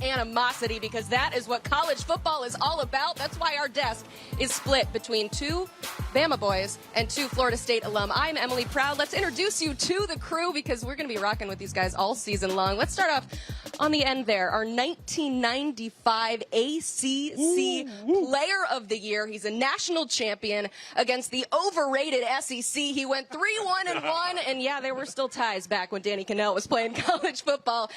animosity, because that is what college football is all about. That's why our desk is split between two Bama boys and two Florida State alum. I'm Emily Proud. Let's introduce you to the crew, because we're going to be rocking with these guys all season long. Let's start off on the end there. Our 1995 ACC Player of the Year. He's a national champion against the overrated SEC. He went 3-1-1, and yeah, there were still ties back when Danny Cannell was playing college football.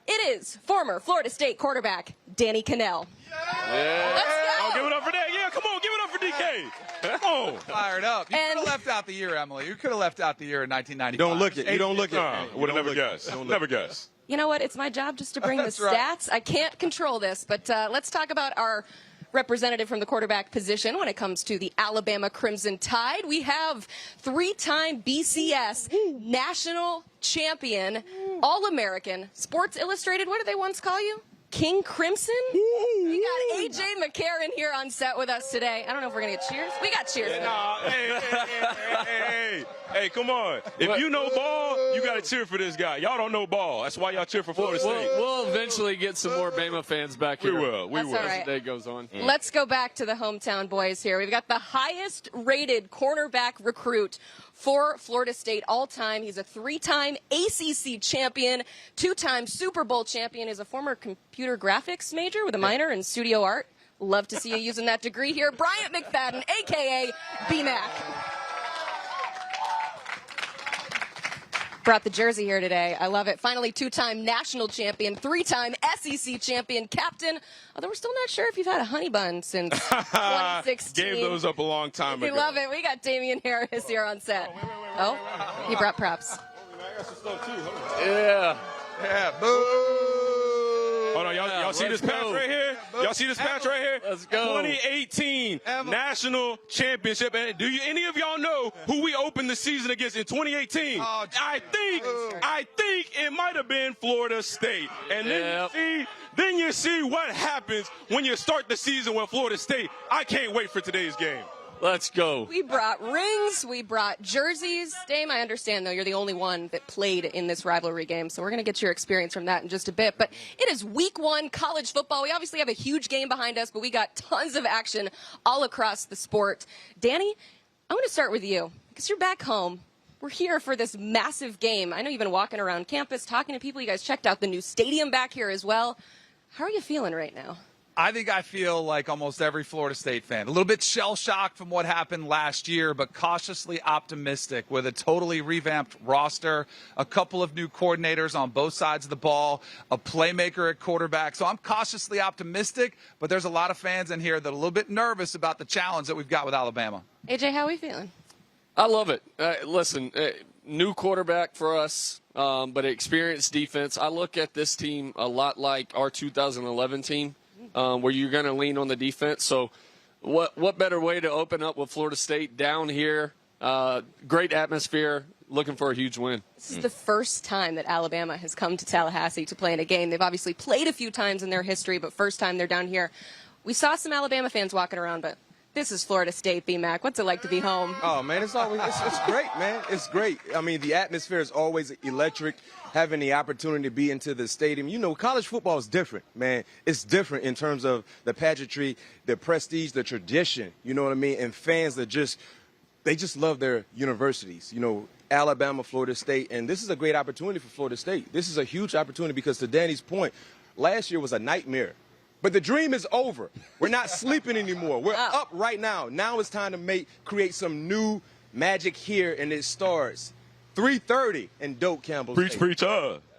It is former Florida State quarterback Danny Cannell. Yeah. Let's go. Oh, give it up for that. Yeah, come on, give it up for DK. Come on. Fired up. You could have left out the year, Emily. You could have left out the year in 1995. Don't look it. You don't look it. Would have never guessed. Never guessed. You know what? It's my job just to bring the That's stats. right. I can't control this, but let's talk about our representative from the quarterback position when it comes to the Alabama Crimson Tide. We have three-time BCS national champion, All-American, Sports Illustrated. What did they once call you? King Crimson? We got A.J. McCarron here on set with us today. I don't know if we're going to get cheers. We got cheers. Hey, come on. If you know ball, you got to cheer for this guy. Y'all don't know ball. That's why y'all cheer for Florida State. We'll eventually get some more Bama fans back here. We will. That's all right. As the day goes on. Let's go back to the hometown boys here. We've got the highest rated cornerback recruit for Florida State all time. He's a three-time ACC champion, two-time Super Bowl champion. He's a former computer graphics major with a minor in studio art. Love to see you using that degree here. Bryant McFadden, a.k.a. BMAC. Brought the jersey here today. I love it. Finally, two-time national champion, three-time SEC champion, captain. Although we're still not sure if you've had a honey bun since 2016. Gave those up a long time ago. We love it. We got Damian Harris here on set. He brought props. I got some stuff too. Yeah. Yeah, boo. Hold on, y'all see this patch right here? Y'all see this patch right here? Let's go. 2018 National Championship. And do any of y'all know who we opened the season against in 2018? Oh, I think it might have been Florida State. And then you see what happens when you start the season with Florida State. I can't wait for today's game. Let's go. We brought rings. We brought jerseys. Dame, I understand, though, you're the only one that played in this rivalry game, so we're going to get your experience from that in just a bit. But it is week one college football. We obviously have a huge game behind us, but we got tons of action all across the sport. Danny, I'm going to start with you because you're back home. We're here for this massive game. I know you've been walking around campus, talking to people. You guys checked out the new stadium back here as well. How are you feeling right now? I think I feel like almost every Florida State fan. A little bit shell-shocked from what happened last year, but cautiously optimistic with a totally revamped roster, a couple of new coordinators on both sides of the ball, a playmaker at quarterback. So I'm cautiously optimistic, but there's a lot of fans in here that are a little bit nervous about the challenge that we've got with Alabama. AJ, how are we feeling? I love it. Listen, new quarterback for us, but experienced defense. I look at this team a lot like our 2011 team. Where you're going to lean on the defense. So what better way to open up with Florida State down here? Great atmosphere, looking for a huge win. This is the first time that Alabama has come to Tallahassee to play in a game. They've obviously played a few times in their history, but first time they're down here. We saw some Alabama fans walking around, but this is Florida State, BMAC. What's it like to be home? Oh, man, it's great, man. It's great. I mean, the atmosphere is always electric. Having the opportunity to be into the stadium. You know, college football is different, man. It's different in terms of the pageantry, the prestige, the tradition, you know what I mean? And fans that just love their universities, you know, Alabama, Florida State. And this is a great opportunity for Florida State. This is a huge opportunity because, to Danny's point, last year was a nightmare. But the dream is over. We're not sleeping anymore. We're up right now. Now it's time to create some new magic here, and it starts 3:30 in Doak Campbell. Preach. Yes, preach.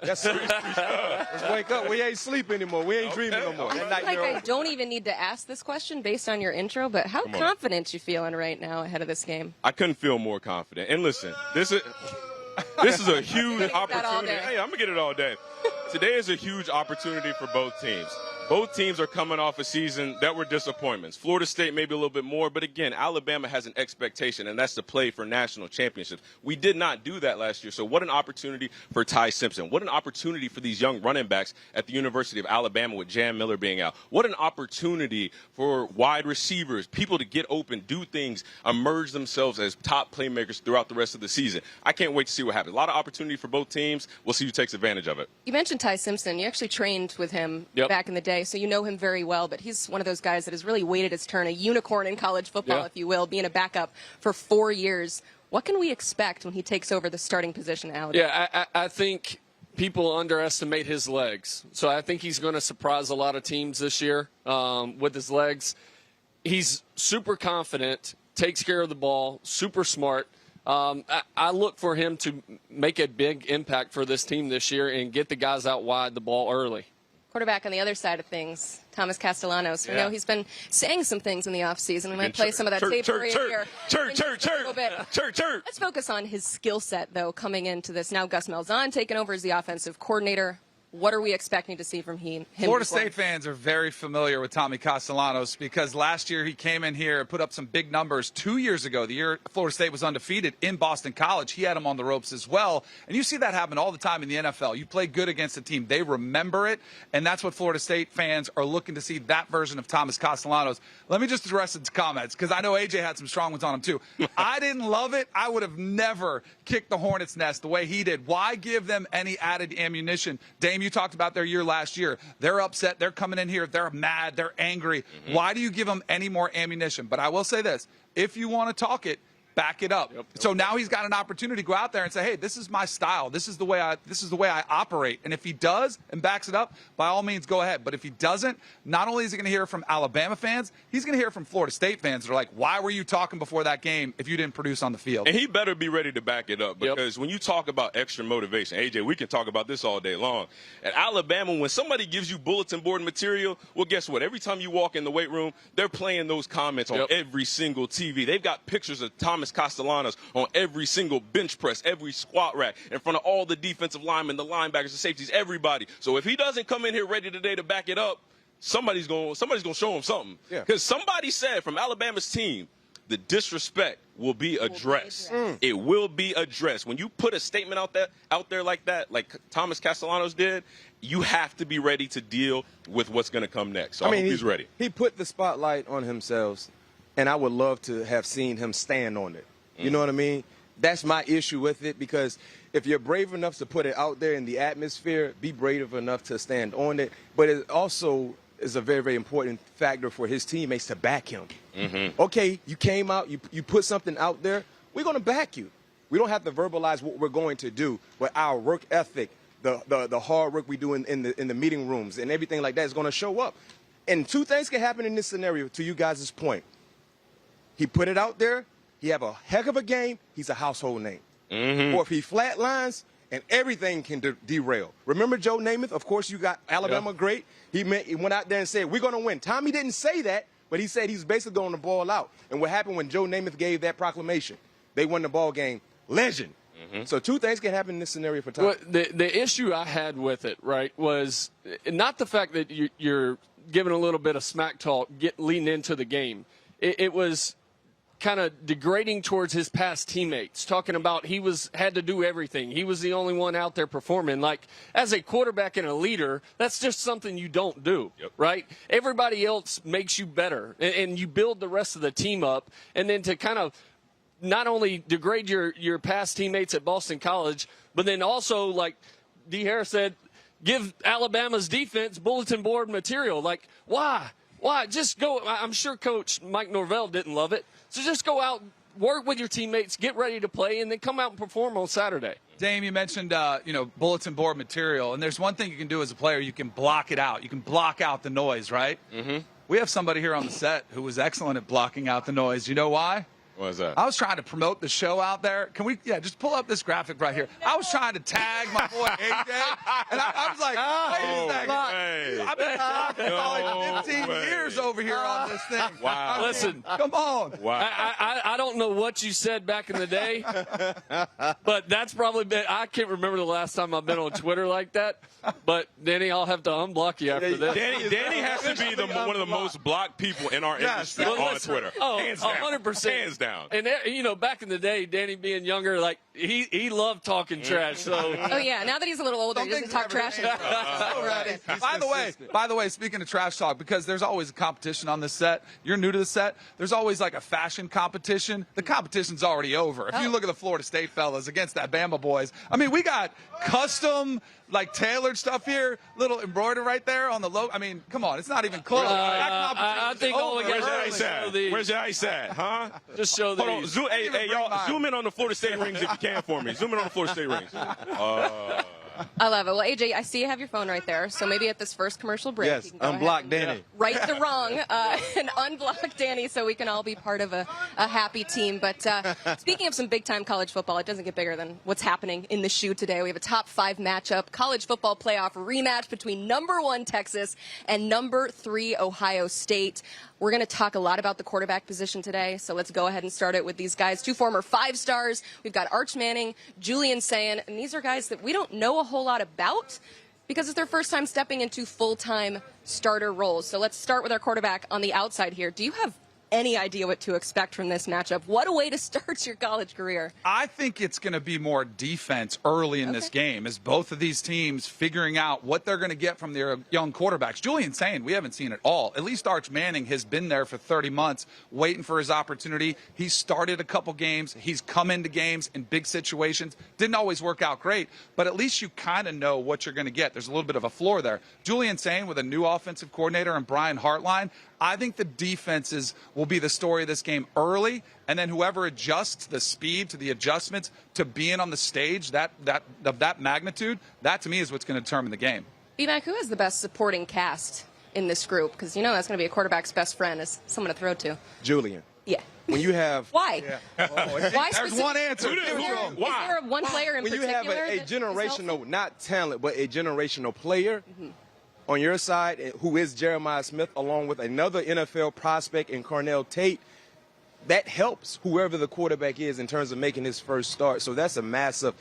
Let's wake up. We ain't sleeping anymore. We ain't dreaming no more. I feel like I don't even need to ask this question based on your intro, but how confident you feeling right now ahead of this game? I couldn't feel more confident. And listen, this is a huge opportunity. Hey, I'm going to get it all day. Today is a huge opportunity for both teams. Both teams are coming off a season that were disappointments. Florida State maybe a little bit more, but again, Alabama has an expectation, and that's to play for national championships. We did not do that last year, so what an opportunity for Ty Simpson. What an opportunity for these young running backs at the University of Alabama with Jam Miller being out. What an opportunity for wide receivers, people to get open, do things, emerge themselves as top playmakers throughout the rest of the season. I can't wait to see what happens. A lot of opportunity for both teams. We'll see who takes advantage of it. You mentioned Ty Simpson, you actually trained with him Yep. back in the day, so you know him very well, but he's one of those guys that has really waited his turn, a unicorn in college football, Yeah. if you will, being a backup for 4 years. What can we expect when he takes over the starting position, Alec? Yeah, I think people underestimate his legs. So I think he's going to surprise a lot of teams this year with his legs. He's super confident, takes care of the ball, super smart. I look for him to make a big impact for this team this year and get the guys out wide the ball early. Quarterback on the other side of things, Thomas Castellanos. We know he's been saying some things in the offseason. We might play some of that tape for you here. Let's focus on his skill set, though, coming into this. Now Gus Malzahn taking over as the offensive coordinator. What are we expecting to see from him? Florida State fans are very familiar with Tommy Castellanos because last year he came in here and put up some big numbers. 2 years ago, the year Florida State was undefeated in Boston College, he had him on the ropes as well. And you see that happen all the time in the NFL. You play good against a team, they remember it, and that's what Florida State fans are looking to see, that version of Thomas Castellanos. Let me just address his comments because I know AJ had some strong ones on him too. I didn't love it. I would have never kicked the hornet's nest the way he did. Why give them any added ammunition? Dame, you talked about their year last year. They're upset. They're coming in here. They're mad. They're angry. Why do you give them any more ammunition? But I will say this. If you want to talk it, back it up. So now he's got an opportunity to go out there and say, hey, this is my style. This is the way I operate. And if he does and backs it up, by all means, go ahead. But if he doesn't, not only is he going to hear from Alabama fans, he's going to hear from Florida State fans that are like, why were you talking before that game if you didn't produce on the field? And he better be ready to back it up because when you talk about extra motivation, AJ, we can talk about this all day long. At Alabama, when somebody gives you bulletin board material, well, guess what? Every time you walk in the weight room, they're playing those comments on every single TV. They've got pictures of Thomas Castellanos on every single bench press, every squat rack, in front of all the defensive linemen, the linebackers, the safeties, everybody. So if he doesn't come in here ready today to back it up, somebody's going to show him something. Because somebody said from Alabama's team, the disrespect will be addressed. It will be addressed. When you put a statement out there like that, like Thomas Castellanos did, you have to be ready to deal with what's going to come next. So I hope he's ready. He put the spotlight on himself, and I would love to have seen him stand on it. You know what I mean? That's my issue with it, because if you're brave enough to put it out there in the atmosphere, be brave enough to stand on it. But it also is a very, very important factor for his teammates to back him. Okay, you came out, you put something out there, we're going to back you. We don't have to verbalize what we're going to do, but our work ethic, the hard work we do in the meeting rooms and everything like that is going to show up. And two things can happen in this scenario, to you guys' point. He put it out there. He have a heck of a game. He's a household name. Or if he flatlines, and everything can derail. Remember Joe Namath? Of course, you got Alabama great. He went out there and said, we're going to win. Tommy didn't say that, but he said he's basically going to ball out. And what happened when Joe Namath gave that proclamation? They won the ball game. Legend. So two things can happen in this scenario for Tommy. Well, the issue I had with it, right, was not the fact that you're giving a little bit of smack talk, leading into the game. It was kind of degrading towards his past teammates, talking about he had to do everything. He was the only one out there performing. Like, as a quarterback and a leader, that's just something you don't do, right? Everybody else makes you better, and you build the rest of the team up. And then to kind of not only degrade your past teammates at Boston College, but then also, like D. Harris said, give Alabama's defense bulletin board material. Like, why? Why? Just go. I'm sure Coach Mike Norvell didn't love it. So just go out, work with your teammates, get ready to play, and then come out and perform on Saturday. Dame, you mentioned, bulletin board material, and there's one thing you can do as a player. You can block it out. You can block out the noise, right? We have somebody here on the set who was excellent at blocking out the noise. You know why? What is that? I was trying to promote the show out there. Can we, just pull up this graphic right here. I was trying to tag my boy AJ, and I was like, wait a second. I've been blocking for like 15 years over here on this thing. Wow. Listen. Come on. Wow. I don't know what you said back in the day, but that's probably been, I can't remember the last time I've been on Twitter like that. But, Danny, I'll have to unblock you after this. Danny has to be one of the most blocked people in our industry on Twitter. Oh, hands down. 100%. Hands down. And, back in the day, Danny being younger, like, he loved talking trash. So. Oh, yeah. Now that he's a little older, he doesn't talk trash anymore. By the way, By the way, speaking of trash talk, because there's always a competition on this set. You're new to the set. There's always like a fashion competition. The competition's already over. If you look at the Florida State fellas against that Bama boys, I mean, we got custom, like tailored stuff here, little embroidery right there on the logo. I mean, come on, it's not even close. I think where's the ice at? Where's the ice at? Huh? Just show the. Hold on, hey, y'all, zoom in on the Florida State rings if you can for me. Zoom in on the Florida State rings. I love it. Well, AJ, I see you have your phone right there. So maybe at this first commercial break, Yes, you can go unblock ahead Danny. and right the wrong and unblock Danny so we can all be part of a happy team. But speaking of some big-time college football, it doesn't get bigger than what's happening in the shoe today. We have a top 5 matchup, college football playoff rematch between number 1 Texas and number 3 Ohio State. We're going to talk a lot about the quarterback position today, so let's go ahead and start it with these guys. 2 former 5-stars. We've got Arch Manning, Julian Sayin, and these are guys that we don't know a whole lot about because it's their first time stepping into full-time starter roles. So let's start with our quarterback on the outside here. Do you have any idea what to expect from this matchup? What a way to start your college career. I think it's going to be more defense early in this game as both of these teams figuring out what they're going to get from their young quarterbacks. Julian Sayin, we haven't seen it all. At least Arch Manning has been there for 30 months waiting for his opportunity. He's started a couple games. He's come into games in big situations. Didn't always work out great, but at least you kind of know what you're going to get. There's a little bit of a floor there. Julian Sayin with a new offensive coordinator and Brian Hartline, I think the defenses will be the story of this game early, and then whoever adjusts the speed to the adjustments to being on the stage of that magnitude, that to me is what's going to determine the game. B-Mac, who has the best supporting cast in this group? Because you know that's going to be a quarterback's best friend is someone to throw to. Julian. Yeah. When you have Why? Why There's one answer. Is there one player in when you have particular a that is helpful? generational, not talent, but a generational player on your side, who is Jeremiah Smith, along with another NFL prospect in Cornell Tate, that helps whoever the quarterback is in terms of making his first start. So that's a massive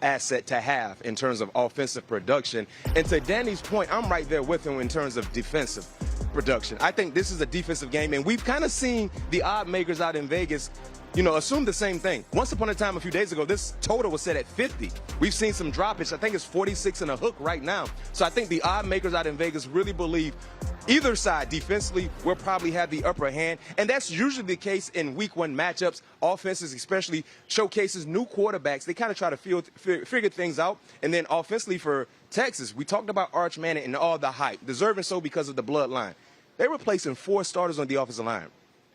asset to have in terms of offensive production. And to Danny's point, I'm right there with him in terms of defensive production. I think this is a defensive game, and we've kind of seen the odd makers out in Vegas, assume the same thing. Once upon a time, a few days ago, this total was set at 50. We've seen some droppage. I think it's 46 and a hook right now. So I think the odd makers out in Vegas really believe either side defensively will probably have the upper hand. And that's usually the case in week 1 matchups. Offenses especially showcases new quarterbacks. They kind of try to figure things out. And then offensively for Texas, we talked about Arch Manning and all the hype, deserving so because of the bloodline. They're replacing 4 starters on the offensive line.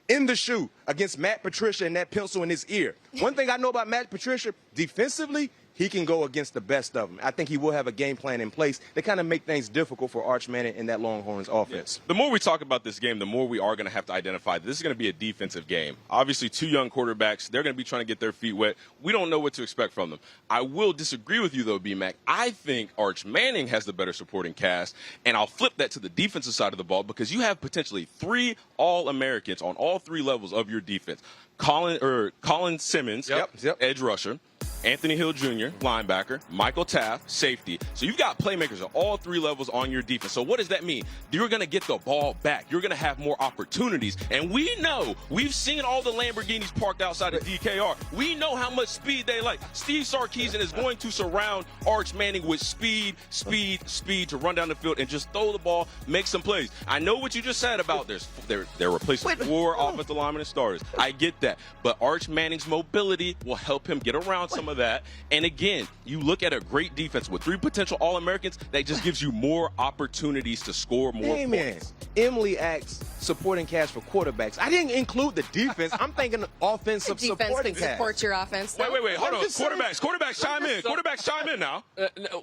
In the shoe against Matt Patricia and that pencil in his ear. One thing I know about Matt Patricia, defensively, he can go against the best of them. I think he will have a game plan in place that kind of make things difficult for Arch Manning and that Longhorns offense. The more we talk about this game, the more we are going to have to identify that this is going to be a defensive game. Obviously, 2 young quarterbacks, they're going to be trying to get their feet wet. We don't know what to expect from them. I will disagree with you, though, B-Mac. I think Arch Manning has the better supporting cast, and I'll flip that to the defensive side of the ball because you have potentially 3 All-Americans on all 3 levels of your defense. Colin Simmons, edge rusher. Anthony Hill Jr., linebacker, Michael Taft, safety. So you've got playmakers at all 3 levels on your defense. So what does that mean? You're going to get the ball back. You're going to have more opportunities. And we know, we've seen all the Lamborghinis parked outside of DKR. We know how much speed they like. Steve Sarkisian is going to surround Arch Manning with speed to run down the field and just throw the ball, make some plays. I know what you just said about they're replacing 4 offensive linemen and starters. I get that. But Arch Manning's mobility will help him get around some of that. And again, you look at a great defense with 3 potential All-Americans, that just gives you more opportunities to score more points. Emily asks supporting cast for quarterbacks. I didn't include the defense. I'm thinking offensive supporting cast. Support your offense. Wait, hold on. Quarterbacks chime in. Quarterbacks chime in now.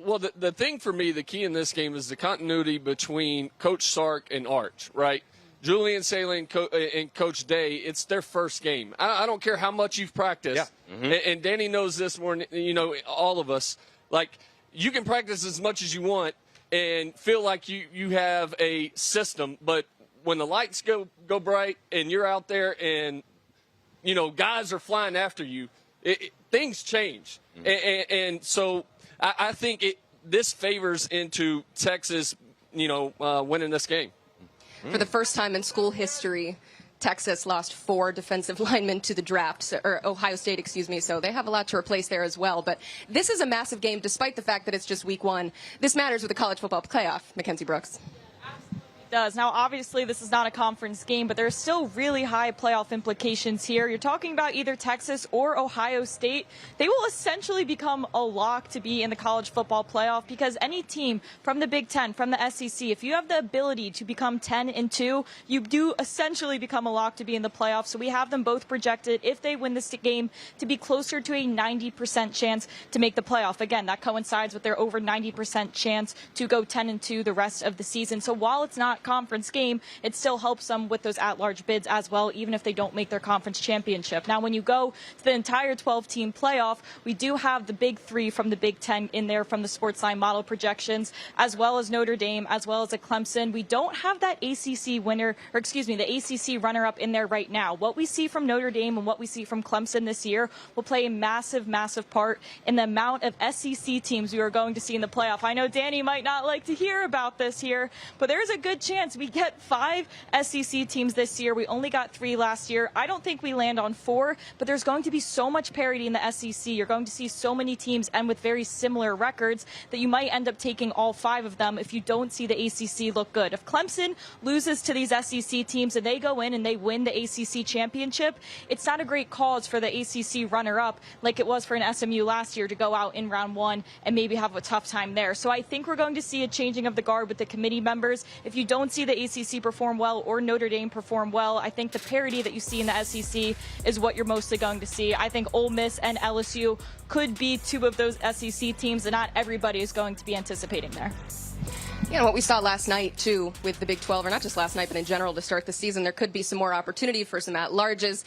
Well, the thing for me, the key in this game is the continuity between Coach Sark and Arch, right? Julian Sayin and Coach Day, it's their first game. I don't care how much you've practiced, and Danny knows this more than all of us. Like, you can practice as much as you want and feel like you have a system, but when the lights go bright and you're out there and guys are flying after you, things change. And so I think this favors into Texas, winning this game. For the first time in school history, Texas lost 4 defensive linemen to the draft, or Ohio State, excuse me, so they have a lot to replace there as well. But this is a massive game, despite the fact that it's just week 1. This matters with the college football playoff. Mackenzie Brooks. Does. Now, obviously, this is not a conference game, but there's still really high playoff implications here. You're talking about either Texas or Ohio State. They will essentially become a lock to be in the college football playoff because any team from the Big Ten, from the SEC, if you have the ability to become 10-2, you do essentially become a lock to be in the playoff. So we have them both projected, if they win this game, to be closer to a 90% chance to make the playoff. Again, that coincides with their over 90% chance to go 10-2 the rest of the season. So while it's not conference game, it still helps them with those at-large bids as well, even if they don't make their conference championship. Now, when you go to the entire 12-team playoff, we do have the big 3 from the Big Ten in there from the Sportsline model projections, as well as Notre Dame, as well as a Clemson. We don't have that ACC winner, or excuse me, the ACC runner-up in there right now. What we see from Notre Dame and what we see from Clemson this year will play a massive, massive part in the amount of SEC teams we are going to see in the playoff. I know Danny might not like to hear about this here, but there's a good chance we get 5 SEC teams this year. We only got 3 last year. I don't think we land on 4, but there's going to be so much parity in the SEC. You're going to see so many teams and with very similar records that you might end up taking all 5 of them if you don't see the ACC look good. If Clemson loses to these SEC teams and they go in and they win the ACC championship, it's not a great cause for the ACC runner-up like it was for an SMU last year to go out in round 1 and maybe have a tough time there. So I think we're going to see a changing of the guard with the committee members. If you don't see the ACC perform well or Notre Dame perform well, I think the parity that you see in the SEC is what you're mostly going to see. I think Ole Miss and LSU could be 2 of those SEC teams, and not everybody is going to be anticipating there. You know, what we saw last night, too, with the Big 12, or not just last night, but in general to start the season, there could be some more opportunity for some at-larges.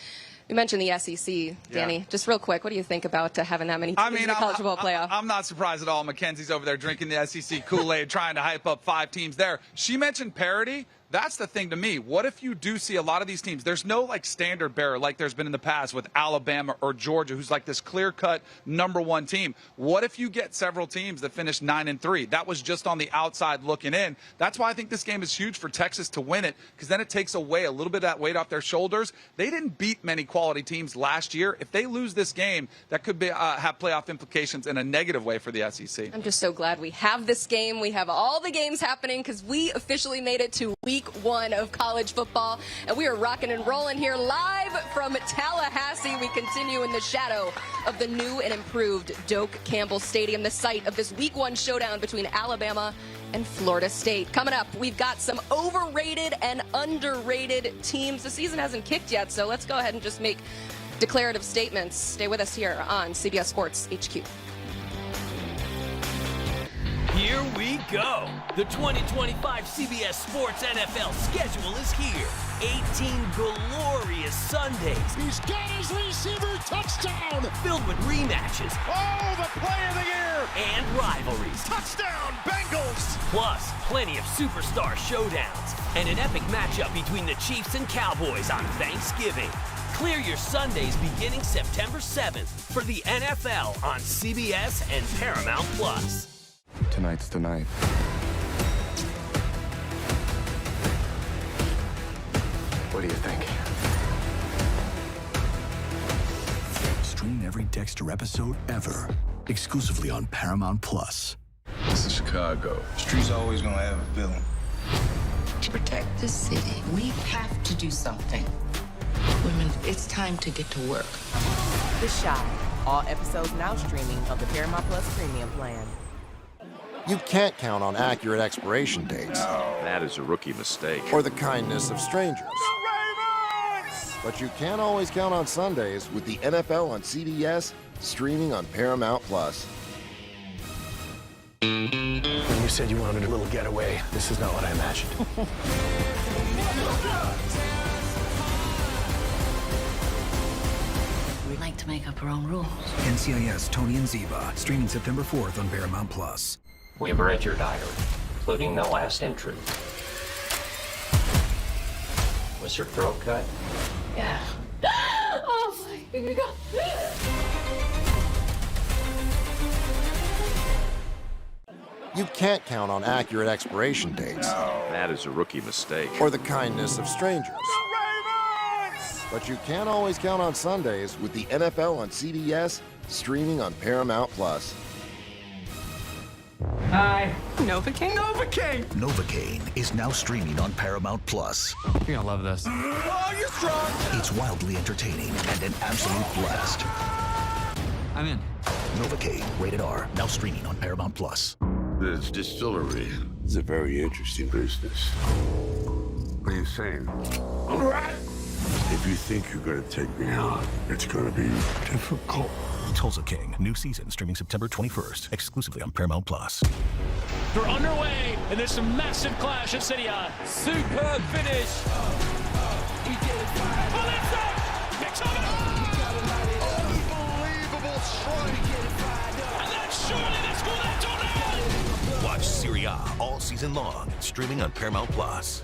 We mentioned the SEC, Danny. Yeah. Just real quick, what do you think about having that many teams in the college football playoff? I'm not surprised at all. Mackenzie's over there drinking the SEC Kool-Aid, trying to hype up 5 teams there. She mentioned parity. That's the thing to me. What if you do see a lot of these teams? There's no standard bearer like there's been in the past with Alabama or Georgia, who's like this clear-cut #1 team. What if you get several teams that finish 9-3? That was just on the outside looking in. That's why I think this game is huge for Texas to win it, because then it takes away a little bit of that weight off their shoulders. They didn't beat many quality teams last year. If they lose this game, that could be have playoff implications in a negative way for the SEC. I'm just so glad we have this game. We have all the games happening because we officially made it to week 1 of college football, and we are rocking and rolling here live from Tallahassee. We continue in the shadow of the new and improved Doak Campbell Stadium, the site of this week 1 showdown between Alabama and Florida State. Coming up, we've got some overrated and underrated teams. The season hasn't kicked yet, so let's go ahead and just make declarative statements. Stay with us here on CBS Sports HQ. Here we go. The 2025 CBS Sports NFL schedule is here. 18 glorious Sundays. He's got his receiver touchdown. Filled with rematches. Oh, the play of the year. And rivalries. Touchdown, Bengals. Plus, plenty of superstar showdowns. And an epic matchup between the Chiefs and Cowboys on Thanksgiving. Clear your Sundays beginning September 7th for the NFL on CBS and Paramount Plus. Tonight's the night. What do you think? Stream every Dexter episode ever, exclusively on Paramount Plus. This is Chicago. Street's always gonna have a villain. To protect the city, we have to do something. Women, it's time to get to work. The Shy. All episodes now streaming of the Paramount Plus Premium plan. You can't count on accurate expiration dates. No. That is a rookie mistake. Or the kindness of strangers. But you can always count on Sundays with the NFL on CBS, streaming on Paramount Plus. When you said you wanted a little getaway, this is not what I imagined. We like to make up our own rules. NCIS Tony and Ziva, streaming September 4th on Paramount Plus. We've read your diary, including the last entry. Was your throat cut? Yeah. Oh my God. You can't count on accurate expiration dates. No. That is a rookie mistake. Or the kindness of strangers. But you can't always count on Sundays with the NFL on CBS, streaming on Paramount Plus. Hi. Novocaine? Novocaine! Novocaine is now streaming on Paramount Plus. You're gonna love this. Oh, you're strong! It's wildly entertaining and an absolute blast. I'm in. Novocaine, rated R, now streaming on Paramount Plus. This distillery is a very interesting business. What are you saying? If you think you're gonna take me out, it's gonna be difficult. Tulsa King, new season streaming September 21st, exclusively on Paramount Plus. They're underway, and there's some massive clash at City Eye. Superb finish. Oh, that's it! Picks up Unbelievable strike. And that's surely they score that tornado. Watch Serie A all season long, streaming on Paramount Plus.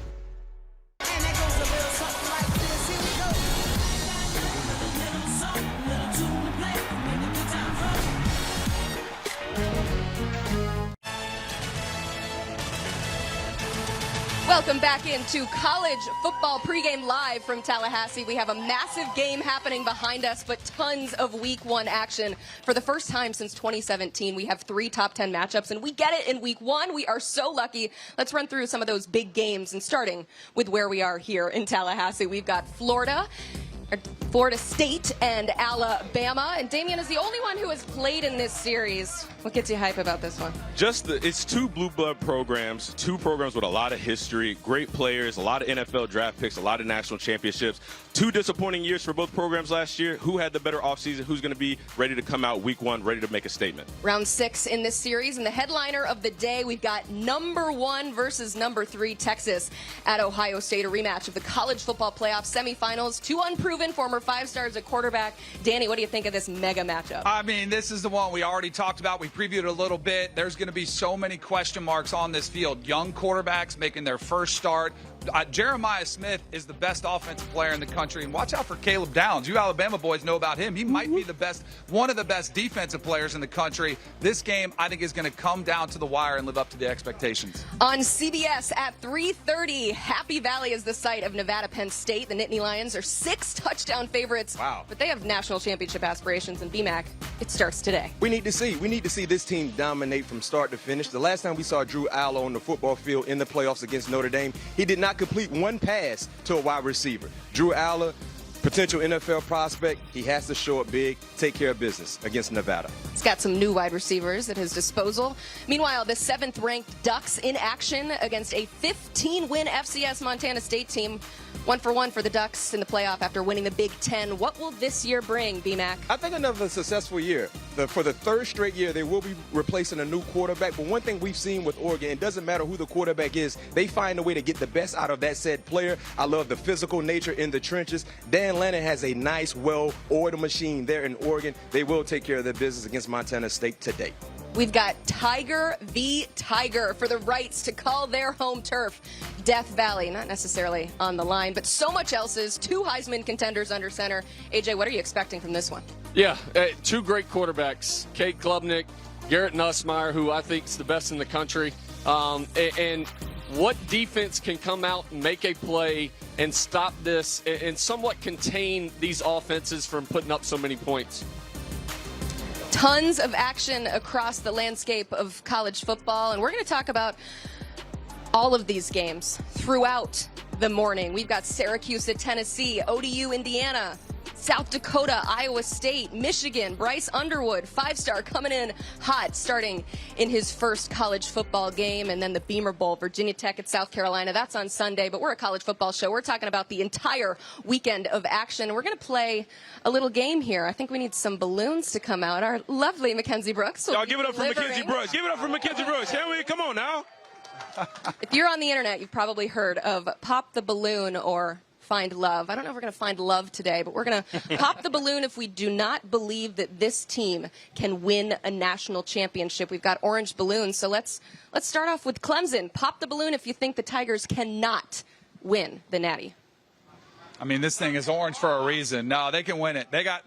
Welcome back into college football pregame live from Tallahassee. We have a massive game happening behind us, but tons of week one action. For the first time since 2017, we have 3 top 10 matchups, and we get it in week one. We are so lucky. Let's run through some of those big games, and starting with where we are here in Tallahassee. We've got Florida State and Alabama. And Damian is the only one who has played in this series. What gets you hype about this one? It's 2 blue blood programs, 2 programs with a lot of history, great players, a lot of NFL draft picks, a lot of national championships. 2 disappointing years for both programs last year. Who had the better offseason? Who's going to be ready to come out week one, ready to make a statement? Round 6 in this series, and the headliner of the day, we've got number 1 versus number 3 Texas at Ohio State, a rematch of the college football playoff semifinals. 2 unproven former 5-stars at quarterback. Danny, what do you think of this mega matchup? I mean, this is the one we already talked about. We previewed it a little bit. There's going to be so many question marks on this field. Young quarterbacks making their first start. Jeremiah Smith is the best offensive player in the country, and watch out for Caleb Downs. You Alabama boys know about him. He might be one of the best defensive players in the country. This game, I think, is going to come down to the wire and live up to the expectations. On CBS at 3:30, Happy Valley is the site of Nevada Penn State. The Nittany Lions are 6-touchdown favorites. Wow. But they have national championship aspirations, and BMAC, it starts today. We need to see this team dominate from start to finish. The last time we saw Drew Allar on the football field in the playoffs against Notre Dame, he did not complete one pass to a wide receiver. Drew Allar, potential NFL prospect, he has to show up big, take care of business against Nevada. He's got some new wide receivers at his disposal. Meanwhile, the 7th-ranked Ducks in action against a 15-win FCS Montana State team. 1-for-1 for the Ducks in the playoff after winning the Big Ten. What will this year bring, BMAC? I think another successful year. For the 3rd straight year, they will be replacing a new quarterback. But one thing we've seen with Oregon, it doesn't matter who the quarterback is, they find a way to get the best out of that said player. I love the physical nature in the trenches. Dan Lannon has a nice, well-oiled machine there in Oregon. They will take care of their business against Montana State today. We've got Tiger v. Tiger for the rights to call their home turf Death Valley. Not necessarily on the line, but so much else is. 2 Heisman contenders under center. AJ, what are you expecting from this one? Yeah, 2 great quarterbacks. Cade Klubnik, Garrett Nussmeier, who I think is the best in the country. And what defense can come out and make a play and stop this and somewhat contain these offenses from putting up so many points? Tons of action across the landscape of college football, and we're going to talk about all of these games throughout the morning. We've got Syracuse at Tennessee, ODU, Indiana, South Dakota, Iowa State, Michigan, Bryce Underwood, 5-star coming in hot, starting in his first college football game, and then the Beamer Bowl, Virginia Tech at South Carolina. That's on Sunday, but we're a college football show. We're talking about the entire weekend of action. We're going to play a little game here. I think we need some balloons to come out. Our lovely Mackenzie Brooks. Y'all give it up for Mackenzie Brooks. Give it up for Mackenzie Brooks. Can we? Come on now. If you're on the internet, you've probably heard of Pop the Balloon or Find Love. I don't know if we're going to find love today, but we're going to pop the balloon if we do not believe that this team can win a national championship. We've got orange balloons, so let's start off with Clemson. Pop the balloon if you think the Tigers cannot win the Natty. I mean, this thing is orange for a reason. No, they can win it. They got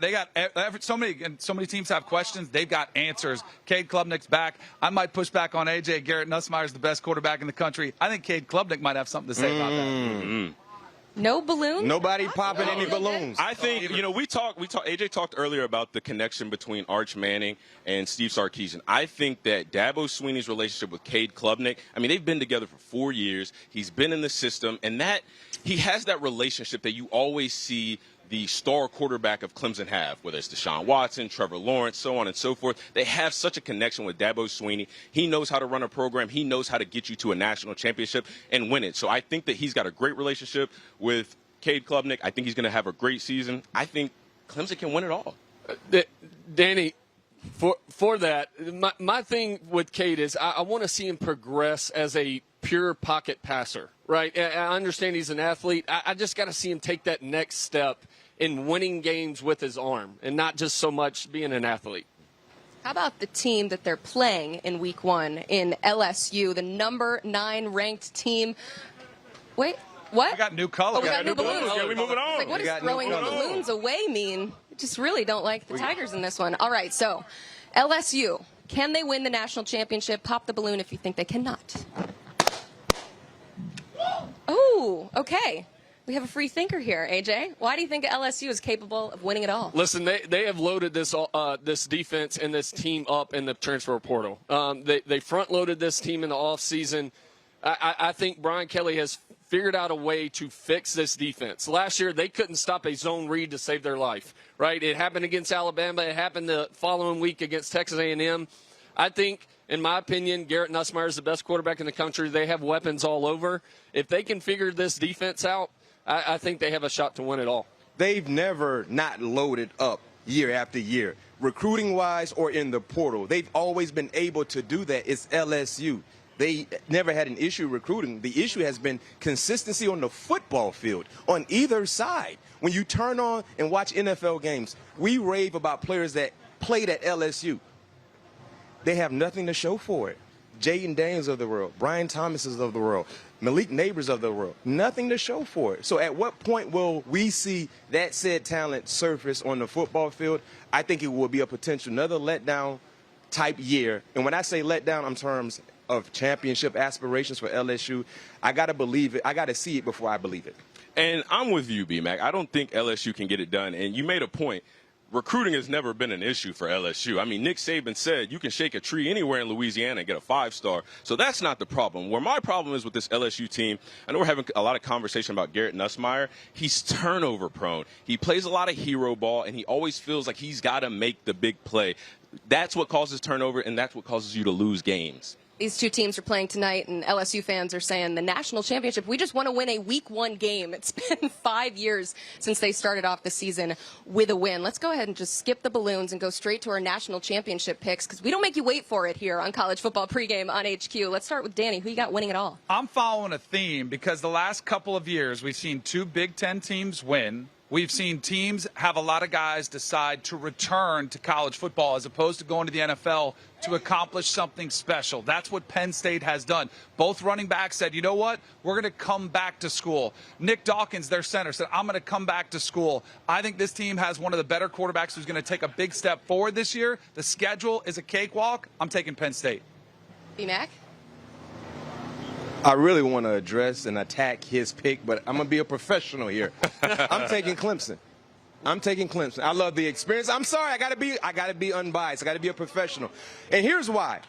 so many teams have questions. They've got answers. Cade Klubnik's back. I might push back on AJ. Garrett Nussmeier is the best quarterback in the country. I think Cade Klubnik might have something to say about that. No balloons? Nobody popping any balloons. I think, AJ talked earlier about the connection between Arch Manning and Steve Sarkisian. I think that Dabo Swinney's relationship with Cade Klubnik, they've been together for 4 years. He's been in the system, and that he has that relationship that you always see the star quarterback of Clemson have, whether it's Deshaun Watson, Trevor Lawrence, so on and so forth. They have such a connection with Dabo Swinney. He knows how to run a program. He knows how to get you to a national championship and win it. So I think that he's got a great relationship with Cade Klubnik. I think he's going to have a great season. I think Clemson can win it all. Danny, for that, my thing with Cade is I want to see him progress as a pure pocket passer, right? I understand he's an athlete. I just got to see him take that next step in winning games with his arm and not just so much being an athlete. How about the team that they're playing in week 1 in LSU, the number 9 ranked team? Wait, what? We got new colors. Oh, we got new balloons. Yeah, we moving on. It's like, what does throwing the balloons away mean? I just really don't like the Tigers in this one. All right, so LSU, can they win the national championship? Pop the balloon if you think they cannot. Oh, okay. We have a free thinker here, AJ. Why do you think LSU is capable of winning it all? Listen, they have loaded this defense and this team up in the transfer portal. They front-loaded this team in the offseason. I think Brian Kelly has figured out a way to fix this defense. Last year, they couldn't stop a zone read to save their life, right? It happened against Alabama. It happened the following week against Texas A&M. I think, in my opinion, Garrett Nussmeier is the best quarterback in the country. They have weapons all over. If they can figure this defense out, I think they have a shot to win it all. They've never not loaded up year after year, recruiting-wise or in the portal. They've always been able to do that. It's LSU. They never had an issue recruiting. The issue has been consistency on the football field on either side. When you turn on and watch NFL games, we rave about players that played at LSU. They have nothing to show for it. Jaden Daniels of the world, Brian Thomases of the world, Malik Neighbors of the world, nothing to show for it. So at what point will we see that said talent surface on the football field? I think it will be a potential another letdown type year. And when I say letdown, in terms of championship aspirations for LSU, I got to believe it. I got to see it before I believe it. And I'm with you, B-Mac. I don't think LSU can get it done. And you made a point. Recruiting has never been an issue for LSU. Nick Saban said you can shake a tree anywhere in Louisiana and get a 5-star. So that's not the problem. Where my problem is with this LSU team, I know we're having a lot of conversation about Garrett Nussmeier. He's turnover prone. He plays a lot of hero ball, and he always feels like he's got to make the big play. That's what causes turnover, and that's what causes you to lose games. These two teams are playing tonight, and LSU fans are saying the national championship, we just want to win a week 1 game. It's been 5 years since they started off the season with a win. Let's go ahead and just skip the balloons and go straight to our national championship picks, because we don't make you wait for it here on College Football Pregame on HQ. Let's start with Danny. Who you got winning it all? I'm following a theme because the last couple of years we've seen 2 Big Ten teams win. We've seen teams have a lot of guys decide to return to college football as opposed to going to the NFL to accomplish something special. That's what Penn State has done. Both running backs said, you know what, we're going to come back to school. Nick Dawkins, their center, said, I'm going to come back to school. I think this team has one of the better quarterbacks who's going to take a big step forward this year. The schedule is a cakewalk. I'm taking Penn State. B-Mac? I really want to address and attack his pick, but I'm going to be a professional here. I'm taking Clemson. I love the experience. I'm sorry, I got to be unbiased. I got to be a professional. And here's why.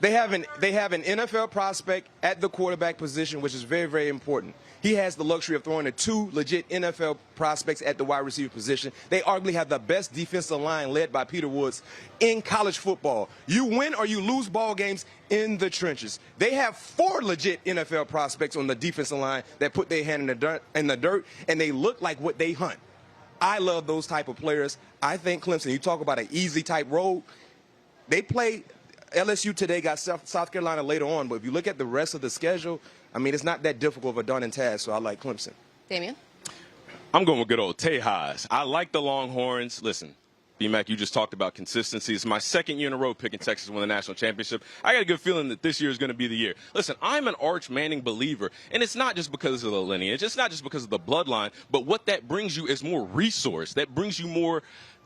They have an NFL prospect at the quarterback position, which is very, very important. He has the luxury of throwing to 2 legit NFL prospects at the wide receiver position. They arguably have the best defensive line led by Peter Woods in college football. You win or you lose ball games in the trenches. They have 4 legit NFL prospects on the defensive line that put their hand in the dirt, and they look like what they hunt. I love those type of players. I think Clemson, you talk about an easy type road. They play LSU today, got South Carolina later on, but if you look at the rest of the schedule, it's not that difficult of a daunting task, so I like Clemson. Damian? I'm going with good old Tejas. I like the Longhorns. Listen, B-Mac, you just talked about consistency. It's my 2nd year in a row picking Texas to win the national championship. I got a good feeling that this year is going to be the year. Listen, I'm an Arch Manning believer, and it's not just because of the lineage. It's not just because of the bloodline, but what that brings you is more resource. That brings you more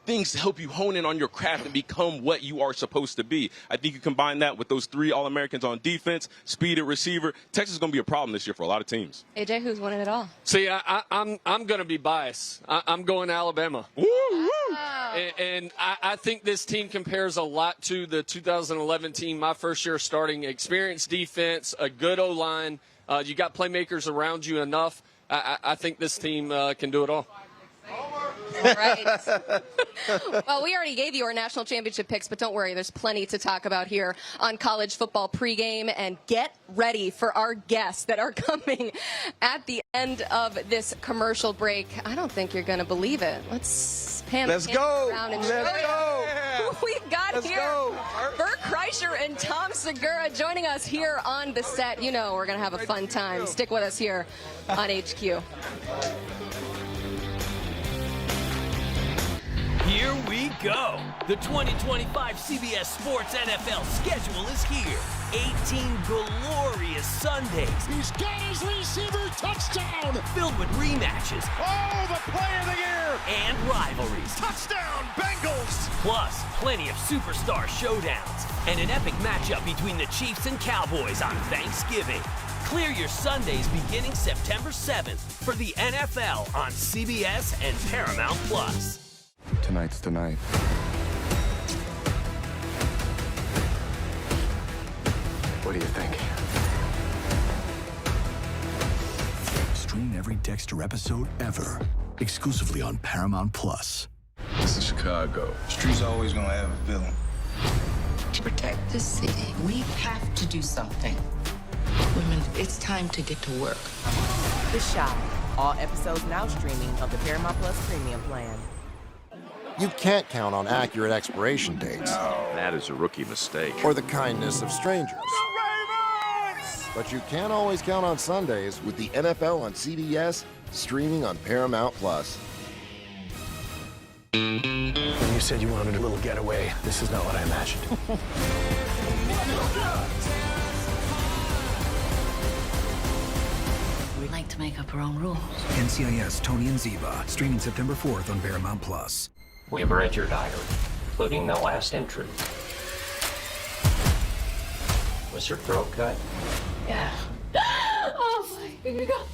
things to help you hone in on your craft and become what you are supposed to be. I think you combine that with those 3 All-Americans on defense, speed at receiver. Texas is going to be a problem this year for a lot of teams. AJ, who's winning it all? See, I'm going to be biased. I'm going Alabama. Woo, woo. And I think this team compares a lot to the 2011 team, my first year starting. Experienced defense, a good O-line. You got playmakers around you enough. I think this team can do it all. All right. Well, we already gave you our national championship picks, but don't worry, there's plenty to talk about here on College Football Pregame. And get ready for our guests that are coming at the end of this commercial break. I don't think you're going to believe it. Let's pan go around and Let's show go. you who we've got Let's here. go. Bert Kreischer and Tom Segura joining us here on the set. You know we're going to have a fun time. Stick with us here on HQ. Here we go. The 2025 CBS Sports NFL schedule is here. 18 glorious Sundays. He's got his receiver touchdown. Filled with rematches. Oh, the play of the year. And rivalries. Touchdown, Bengals. Plus, plenty of superstar showdowns. And an epic matchup between the Chiefs and Cowboys on Thanksgiving. Clear your Sundays beginning September 7th for the NFL on CBS and Paramount Plus. Tonight's the night. What do you think? Stream every Dexter episode ever, exclusively on Paramount Plus. This is Chicago. Street's always gonna have a villain. To protect the city, we have to do something. Women, it's time to get to work. The Shot. All episodes now streaming of the Paramount Plus Premium plan. You can't count on accurate expiration dates. That is a rookie mistake. Or the kindness of strangers. But you can always count on Sundays with the NFL on CBS, streaming on Paramount Plus. When you said you wanted a little getaway, this is not what I imagined. We like to make up our own rules. NCIS Tony and Ziva, streaming September 4th on Paramount Plus. We've read your diary, including the last entry. Was your throat cut? Yeah. Oh my God.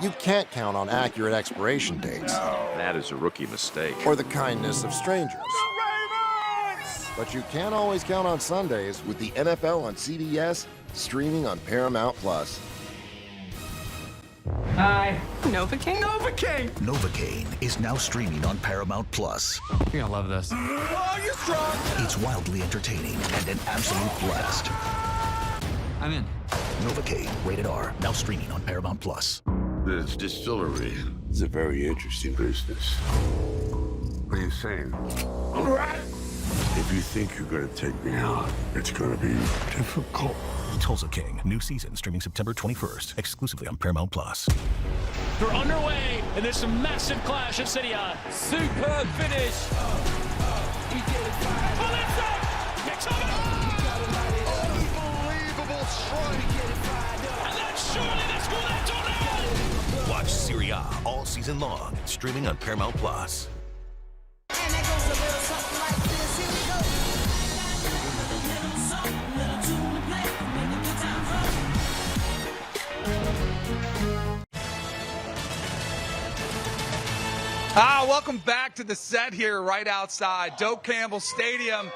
You can't count on accurate expiration dates. That is a rookie mistake. Or the kindness of strangers. But you can always count on Sundays with the NFL on CBS, streaming on Paramount Plus. Hi. Novocaine? Novocaine! Novocaine is now streaming on Paramount Plus. You're gonna love this. Oh, you're strong. It's wildly entertaining and an absolute blast. I'm in. Novocaine, rated R, now streaming on Paramount Plus. This distillery is a very interesting business. What are you saying? If you think you're gonna take me out, it's gonna be difficult. Tulsa King, new season streaming September 21st, exclusively on Paramount Plus. They're underway, and there's some massive clash at City Eye. Superb finish. Unbelievable strike. And then surely they score that tornado. Watch Serie A all season long, streaming on Paramount Plus. And that goes a little something like this. Here we go. Welcome back to the set here right outside Doak Campbell Stadium.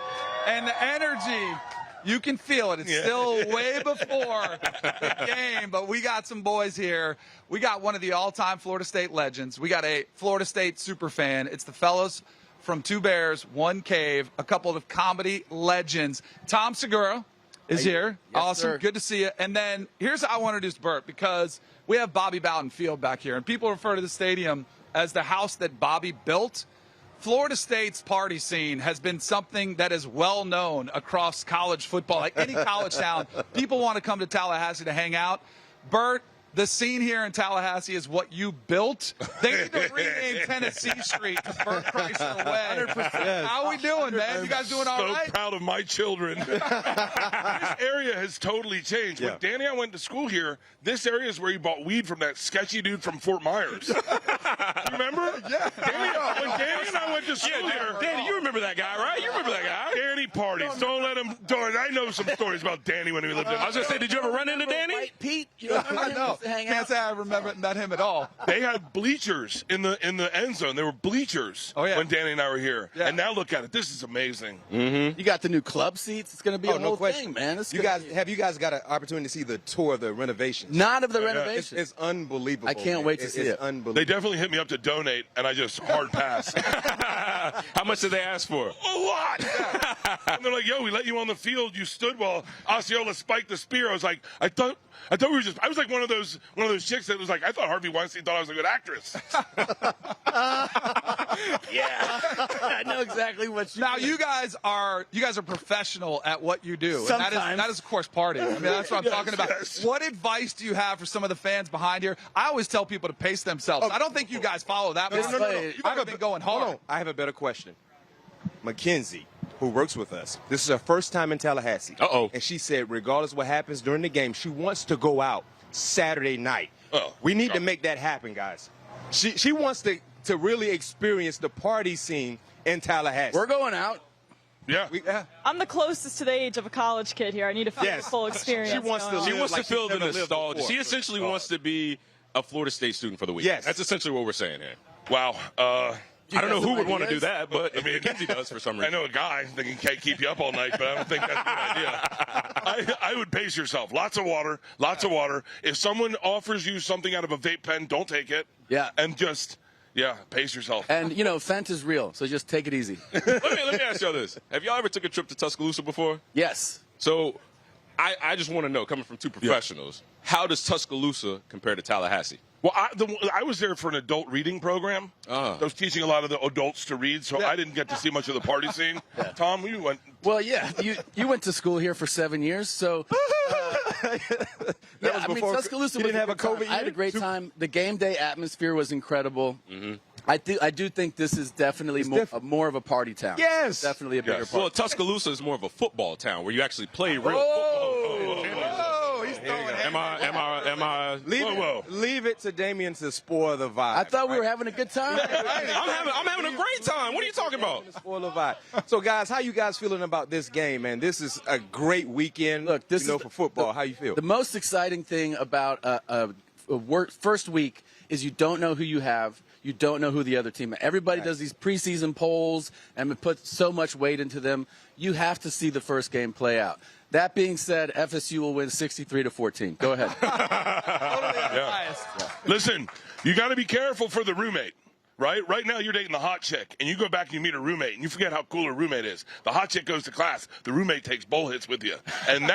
And the energy, you can feel it. It's still way before the game, but we got some boys here. We got one of the all-time Florida State legends. We got a Florida State super fan. It's the fellows from Two Bears, One Cave, a couple of comedy legends. Tom Segura is here. Yes, awesome. sir. Good to see you. And then here's how I want to introduce Bert, because we have Bobby Bowden Field back here, and people refer to the stadium as the house that Bobby built. Florida State's party scene has been something that is well known across college football. Like any college town, people want to come to Tallahassee to hang out. Bert, The scene here in Tallahassee is what you built. They need to rename Tennessee Street to Bert Kreischer Way. 100%. How are we doing, man? You guys doing all right? So proud of my children. This area has totally changed. When Danny and I went to school here, this area is where he bought weed from that sketchy dude from Fort Myers. Remember? Yeah. When Danny and I went to school here. Danny, you remember that guy, right? You remember that guy. Danny parties. Don't let him. I know some stories about Danny when he lived in. I was going to say, did you ever run into Danny? White Pete, you remember him? No, Hang can't out. say I met him at all. They had bleachers in the end zone. There were bleachers when Danny and I were here. Yeah. And now look at it. This is amazing. You got the new club seats. It's going to be a whole thing, man. You guys got an opportunity to see the tour of the renovations? Not of the renovations. It's unbelievable. I can't wait to see it. It's unbelievable. They definitely hit me up to donate, and I just hard pass. How much did they ask for? A lot. And they're like, "Yo, we let you on the field. You stood while Osceola spiked the spear." I was like, I thought we were just. I was like one of those chicks that was like, I thought Harvey Weinstein thought I was a good actress. Yeah, I know exactly what you. Now you guys are professional at what you do. Sometimes. And that is of course party. I mean, that's what I'm talking about. Yes. What advice do you have for some of the fans behind here? I always tell people to pace themselves. I don't think you guys follow that. But No. You've ever been going hard. Hold on. I have a better question. Mackenzie, who works with us, this is her first time in Tallahassee. Uh-oh. And she said, regardless of what happens during the game, she wants to go out Saturday night. We need to make that happen, guys. She wants to really experience the party scene in Tallahassee. We're going out. Yeah. I'm the closest to the age of a college kid here. I need to feel the full experience. She wants to She live wants like to feel she's the never lived nostalgia. before. She essentially wants to be a Florida State student for the week. Yes. That's essentially what we're saying here. Wow. I don't know who would want to do ideas? that, but I mean, Mackenzie does for some reason. I know a guy that can keep you up all night, but I don't think that's a good idea. I would pace yourself. Lots of water. If someone offers you something out of a vape pen, don't take it. Yeah. And just, pace yourself. And, Fent is real, so just take it easy. let me ask y'all this. Have y'all ever took a trip to Tuscaloosa before? Yes. So I just want to know, coming from two professionals, how does Tuscaloosa compare to Tallahassee? Well, I was there for an adult reading program. I was teaching a lot of the adults to read, so I didn't get to see much of the party scene. Tom, you went. Well, yeah, you went to school here for 7 years, so. Tuscaloosa. You didn't have a COVID year? I had a great time. The game day atmosphere was incredible. Mm-hmm. I do think this is definitely more of a party town. Yes, it's definitely a bigger party. Well, Tuscaloosa is more of a football town where you actually play real football. He's throwing Am I? Leave it to Damien to spoil the vibe. I thought we were having a good time. I'm having a great time. What are you talking about? Spoil the vibe. So, guys, how you guys feeling about this game, man? This is a great weekend. Look, this is for football. How you feel? The most exciting thing about a first week is you don't know who you have. You don't know who the other team is. Everybody does these preseason polls and put so much weight into them. You have to see the first game play out. That being said, FSU will win 63-14. Go ahead. Listen, you got to be careful for the roommate. Right? Right now, you're dating the hot chick, and you go back and you meet a roommate, and you forget how cool a roommate is. The hot chick goes to class. The roommate takes bowl hits with you. And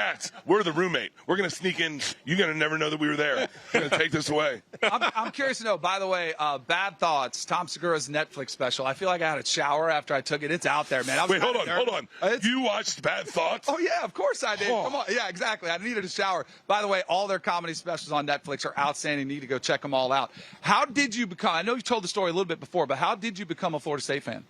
we're the roommate. We're going to sneak in. You're going to never know that we were there. We're going to take this away. I'm curious to know, by the way, Bad Thoughts, Tom Segura's Netflix special. I feel like I had a shower after I took it. It's out there, man. Wait, hold on. You watched Bad Thoughts? Oh, yeah, of course I did. Come on. Yeah, exactly. I needed a shower. By the way, all their comedy specials on Netflix are outstanding. You need to go check them all out. How did you become, I know you told the story a little bit before, but how did you become a Florida State fan?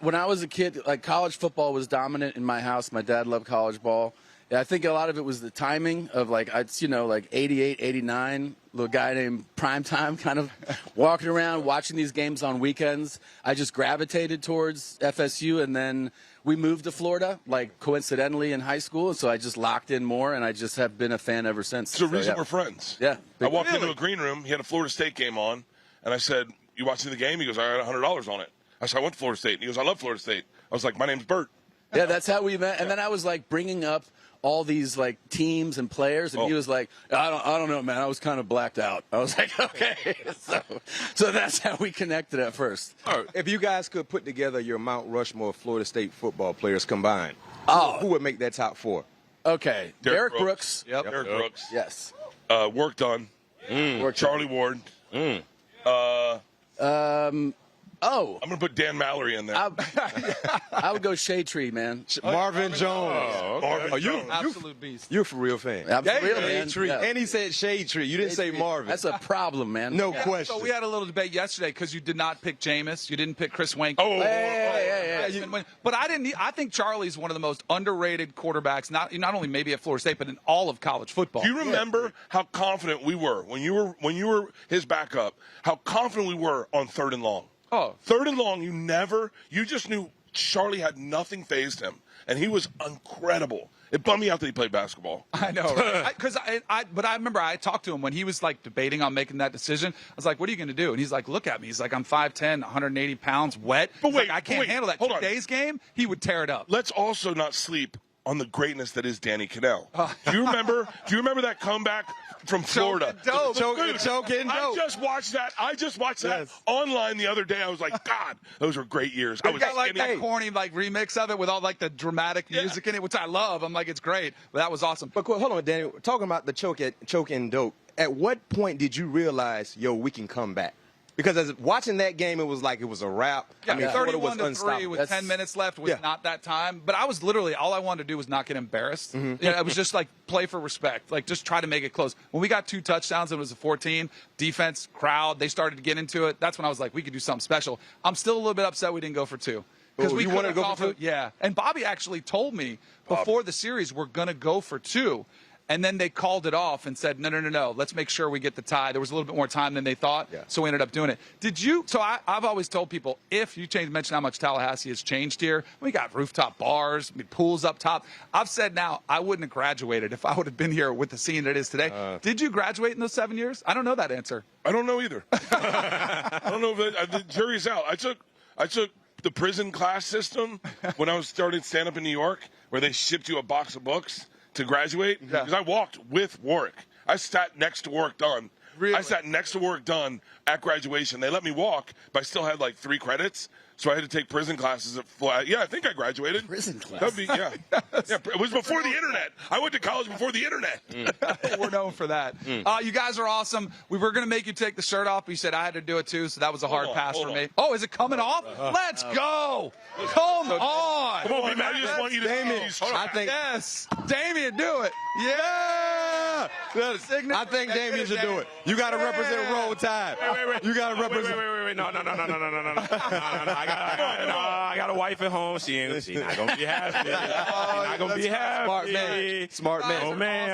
When I was a kid, college football was dominant in my house. My dad loved college ball. Yeah, I think a lot of it was the timing of 88, 89, little guy named Primetime kind of walking around, watching these games on weekends. I just gravitated towards FSU, and then we moved to Florida, coincidentally in high school, so I just locked in more, and I just have been a fan ever since. It's the reason we're friends. Yeah. I walked into a green room. He had a Florida State game on, and I said, "You watching the game?" He goes, "I got $100 on it." I said, "I went to Florida State." And he goes, "I love Florida State." I was like, "My name's Bert." Yeah, that's how we met. And then I was bringing up all these teams and players, and he was like, I don't know, man. I was kind of blacked out. I was like, okay. So that's how we connected at first. All right. If you guys could put together your Mount Rushmore of Florida State football players combined, who would make that top four? Okay. Derek Brooks. Yep. Derek Brooks. Yes. Work done. Charlie Ward. Oh, I'm going to put Dan Mallory in there. I would go Shade Tree, man. Marvin Jones. Marvin you Jones. Absolute beast. You're a for real fan. I'm for real, Shade man. Tree. Yeah. And he said Shade Tree. You didn't say Marvin. That's a problem, man. No question. So we had a little debate yesterday because you did not pick Jameis. You didn't pick Chris Wayne. But I didn't. I think Charlie's one of the most underrated quarterbacks, not only maybe at Florida State, but in all of college football. Do you remember how confident we were when you were his backup? How confident we were on 3rd and long. Oh, 3rd and long, you just knew Charlie had nothing fazed him, and he was incredible. It bummed me out that he played basketball. I know, right? But I remember I talked to him when he was like debating on making that decision. I was like, "What are you going to do?" And he's like, "Look at me." He's like, "I'm 5'10", 180 pounds, wet." But wait, I can't handle that. Hold on. Today's game, he would tear it up. Let's also not sleep on the greatness that is Danny Cannell. Do you remember that comeback from Florida? Choking dope. I just watched that online the other day. I was like, God, those were great years. I was got like that corny like remix of it with all like the dramatic music in it, which I love. I'm like, it's great. But that was awesome. But hold on, Danny. Talking about the choking dope. At what point did you realize, we can come back? Because as watching that game, it was like it was a wrap. Yeah, I mean, Florida was 31-3 unstoppable. with 10 minutes left was not that time. But I was literally, all I wanted to do was not get embarrassed. It was just like play for respect. Like just try to make it close. When we got 2 touchdowns and it was a 14, defense, crowd, they started to get into it. That's when I was like, we could do something special. I'm still a little bit upset we didn't go for 2. Because we wanted to go for 2? Yeah. And Bobby actually told me before the series we're going to go for 2. And then they called it off and said, no, let's make sure we get the tie. There was a little bit more time than they thought, so we ended up doing it. I've always told people, if you mention how much Tallahassee has changed here, we got rooftop bars, pools up top. I've said now, I wouldn't have graduated if I would have been here with the scene that it is today. Did you graduate in those 7 years? I don't know that answer. I don't know either. I don't know if the jury's out. I took the prison class system when I was starting stand-up in New York, where they shipped you a box of books to graduate, because I walked with Warwick. I sat next to Warwick Dunn. Really? I sat next to Warwick Dunn at graduation. They let me walk, but I still had like 3 credits, so I had to take prison classes. I think I graduated. Prison class? That'd be, yeah. It was before the internet. I went to college before the internet. We're known for that. You guys are awesome. We were going to make you take the shirt off, but you said I had to do it too, so that was a hard pass for me. Oh, is it coming off? Let's go. Come on. Come on, man. I just want you to see these. Yes. Damien, do it. Yeah. I think Damien should do it. You got to represent Roll Tide. Wait. You got to represent. Wait. No. I got a wife at home. She not gonna be happy. Not gonna be happy. Smart man. Oh man.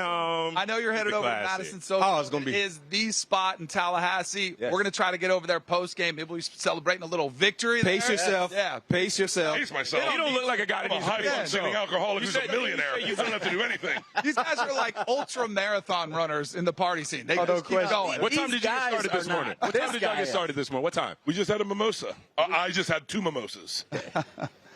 I know you're headed over to Madison Social. It's gonna be is the spot in Tallahassee. We're gonna try to get over there post game. Maybe we're celebrating a little victory. Pace there. yourself. Yeah. Pace yourself. Pace myself. You don't look like a guy that I'm a needs to high-functioning alcoholic who's a millionaire. You don't have to do anything. These guys are like ultra marathon runners in the party scene. They just keep going. What time did you get started this morning? What time did y'all get started this morning? What time? We just had a mimosa. I just had 2 mimosas.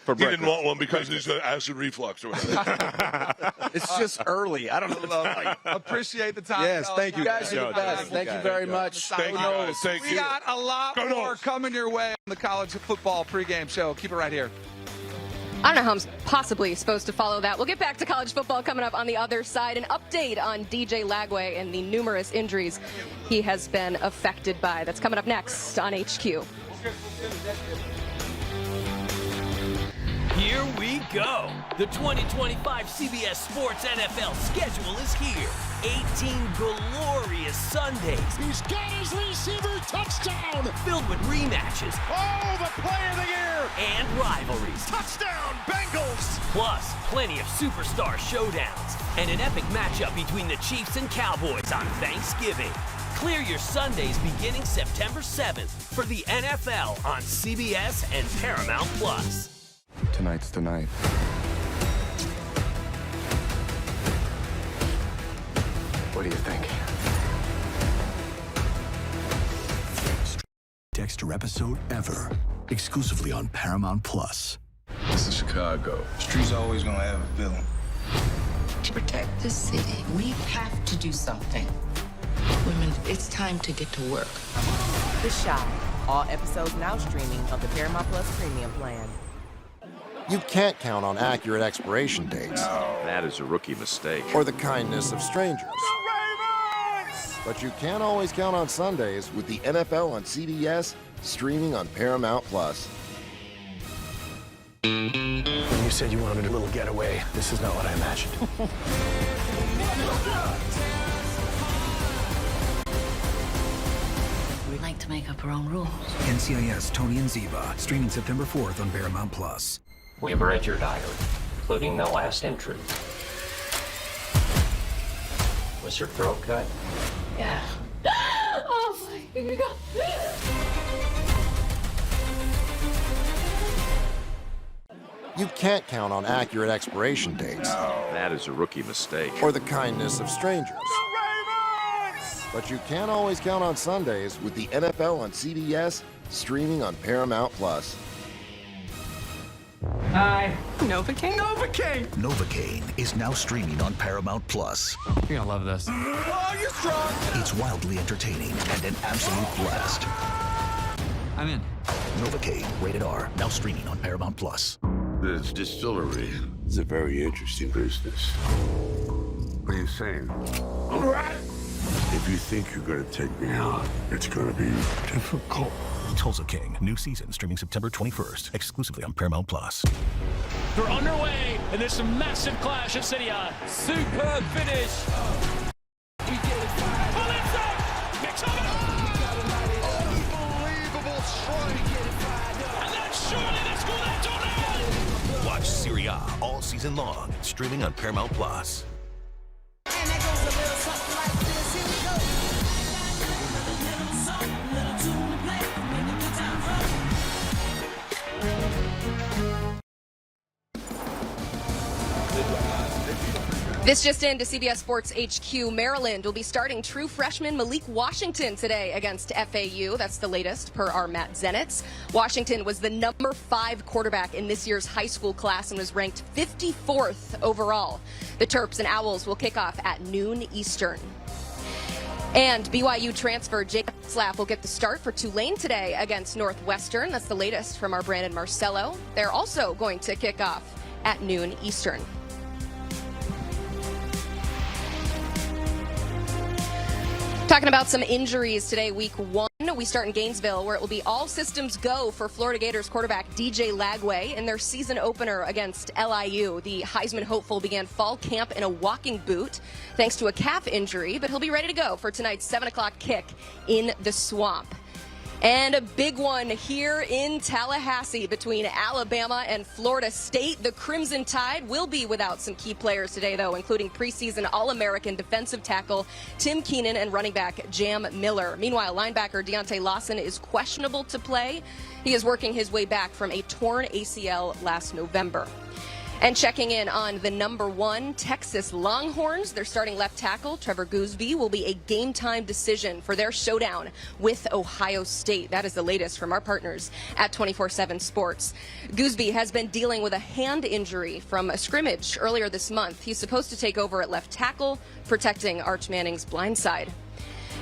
For he didn't want one because he's got acid reflux or whatever. It's just early. I don't know. Appreciate the time. Yes, thank you. You guys are the best. Thank you very much. Thank you, guys. Thank you. We got a lot more coming your way on the college football pregame show. Keep it right here. I don't know how I'm possibly supposed to follow that. We'll get back to college football coming up on the other side. An update on DJ Lagway and the numerous injuries he has been affected by. That's coming up next on HQ. Here we go. The 2025 CBS Sports NFL schedule is here. 18 glorious Sundays. He's got his receiver touchdown. Filled with rematches. Oh, the play of the year. And rivalries. Touchdown, Bengals. Plus, plenty of superstar showdowns. And an epic matchup between the Chiefs and Cowboys on Thanksgiving. Clear your Sundays beginning September 7th for the NFL on CBS and Paramount Plus. Tonight's the night. What do you think? Dexter episode ever. Exclusively on Paramount Plus. This is Chicago. Streets always gonna have a villain. To protect the city, we have to do something. Women, it's time to get to work. The Shy. All episodes now streaming of the Paramount Plus Premium plan. You can't count on accurate expiration dates. That is a rookie mistake. Or the kindness of strangers. But you can always count on Sundays with the NFL on CBS streaming on Paramount Plus. When you said you wanted a little getaway, this is not what I imagined. We like to make up our own rules. NCIS Tony and Ziva, streaming September 4th on Paramount Plus. We have read your diary, including the last entry. Was your throat cut? Yeah. Oh my God. You can't count on accurate expiration dates. That is a rookie mistake. Or the kindness of strangers. But you can always count on Sundays with the NFL on CBS, streaming on Paramount Plus. Hi. Novocaine? Novocaine! Novocaine is now streaming on Paramount Plus. You're gonna love this. Oh, you're strong. It's wildly entertaining and an absolute blast. I'm in. Novocaine, rated R, now streaming on Paramount Plus. This distillery is a very interesting business. What are you saying? If you think you're going to take me out, it's going to be difficult. Tulsa King, new season streaming September 21st, exclusively on Paramount Plus. They're underway, and there's some massive clash at City. Superb finish. Unbelievable strike. And then surely they score that tornado. Watch Serie A all season long, streaming on Paramount Plus. And that goes a little something like this. Here we go. This just in to CBS Sports HQ. Maryland will be starting true freshman Malik Washington today against FAU. That's the latest per our Matt Zenitz. Washington was the number 5 quarterback in this year's high school class and was ranked 54th overall. The Terps and Owls will kick off at noon Eastern. And BYU transfer Jacob Slapp will get the start for Tulane today against Northwestern. That's the latest from our Brandon Marcello. They're also going to kick off at noon Eastern. Talking about some injuries today, week 1. We start in Gainesville, where it will be all systems go for Florida Gators quarterback DJ Lagway in their season opener against LIU. The Heisman hopeful began fall camp in a walking boot thanks to a calf injury, but he'll be ready to go for tonight's 7 o'clock kick in the Swamp. And a big one here in Tallahassee between Alabama and Florida State. The Crimson Tide will be without some key players today, though, including preseason All-American defensive tackle Tim Keenan and running back Jam Miller. Meanwhile, linebacker Dante Lawson is questionable to play. He is working his way back from a torn ACL last November. And checking in on the number 1 Texas Longhorns, their starting left tackle, Trevor Gooseby, will be a game-time decision for their showdown with Ohio State. That is the latest from our partners at 24/7 Sports. Gooseby has been dealing with a hand injury from a scrimmage earlier this month. He's supposed to take over at left tackle, protecting Arch Manning's blind side.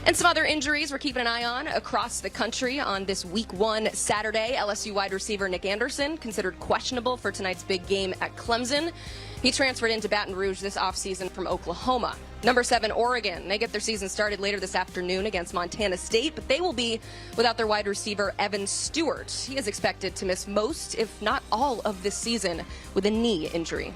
And some other injuries we're keeping an eye on across the country on this week 1 Saturday. LSU wide receiver Nick Anderson considered questionable for tonight's big game at Clemson. He transferred into Baton Rouge this offseason from Oklahoma. Number 7, Oregon. They get their season started later this afternoon against Montana State, but they will be without their wide receiver Evan Stewart. He is expected to miss most, if not all, of this season with a knee injury.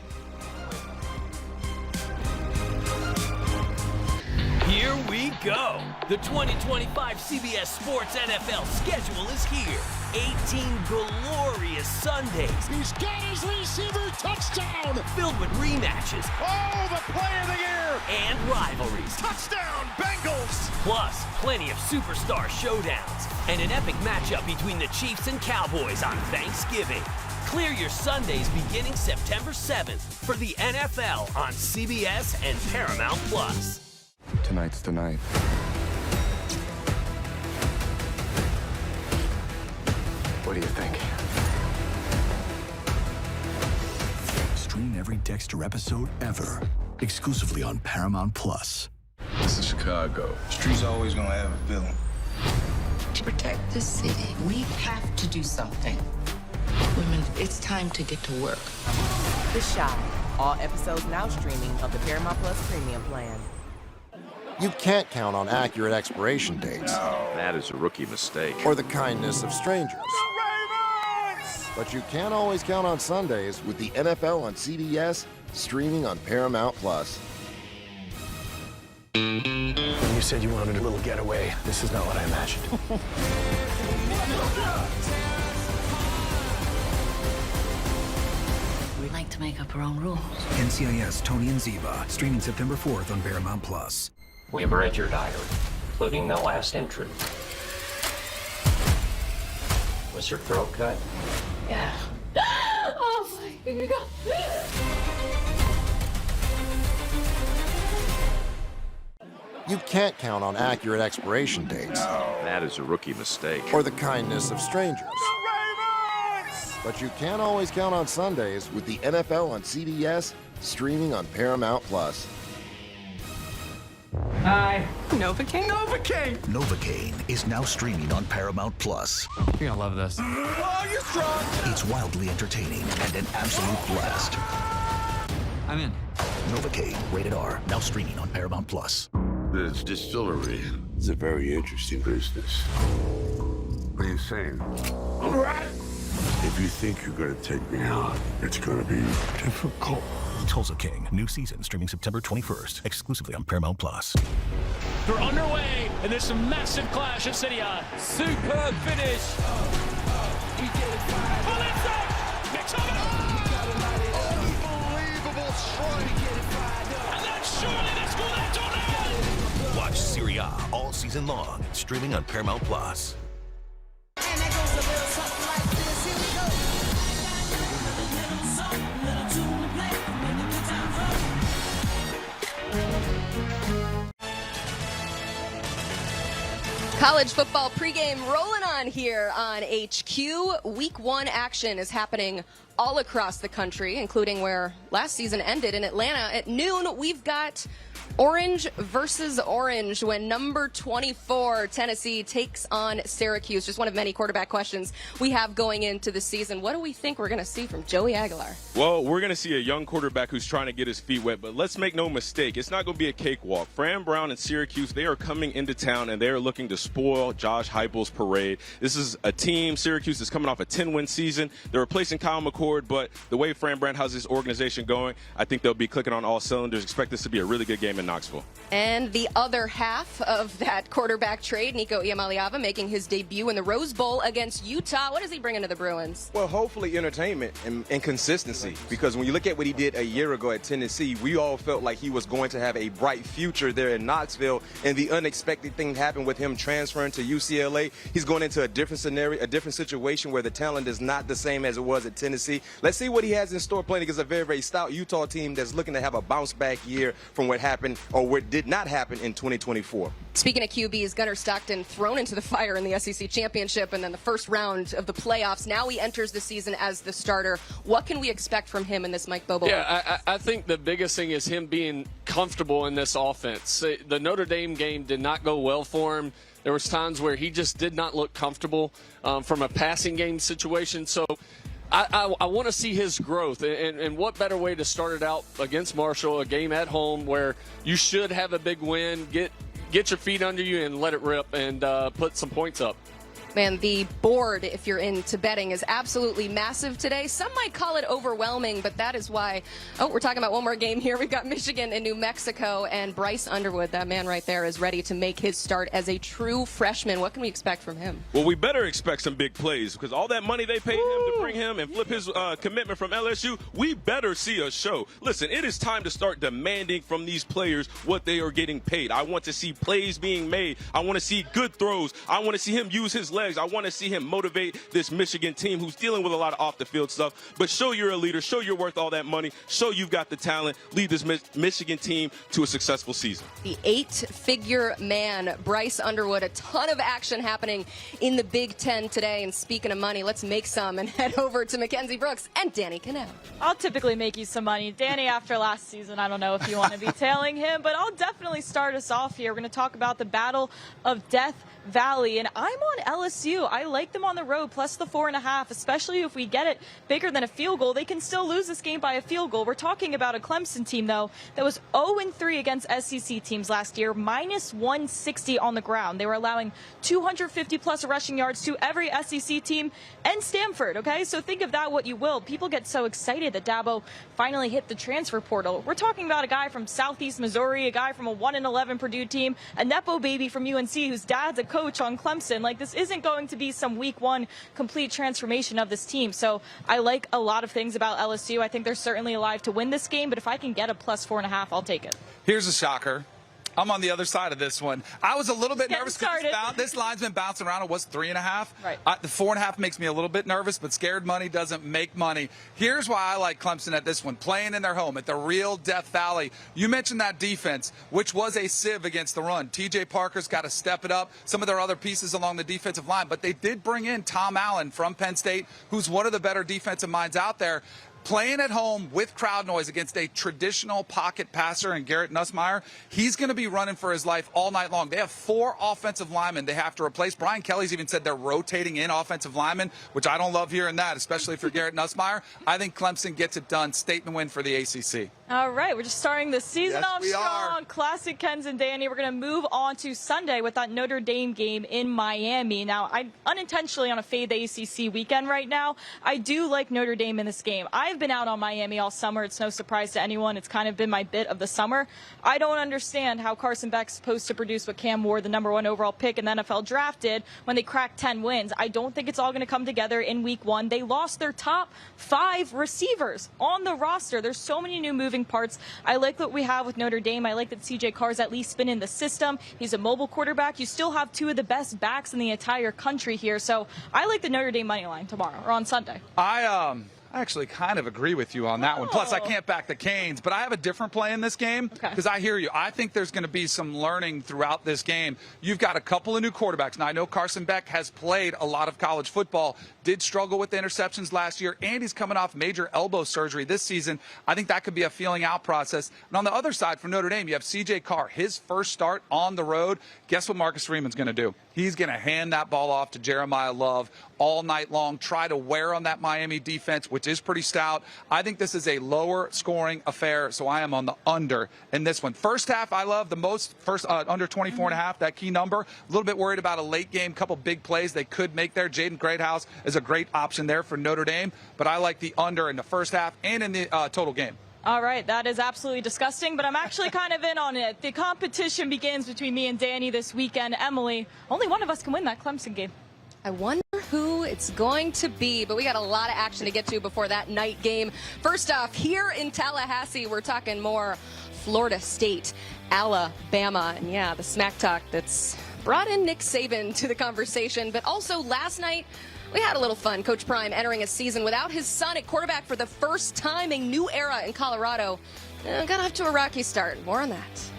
Here we go. The 2025 CBS Sports NFL schedule is here. 18 glorious Sundays. He's got his receiver touchdown. Filled with rematches. Oh, the play of the year. And rivalries. Touchdown, Bengals. Plus, plenty of superstar showdowns. And an epic matchup between the Chiefs and Cowboys on Thanksgiving. Clear your Sundays beginning September 7th for the NFL on CBS and Paramount Plus. Tonight's the night. What do you think? Stream every Dexter episode ever, exclusively on Paramount Plus. This is Chicago. Streets always gonna have a villain. To protect the city, we have to do something. Women, it's time to get to work. The Shy. All episodes now streaming of the Paramount Plus Premium plan. You can't count on accurate expiration dates. That is a rookie mistake. Or the kindness of strangers. But you can always count on Sundays with the NFL on CBS, streaming on Paramount Plus. You said you wanted a little getaway. This is not what I imagined. We like to make up our own rules. NCIS Tony and Ziva, streaming September 4th on Paramount Plus. We have read your diary, including the last entry. Was your throat cut? Yeah. Oh my God. You can't count on accurate expiration dates. That is a rookie mistake. Or the kindness of strangers. But you can always count on Sundays with the NFL on CBS, streaming on Paramount Plus. Hi. Novocaine? Novocaine! Novocaine is now streaming on Paramount Plus. You're gonna love this. Oh, you're strong! It's wildly entertaining and an absolute blast. I'm in. Novocaine, rated R, now streaming on Paramount Plus. This distillery is a very interesting business. What are you saying? If you think you're gonna take me out, it's gonna be difficult. Tulsa King, new season streaming September 21st, exclusively on Paramount Plus. They're underway, and there's some massive clash at City Eye. Superb finish. Unbelievable strike. And then surely they score that tornado. Watch Serie A all season long, streaming on Paramount Plus. And that goes a little something like this. Here we go. College football pregame rolling on here on HQ. Week 1 action is happening all across the country, including where last season ended in Atlanta. At noon, we've got Orange versus Orange when number 24 Tennessee takes on Syracuse. Just one of many quarterback questions we have going into the season. What do we think we're going to see from Joey Aguilar? Well, we're going to see a young quarterback who's trying to get his feet wet, but let's make no mistake, it's not going to be a cakewalk. Fran Brown and Syracuse, they are coming into town, and they are looking to spoil Josh Heupel's parade. This is a team, Syracuse is coming off a 10-win season. They're replacing Kyle McCord, but the way Fran Brown has this organization going, I think they'll be clicking on all cylinders. Expect this to be a really good game in Knoxville. And the other half of that quarterback trade, Nico Iamaleava making his debut in the Rose Bowl against Utah. What does he bring into the Bruins? Well, hopefully entertainment and consistency, because when you look at what he did a year ago at Tennessee, we all felt like he was going to have a bright future there in Knoxville, and the unexpected thing happened with him transferring to UCLA. He's going into a different scenario, a different situation where the talent is not the same as it was at Tennessee. Let's see what he has in store playing against a very, very stout Utah team that's looking to have a bounce-back year from what happened or what did not happen in 2024. Speaking of QBs, Gunnar Stockton thrown into the fire in the SEC Championship and then the first round of the playoffs. Now he enters the season as the starter. What can we expect from him in this Mike Bobo? Yeah, I think the biggest thing is him being comfortable in this offense. The Notre Dame game did not go well for him. There was times where he just did not look comfortable from a passing game situation. So I want to see his growth, and what better way to start it out against Marshall, a game at home where you should have a big win, get your feet under you and let it rip and put some points up. Man, the board, if you're into betting, is absolutely massive today. Some might call it overwhelming, but that is why. Oh, we're talking about one more game here. We've got Michigan and New Mexico, and Bryce Underwood, that man right there, is ready to make his start as a true freshman. What can we expect from him? Well, we better expect some big plays, because all that money they paid him to bring him and flip his commitment from LSU, we better see a show. Listen, it is time to start demanding from these players what they are getting paid. I want to see plays being made. I want to see good throws. I want to see him use his legs. I want to see him motivate this Michigan team who's dealing with a lot of off-the-field stuff. But show you're a leader. Show you're worth all that money. Show you've got the talent. Lead this Michigan team to a successful season. The 8-figure man, Bryce Underwood. A ton of action happening in the Big Ten today. And speaking of money, let's make some and head over to Mackenzie Brooks and Danny Cannell. I'll typically make you some money. Danny, after last season, I don't know if you want to be tailing him, but I'll definitely start us off here. We're going to talk about the Battle of Death Valley, and I'm on LSU. I like them on the road, plus the 4.5, especially if we get it bigger than a field goal. They can still lose this game by a field goal. We're talking about a Clemson team, though, that was 0-3 against SEC teams last year, minus 160 on the ground. They were allowing 250-plus rushing yards to every SEC team and Stanford, okay? So think of that what you will. People get so excited that Dabo finally hit the transfer portal. We're talking about a guy from Southeast Missouri, a guy from a 1-11 Purdue team, a Nepo baby from UNC whose dad's a coach on Clemson. Like, this isn't going to be some week one complete transformation of this team. So I like a lot of things about LSU. I think they're certainly alive to win this game, but if I can get a plus 4.5, I'll take it. Here's a shocker. I'm on the other side of this one. I was a little bit nervous because this line's been bouncing around. It was 3.5. Right. The 4.5 makes me a little bit nervous, but scared money doesn't make money. Here's why I like Clemson at this one. Playing in their home at the real Death Valley. You mentioned that defense, which was a sieve against the run. TJ Parker's got to step it up. Some of their other pieces along the defensive line, but they did bring in Tom Allen from Penn State, who's one of the better defensive minds out there. Playing at home with crowd noise against a traditional pocket passer in Garrett Nussmeier, he's going to be running for his life all night long. They have 4 offensive linemen they have to replace. Brian Kelly's even said they're rotating in offensive linemen, which I don't love hearing that, especially for Garrett Nussmeier. I think Clemson gets it done. Statement win for the ACC. All right, we're just starting the season off strong. Classic Kens and Danny. We're going to move on to Sunday with that Notre Dame game in Miami. Now, I'm unintentionally on a fade the ACC weekend right now. I do like Notre Dame in this game. I've been out on Miami all summer. It's no surprise to anyone. It's kind of been my bit of the summer. I don't understand how Carson Beck's supposed to produce what Cam Ward, the #1 overall pick in the NFL draft, did when they cracked 10 wins. I don't think it's all going to come together in week one. They lost their top 5 receivers on the roster. There's so many new moving parts. I like what we have with Notre Dame. I like that CJ Carr's at least been in the system. He's a mobile quarterback. You still have 2 of the best backs in the entire country here. So I like the Notre Dame money line tomorrow or on Sunday. I actually kind of agree with you on that one. Plus, I can't back the Canes, but I have a different play in this game because I hear you. I think there's going to be some learning throughout this game. You've got a couple of new quarterbacks. Now, I know Carson Beck has played a lot of college football, did struggle with the interceptions last year, and he's coming off major elbow surgery this season. I think that could be a feeling out process. And on the other side for Notre Dame, you have CJ Carr, his first start on the road. Guess what Marcus Freeman's going to do? He's going to hand that ball off to Jeremiah Love all night long, try to wear on that Miami defense, which is pretty stout. I think this is a lower scoring affair, so I am on the under in this one. First half, I love the most, under 24.5, that key number. A little bit worried about a late game, couple big plays they could make there. Jaden Greathouse is a great option there for Notre Dame, but I like the under in the first half and in the total game. All right, that is absolutely disgusting, but I'm actually kind of in on it. The competition begins between me and Danny this weekend. Emily, only one of us can win that Clemson game. I wonder who it's going to be, but we got a lot of action to get to before that night game. First off, here in Tallahassee, we're talking more Florida State, Alabama, and yeah, the smack talk that's brought in Nick Saban to the conversation. But also last night, we had a little fun. Coach Prime entering a season without his son at quarterback for the first time, a new era in Colorado. Got off to a rocky start. More on that.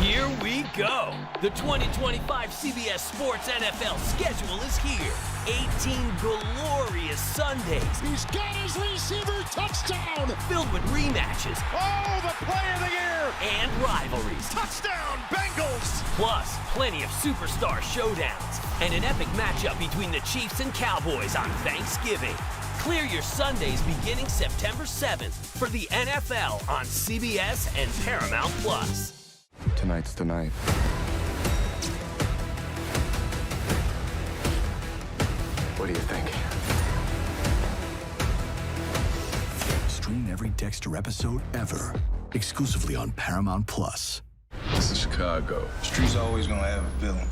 Here we go. The 2025 CBS Sports NFL schedule is here. 18 glorious Sundays. He's got his receiver touchdown. Filled with rematches. Oh, the play of the year. And rivalries. Touchdown, Bengals. Plus, plenty of superstar showdowns. And an epic matchup between the Chiefs and Cowboys on Thanksgiving. Clear your Sundays beginning September 7th for the NFL on CBS and Paramount Plus. Tonight's the night. What do you think? Stream every Dexter episode ever, exclusively on Paramount Plus. This is Chicago. Streets always gonna have a villain.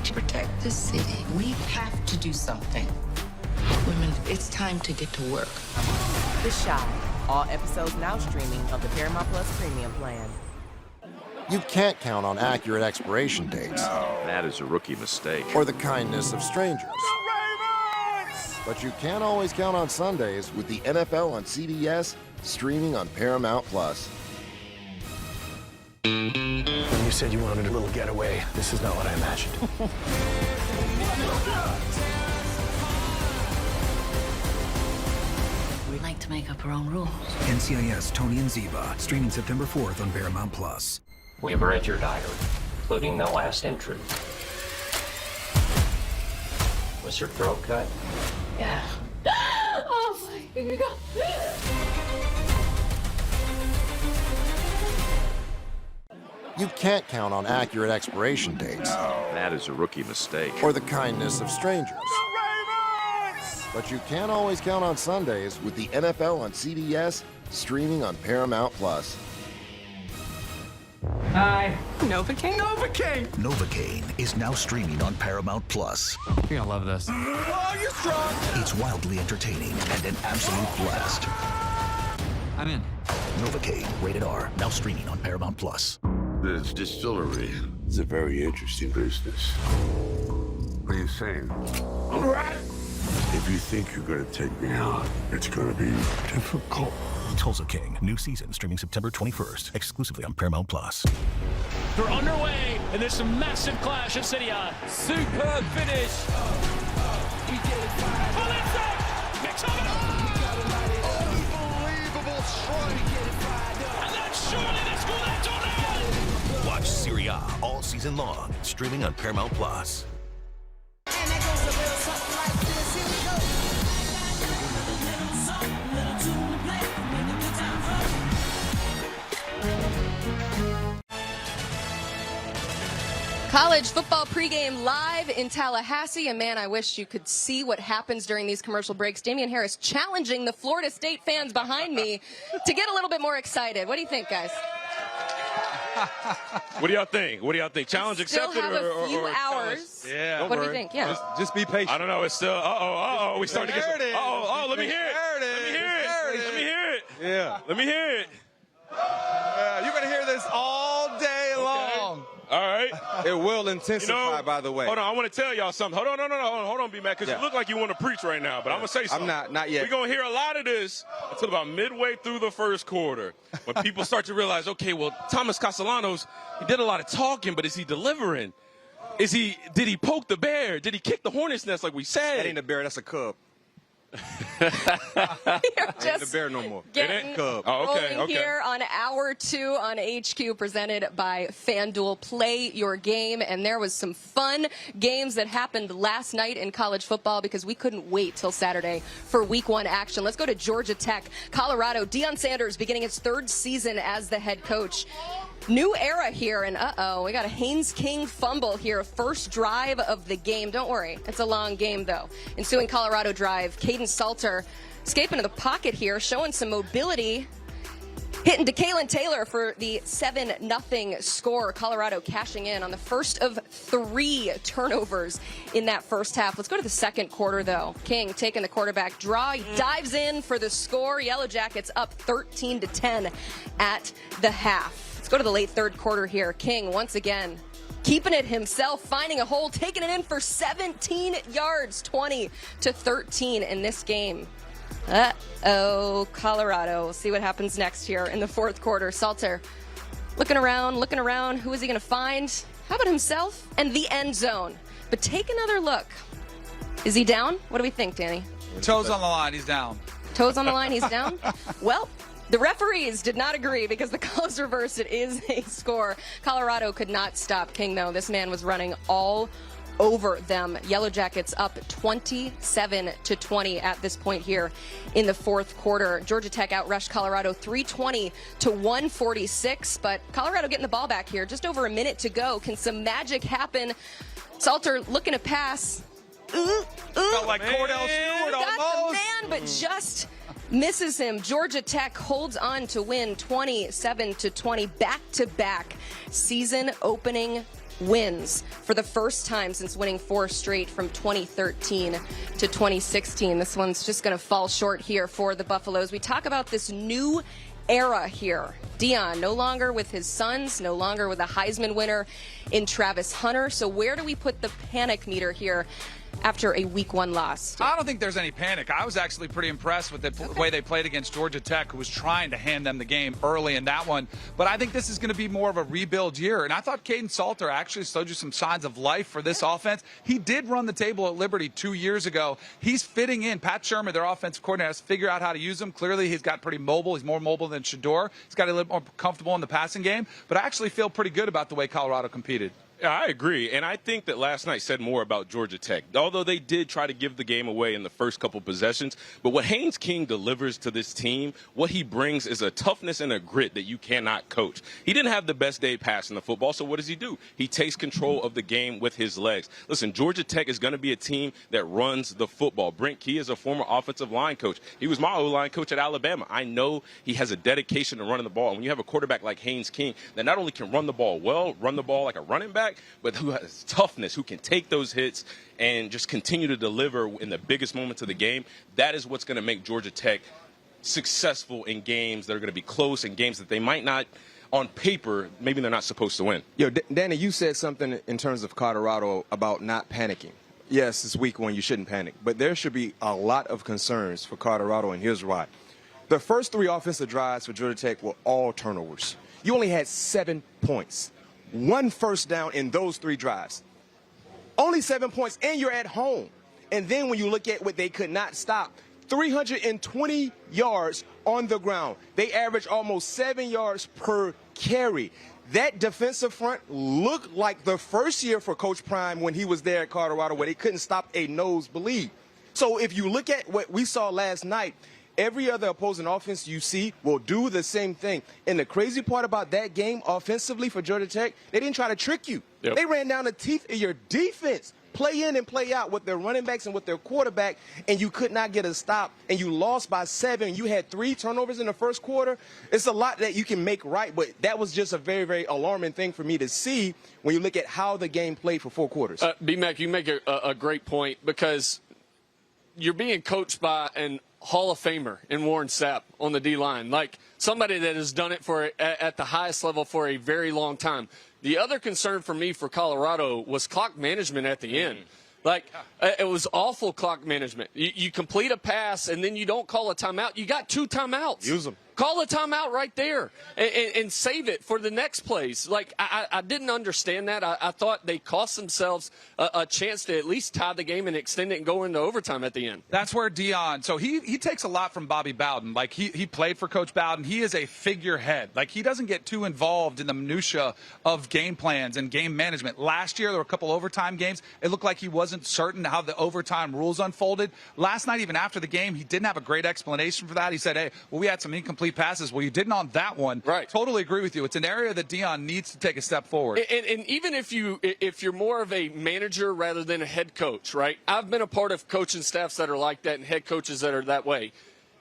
To protect the city, we have to do something. Women, it's time to get to work. The Shy. All episodes now streaming of the Paramount Plus Premium plan. You can't count on accurate expiration dates. That is a rookie mistake. Or the kindness of strangers. But you can always count on Sundays with the NFL on CBS, streaming on Paramount Plus. When you said you wanted a little getaway, this is not what I imagined. We like to make up our own rules. NCIS Tony and Ziva, streaming September 4th on Paramount Plus. We've read your diary, including the last entry. Was your throat cut? Yeah. Oh my God. You can't count on accurate expiration dates. That is a rookie mistake. Or the kindness of strangers. But you can always count on Sundays with the NFL on CBS, streaming on Paramount Plus. Hi. Novocaine? Novocaine! Novocaine is now streaming on Paramount Plus. You're gonna love this. Oh, you're strong! It's wildly entertaining and an absolute blast. I'm in. Novocaine, rated R, now streaming on Paramount Plus. This distillery is a very interesting business. What are you saying? If you think you're gonna take me out, it's gonna be difficult. Tulsa King, new season streaming September 21st, exclusively on Paramount Plus. They're underway, and there's some massive clash at City. Superb finish. Unbelievable strike. And then surely they score that tornado. Watch Serie A all season long, streaming on Paramount Plus. And that goes a little something like this. Here we go. College football pregame live in Tallahassee. And man, I wish you could see what happens during these commercial breaks. Damian Harris challenging the Florida State fans behind me to get a little bit more excited. What do you think, guys? What do y'all think? What do y'all think? Challenge accepted Still have or a few hours. Yeah. What do you think? Yeah. Just be patient. I don't know. It's still. We started to get. There it is. Let me hear it. Let me hear it. Let me hear it. Yeah. Let me hear it. You're going to hear this all day long. All right. It will intensify, by the way. Hold on. I want to tell y'all something. Hold on, B-Mac, because you look like you want to preach right now, but I'm going to say something. I'm not yet. We're going to hear a lot of this until about midway through the first quarter, when people start to realize, okay, well, Thomas Castellanos, he did a lot of talking, but is he delivering? Did he poke the bear? Did he kick the hornet's nest like we said? That ain't a bear, that's a cub. You're Ain't just the bear no more. getting Cub. rolling here on Hour 2 on HQ, presented by FanDuel. Play your game. And there was some fun games that happened last night in college football because we couldn't wait till Saturday for Week 1 action. Let's go to Georgia Tech, Colorado. Deion Sanders beginning his 3rd season as the head coach. New era here, and we got a Haynes King fumble here. First drive of the game. Don't worry, it's a long game, though. Ensuing Colorado drive, Caden Salter escaping to the pocket here, showing some mobility. Hitting to Kalen Taylor for the 7-0 score. Colorado cashing in on the first of 3 turnovers in that first half. Let's go to the second quarter, though. King taking the quarterback draw. He dives in for the score. Yellow Jackets up 13-10 at the half. Let's go to the late third quarter here. King once again keeping it himself, finding a hole, taking it in for 17 yards, 20-13 in this game. Colorado. We'll see what happens next here in the fourth quarter. Salter looking around. Who is he going to find? How about himself and the end zone? But take another look. Is he down? What do we think, Danny? Toes on the line. He's down. Toes on the line. He's down? Well, the referees did not agree because the calls reversed. It is a score. Colorado could not stop King, though. This man was running all over them. Yellow Jackets up 27-20 at this point here in the fourth quarter. Georgia Tech outrushed Colorado 320-146, but Colorado getting the ball back here. Just over a minute to go. Can some magic happen? Salter looking to pass. Felt like Cordell Stewart almost. Got the man, but just misses him. Georgia Tech holds on to win 27-20, back-to-back season opening wins for the first time since winning 4 straight from 2013 to 2016. This one's just going to fall short here for the Buffaloes. We talk about this new era here. Deion no longer with his sons, no longer with a Heisman winner in Travis Hunter. So where do we put the panic meter here after a week 1 loss. I don't think there's any panic. I was actually pretty impressed with the way they played against Georgia Tech, who was trying to hand them the game early in that one. But I think this is going to be more of a rebuild year. And I thought Caden Salter actually showed you some signs of life for this offense. He did run the table at Liberty 2 years ago. He's fitting in. Pat Sherman, their offensive coordinator, has to figure out how to use him. Clearly, he's got pretty mobile. He's more mobile than Shador. He's got a little more comfortable in the passing game. But I actually feel pretty good about the way Colorado competed. Yeah, I agree. And I think that last night said more about Georgia Tech, although they did try to give the game away in the first couple possessions. But what Haynes King delivers to this team, what he brings is a toughness and a grit that you cannot coach. He didn't have the best day passing the football, so what does he do? He takes control of the game with his legs. Listen, Georgia Tech is going to be a team that runs the football. Brent Key is a former offensive line coach. He was my O-line coach at Alabama. I know he has a dedication to running the ball. And when you have a quarterback like Haynes King that not only can run the ball well, run the ball like a running back, but who has toughness, who can take those hits and just continue to deliver in the biggest moments of the game, that is what's going to make Georgia Tech successful in games that are going to be close and games that they might not, on paper, maybe they're not supposed to win. Yo, Danny, you said something in terms of Colorado about not panicking. Yes, it's week 1, you shouldn't panic, but there should be a lot of concerns for Colorado, and here's why. The first 3 offensive drives for Georgia Tech were all turnovers. You only had 7 points. 1 first down in those 3 drives. Only 7 points, and you're at home. And then when you look at what they could not stop, 320 yards on the ground. They average almost 7 yards per carry. That defensive front looked like the first year for Coach Prime when he was there at Colorado, where they couldn't stop a nosebleed. So if you look at what we saw last night, every other opposing offense you see will do the same thing. And the crazy part about that game offensively for Georgia Tech, they didn't try to trick you. Yep. They ran down the teeth of your defense, play in and play out with their running backs and with their quarterback, and you could not get a stop, and you lost by 7. You had 3 turnovers in the first quarter. It's a lot that you can make right, but that was just a very, very alarming thing for me to see when you look at how the game played for 4 quarters. B-Mac, you make a great point, because you're being coached by an Hall of Famer in Warren Sapp on the D-line, like somebody that has done it at the highest level for a very long time. The other concern for me for Colorado was clock management at the end. Like, it was awful clock management. You complete a pass, and then you don't call a timeout. You got 2 timeouts. Use them. Call a timeout right there and save it for the next plays. Like, I didn't understand that. I thought they cost themselves a chance to at least tie the game and extend it and go into overtime at the end. That's where Dion, so he takes a lot from Bobby Bowden. Like, he played for Coach Bowden. He is a figurehead. Like, he doesn't get too involved in the minutia of game plans and game management. Last year, there were a couple overtime games. It looked like he wasn't certain how the overtime rules unfolded. Last night, even after the game, he didn't have a great explanation for that. He said, hey, well, we had some incomplete passes. Well, you didn't on that one. Right. Totally agree with you. It's an area that Dion needs to take a step forward. And even if you're more of a manager rather than a head coach, right? I've been a part of coaching staffs that are like that and head coaches that are that way.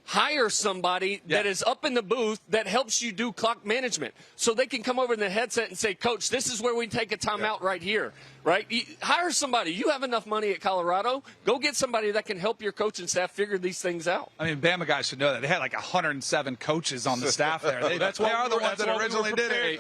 Hire somebody that is up in the booth that helps you do clock management, so they can come over in the headset and say, Coach, this is where we take a timeout right here, right? Hire somebody. You have enough money at Colorado. Go get somebody that can help your coaching staff figure these things out. I mean, Bama guys should know that. They had like 107 coaches on the staff there. They are the ones that originally did it.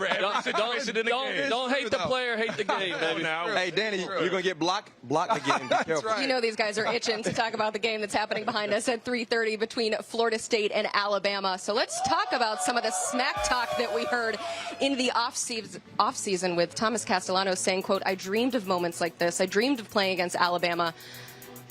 Don't hate the player, hate the game, baby. Hey, Danny, you're going to get blocked again. Be careful. Right. You know these guys are itching to talk about the game that's happening behind us at 3:30 between Florida State and Alabama. So let's talk about some of the smack talk that we heard in the off-season with Thomas Castellano saying, quote, I dreamed of moments like this. I dreamed of playing against Alabama.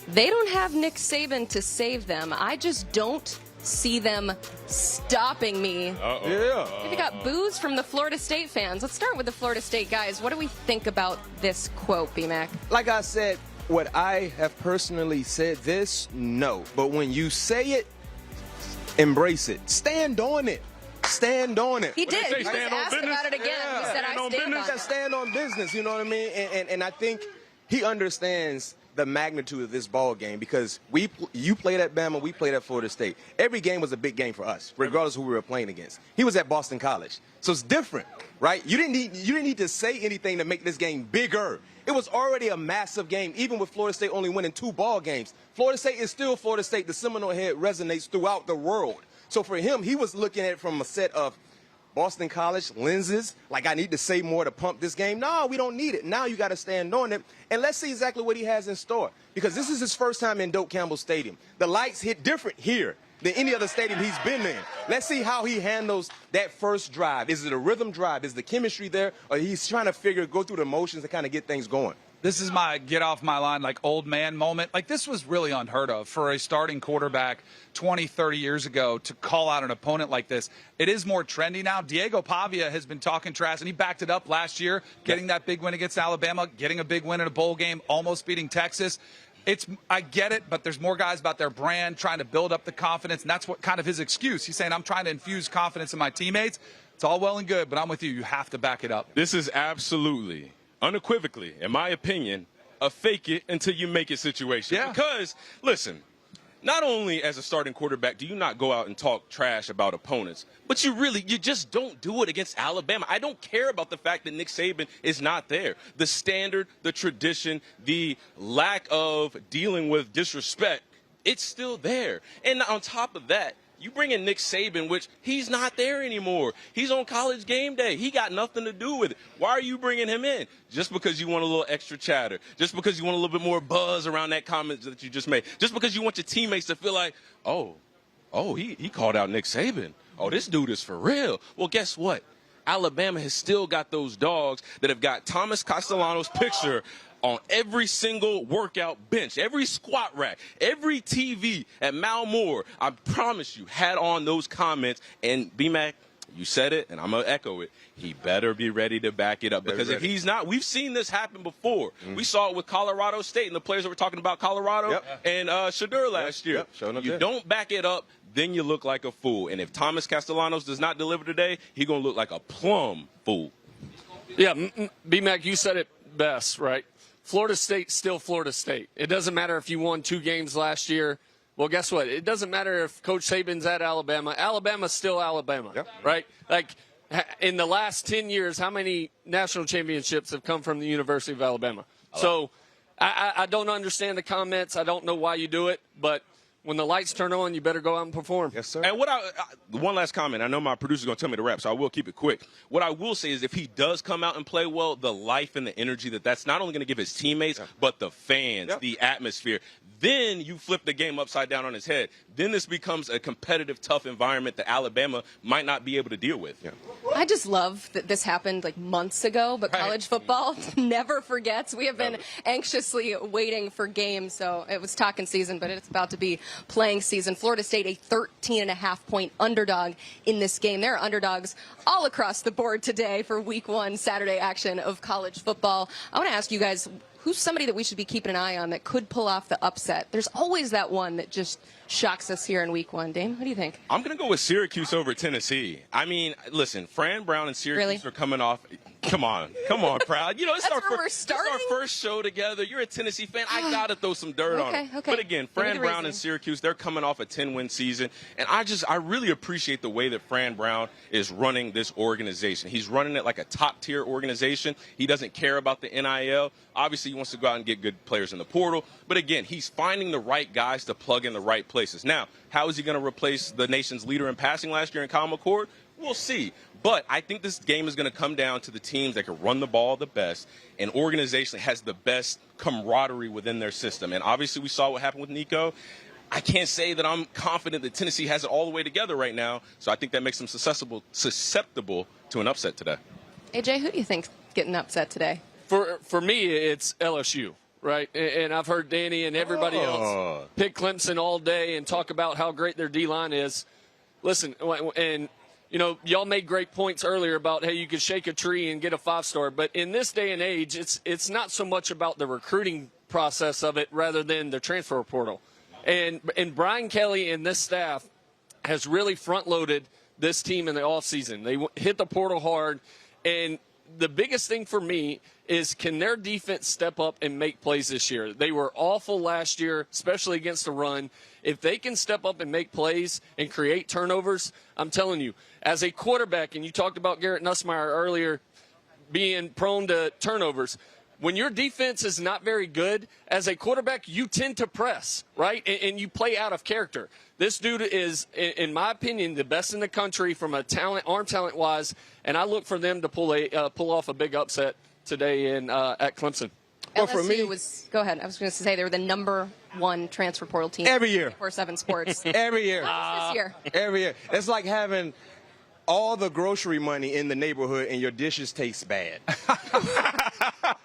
They don't have Nick Saban to save them. I just don't see them stopping me. They got boos from the Florida State fans. Let's start with the Florida State guys. What do we think about this quote, B-Mac? Like I said, what I have personally said this, no. But when you say it, embrace it. Stand on it. Stand on it. He did. He was asked about it again. He said, I stand on it. Stand on business, you know what I mean? And I think he understands the magnitude of this ball game, because you played at Bama, we played at Florida State. Every game was a big game for us, regardless of who we were playing against. He was at Boston College, so it's different, right? You didn't need to say anything to make this game bigger. It was already a massive game, even with Florida State only winning 2 ball games. Florida State is still Florida State. The Seminole head resonates throughout the world. So for him, he was looking at it from a set of, Boston College lenses, like I need to say more to pump this game. No, we don't need it. Now you got to stand on it. And let's see exactly what he has in store, because this is his first time in Doak Campbell Stadium. The lights hit different here than any other stadium he's been in. Let's see how he handles that first drive. Is it a rhythm drive? Is the chemistry there? Or he's trying to go through the motions and kind of get things going? This is my get off my line, like old man moment. Like, this was really unheard of for a starting quarterback 20, 30 years ago to call out an opponent like this. It is more trendy now. Diego Pavia has been talking trash, and he backed it up last year, getting that big win against Alabama, getting a big win in a bowl game, almost beating Texas. I get it, but there's more guys about their brand trying to build up the confidence, and that's what kind of his excuse. He's saying, I'm trying to infuse confidence in my teammates. It's all well and good, but I'm with you. You have to back it up. This is absolutely, unequivocally, in my opinion, a fake it until you make it situation. Yeah. Because, listen, not only as a starting quarterback do you not go out and talk trash about opponents, but you just don't do it against Alabama. I don't care about the fact that Nick Saban is not there. The standard, the tradition, the lack of dealing with disrespect, it's still there. And on top of that, you bring in Nick Saban, which he's not there anymore. He's on College Game Day. He got nothing to do with it. Why are you bringing him in? Just because you want a little extra chatter. Just because you want a little bit more buzz around that comment that you just made. Just because you want your teammates to feel like, oh, he called out Nick Saban. Oh, this dude is for real. Well, guess what? Alabama has still got those dogs that have got Thomas Castellanos' picture on every single workout bench, every squat rack, every TV at Mal Moore. I promise you, had on those comments. And B-Mac, you said it, and I'm going to echo it. He better be ready to back it up. Because if he's not, we've seen this happen before. We saw it with Colorado State and the players that were talking about Colorado and Shadur last year. You don't back it up, then you look like a fool. And if Thomas Castellanos does not deliver today, he's going to look like a plumb fool. Yeah, B-Mac, you said it best, right? Florida State's still Florida State. It doesn't matter if you won 2 games last year. Well, guess what? It doesn't matter if Coach Saban's at Alabama. Alabama's still Alabama, right? Like, in the last 10 years, how many national championships have come from the University of Alabama? So I don't understand the comments. I don't know why you do it, but when the lights turn on, you better go out and perform. Yes, sir. And one last comment. I know my producer's going to tell me to wrap, so I will keep it quick. What I will say is if he does come out and play well, the life and the energy that's not only going to give his teammates, but the fans, the atmosphere, then you flip the game upside down on his head. Then this becomes a competitive, tough environment that Alabama might not be able to deal with. I just love that this happened like months ago, but college football never forgets. We have been anxiously waiting for games, so it was talking season, but it's about to be playing season. Florida State, a 13.5-point underdog in this game. There are underdogs all across the board today for Week 1 Saturday action of college football. I want to ask you guys, who's somebody that we should be keeping an eye on that could pull off the upset? There's always that one that just shocks us here in Week 1. Dame, what do you think? I'm going to go with Syracuse over Tennessee. I mean, listen, Fran Brown and Syracuse are coming off. Come on, Proud. You know, it's our first show together. You're a Tennessee fan. I got to throw some dirt on it. But again, Fran Brown and Syracuse, they're coming off a 10-win season. And I really appreciate the way that Fran Brown is running this organization. He's running it like a top-tier organization. He doesn't care about the NIL. Obviously, he wants to go out and get good players in the portal. But again, he's finding the right guys to plug in the right places. Now, how is he going to replace the nation's leader in passing last year in Kyle McCord? We'll see. But I think this game is going to come down to the teams that can run the ball the best and organizationally has the best camaraderie within their system. And obviously we saw what happened with Nico. I can't say that I'm confident that Tennessee has it all the way together right now. So I think that makes them susceptible to an upset today. AJ, who do you think's getting upset today? For me, it's LSU. Right, and I've heard Danny and everybody else pick Clemson all day and talk about how great their D-line is. Listen, and, you know, y'all made great points earlier about, hey, you could shake a tree and get a 5-star. But in this day and age, it's not so much about the recruiting process of it rather than the transfer portal. And Brian Kelly and this staff has really front-loaded this team in the offseason. They hit the portal hard, and the biggest thing for me is, can their defense step up and make plays this year? They were awful last year, especially against the run. If they can step up and make plays and create turnovers, I'm telling you, as a quarterback, and you talked about Garrett Nussmeier earlier being prone to turnovers, when your defense is not very good, as a quarterback, you tend to press, right? And you play out of character. This dude is, in my opinion, the best in the country from a arm talent wise, and I look for them to pull off a big upset today at Clemson. Well, for me, go ahead. I was going to say they were the #1 transfer portal team every year. 24/7 Sports. Every year. This year. Every year. It's like having all the grocery money in the neighborhood and your dishes taste bad.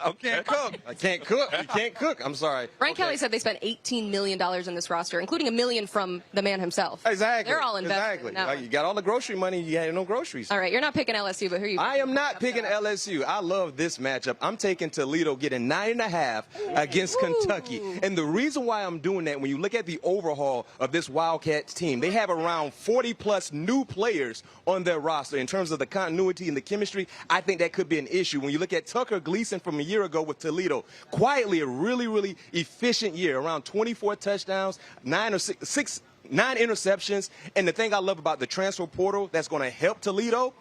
I can't cook. I can't cook. You can't cook. I'm sorry. Brian Kelly said they spent $18 million in this roster, including $1 million from the man himself. Exactly. They're all invested. Exactly. Now. Like you got all the grocery money, you had no groceries. All right, you're not picking LSU, but who are you? I am not picking LSU. I love this matchup. I'm taking Toledo getting 9.5 against Kentucky. And the reason why I'm doing that, when you look at the overhaul of this Wildcats team, they have around 40-plus new players on their roster. In terms of the continuity and the chemistry, I think that could be an issue. When you look at Tucker Gleason from a year ago with Toledo, quietly a really, really efficient year, around 24 touchdowns, 9 interceptions. And the thing I love about the transfer portal that's going to help Toledo,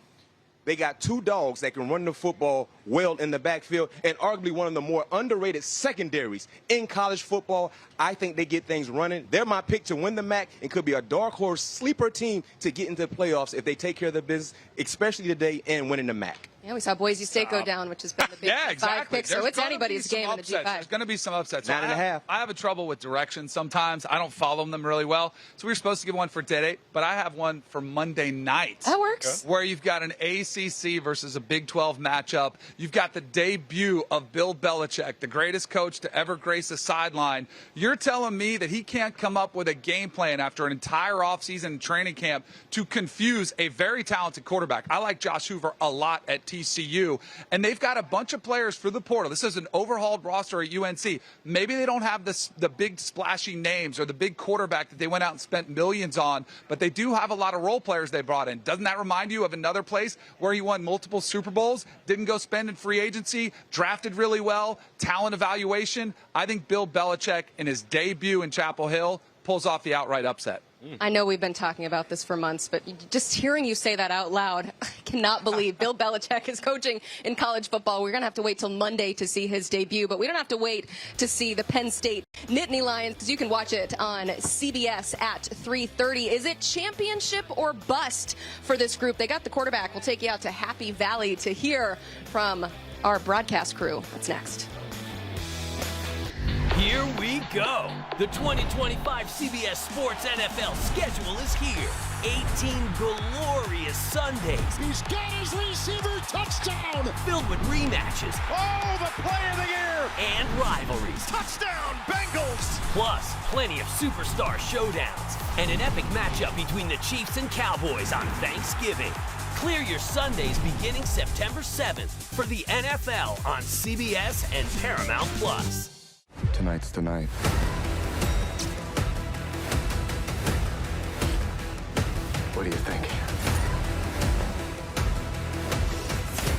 they got 2 dogs that can run the football well in the backfield, and arguably one of the more underrated secondaries in college football. I think they get things running. They're my pick to win the MAC and could be a dark horse sleeper team to get into the playoffs if they take care of their business, especially today, and winning the MAC. Yeah, we saw Boise State go down, which has been the big G5 pick, so it's anybody's game in the G5. There's going to be some upsets. 9.5. I have a trouble with directions sometimes. I don't follow them really well. So we were supposed to give one for today, but I have one for Monday night. That works. Where you've got an ACC versus a Big 12 matchup. You've got the debut of Bill Belichick, the greatest coach to ever grace a sideline. You're telling me that he can't come up with a game plan after an entire offseason training camp to confuse a very talented quarterback. I like Josh Hoover a lot at TCU, and they've got a bunch of players for the portal. This is an overhauled roster at UNC. Maybe they don't have the big splashy names or the big quarterback that they went out and spent millions on, but they do have a lot of role players they brought in. Doesn't that remind you of another place where he won multiple Super Bowls, didn't go spend in free agency, drafted really well, talent evaluation? I think Bill Belichick in his debut in Chapel Hill pulls off the outright upset. I know we've been talking about this for months, but just hearing you say that out loud, I cannot believe Bill Belichick is coaching in college football. We're going to have to wait till Monday to see his debut, but we don't have to wait to see the Penn State Nittany Lions, because you can watch it on CBS at 3:30. Is it championship or bust for this group? They got the quarterback. We'll take you out to Happy Valley to hear from our broadcast crew. What's next? Here we go. The 2025 CBS Sports NFL schedule is here. 18 glorious Sundays. He's got his receiver touchdown. Filled with rematches. Oh, the play of the year. And rivalries. Touchdown, Bengals. Plus, plenty of superstar showdowns. And an epic matchup between the Chiefs and Cowboys on Thanksgiving. Clear your Sundays beginning September 7th for the NFL on CBS and Paramount Plus. Tonight's the night. What do you think?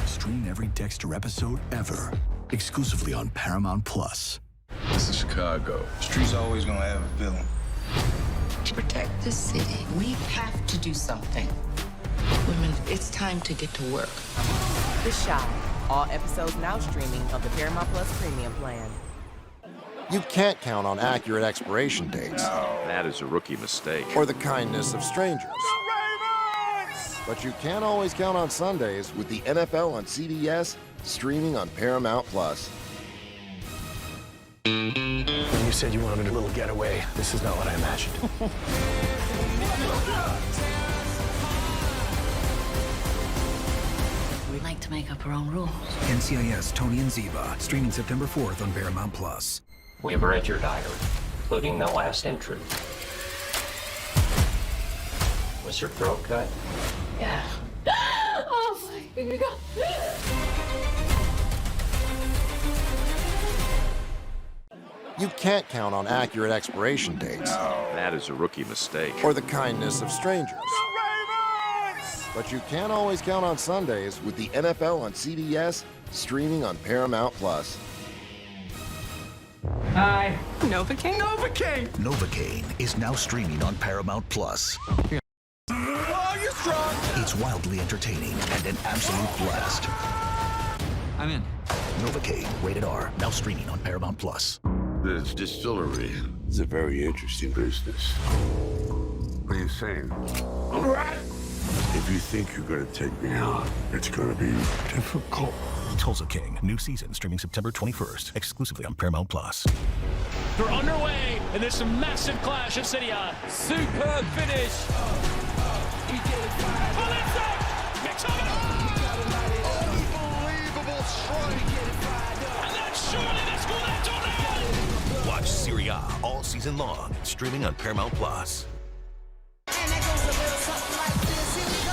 Stream every Dexter episode ever, exclusively on Paramount Plus. This is Chicago. Streets always gonna have a villain. To protect the city, we have to do something. Women, it's time to get to work. The Shot. All episodes now streaming of the Paramount Plus Premium plan. You can't count on accurate expiration dates. That is a rookie mistake. Or the kindness of strangers. But you can always count on Sundays with the NFL on CBS, streaming on Paramount Plus. You said you wanted a little getaway. This is not what I imagined. We like to make up our own rules. NCIS Tony and Ziva, streaming September 4th on Paramount Plus. We've read your diary, including the last entry. Was your throat cut? Yeah. Oh my God. You can't count on accurate expiration dates. That is a rookie mistake. Or the kindness of strangers. But you can always count on Sundays with the NFL on CBS, streaming on Paramount Plus. Hi. Novocaine? Novocaine! Novocaine is now streaming on Paramount Plus. Oh, you're strong! It's wildly entertaining and an absolute blast. I'm in. Novocaine, rated R. Now streaming on Paramount Plus. This distillery is a very interesting business. What are you saying? If you think you're going to take me out, it's going to be difficult. Tulsa King, new season streaming September 21st, exclusively on Paramount Plus. They're underway, and there's some massive clash at City Eye. Superb finish. Oh, that's it! Mix up. Unbelievable strike. And that's surely the school that tornado. Watch Serie A all season long, streaming on Paramount Plus. And that goes a little something like this. Here we go.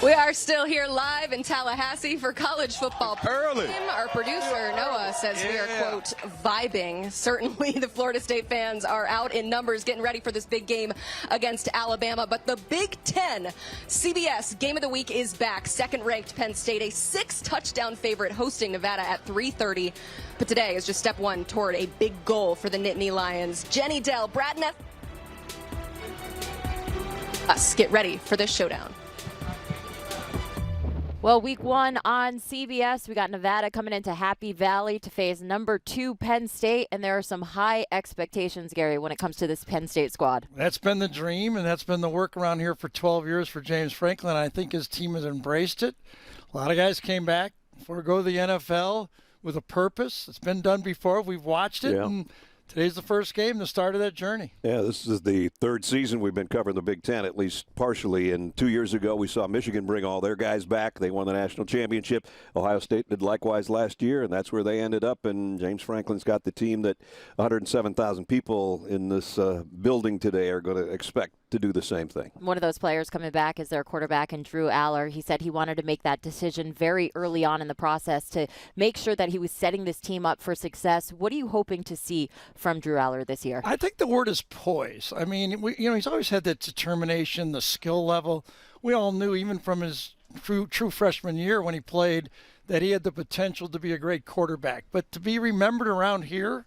We are still here live in Tallahassee for college football. Early. Our producer, Noah, says we are, quote, vibing. Certainly the Florida State fans are out in numbers getting ready for this big game against Alabama. But the Big Ten CBS Game of the Week is back. Second-ranked Penn State, a 6-touchdown favorite, hosting Nevada at 3:30. But today is just step one toward a big goal for the Nittany Lions. Jenny Dell, Brad Neff. Us get ready for this showdown. Well, week one on CBS, we got Nevada coming into Happy Valley to face number 2 Penn State, and there are some high expectations, Gary, when it comes to this Penn State squad. That's been the dream, and that's been the work around here for 12 years for James Franklin. I think his team has embraced it. A lot of guys came back for go to the NFL with a purpose. It's been done before. We've watched it, and today's the first game, the start of that journey. Yeah, this is the third season we've been covering the Big Ten, at least partially. And 2 years ago, we saw Michigan bring all their guys back. They won the national championship. Ohio State did likewise last year, and that's where they ended up. And James Franklin's got the team that 107,000 people in this building today are going to expect to do the same thing. One of those players coming back is their quarterback, and Drew Aller. He said he wanted to make that decision very early on in the process to make sure that he was setting this team up for success. What are you hoping to see from Drew Aller this year? I think the word is poise. I mean, he's always had that determination, the skill level. We all knew even from his true freshman year when he played that he had the potential to be a great quarterback. But to be remembered around here,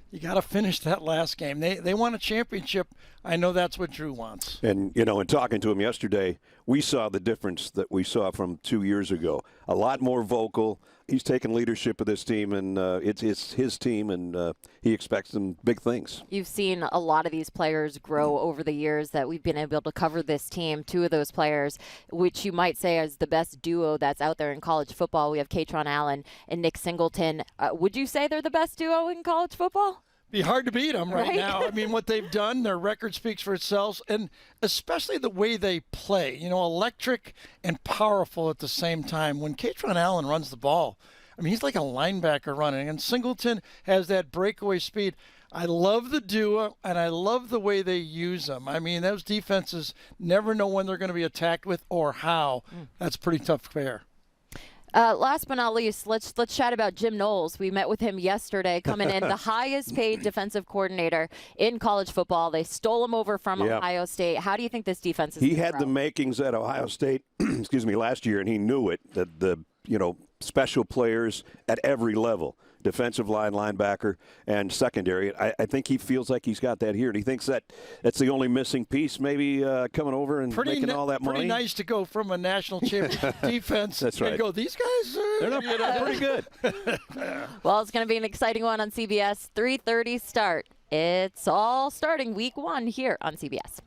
you got to finish that last game. They won a championship. I know that's what Drew wants. And, in talking to him yesterday, we saw the difference that we saw from 2 years ago. A lot more vocal. He's taken leadership of this team, and it's his team, and he expects some big things. You've seen a lot of these players grow over the years that we've been able to cover this team. 2 of those players, which you might say is the best duo that's out there in college football. We have Katron Allen and Nick Singleton. Would you say they're the best duo in college football? Be hard to beat them right now. I mean, what they've done, their record speaks for itself, and especially the way they play. Electric and powerful at the same time. When Katron Allen runs the ball, I mean, he's like a linebacker running, and Singleton has that breakaway speed. I love the duo, and I love the way they use them. I mean, those defenses never know when they're going to be attacked with or how. That's pretty tough fare. Last but not least, let's chat about Jim Knowles. We met with him yesterday, coming in the highest paid defensive coordinator in college football. They stole him over from Ohio State. How do you think this defense is? He had the makings at Ohio State, last year, and he knew it. The special players at every level, defensive line, linebacker, and secondary. I think he feels like he's got that here, and he thinks that's the only missing piece, maybe coming over and making all that money. Pretty nice to go from a national championship defense That's right. and go, these guys they're pretty good. Well, it's going to be an exciting one on CBS. 3:30 start. It's all starting week 1 here on CBS.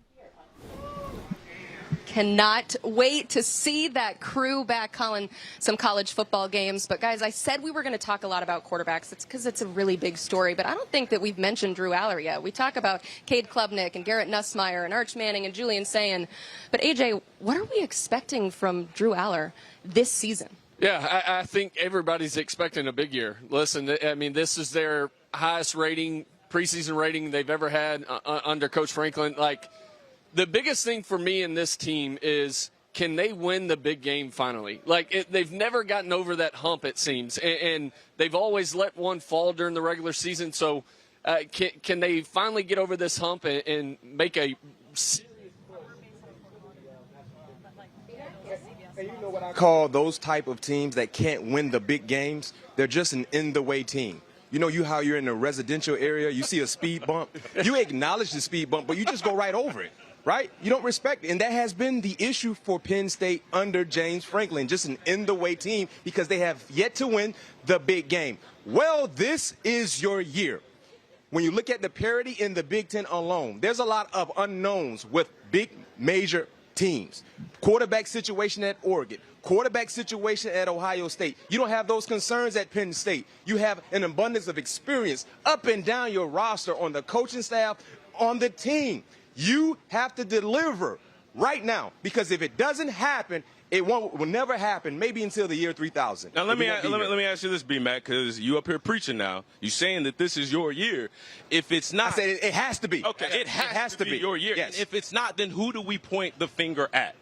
Cannot wait to see that crew back calling some college football games. But, guys, I said we were going to talk a lot about quarterbacks. It's because it's a really big story. But I don't think that we've mentioned Drew Aller yet. We talk about Cade Klubnik and Garrett Nussmeier and Arch Manning and Julian Sayin. But, AJ, what are we expecting from Drew Aller this season? Yeah, I think everybody's expecting a big year. Listen, I mean, this is their highest rating, preseason rating they've ever had under Coach Franklin. The biggest thing for me in this team is, can they win the big game finally? They've never gotten over that hump, it seems, and they've always let one fall during the regular season. So can they finally get over this hump and make a call those type of teams that can't win the big games? They're just an in-the-way team. You know how you're in a residential area, you see a speed bump, you acknowledge the speed bump, but you just go right over it, right? You don't respect it. And that has been the issue for Penn State under James Franklin, just an in-the-way team because they have yet to win the big game. Well, this is your year. When you look at the parity in the Big Ten alone, there's a lot of unknowns with big major teams. Quarterback situation at Oregon. Quarterback situation at Ohio State. You don't have those concerns at Penn State. You have an abundance of experience up and down your roster on the coaching staff, on the team. You have to deliver right now because if it doesn't happen, it will never happen, maybe until the year 3000. Now, let me ask you this, B-Mac, because you up here preaching now. You saying that this is your year. If it's not. I said it has to be. Okay, it has to be your year. Yes. And if it's not, then who do we point the finger at?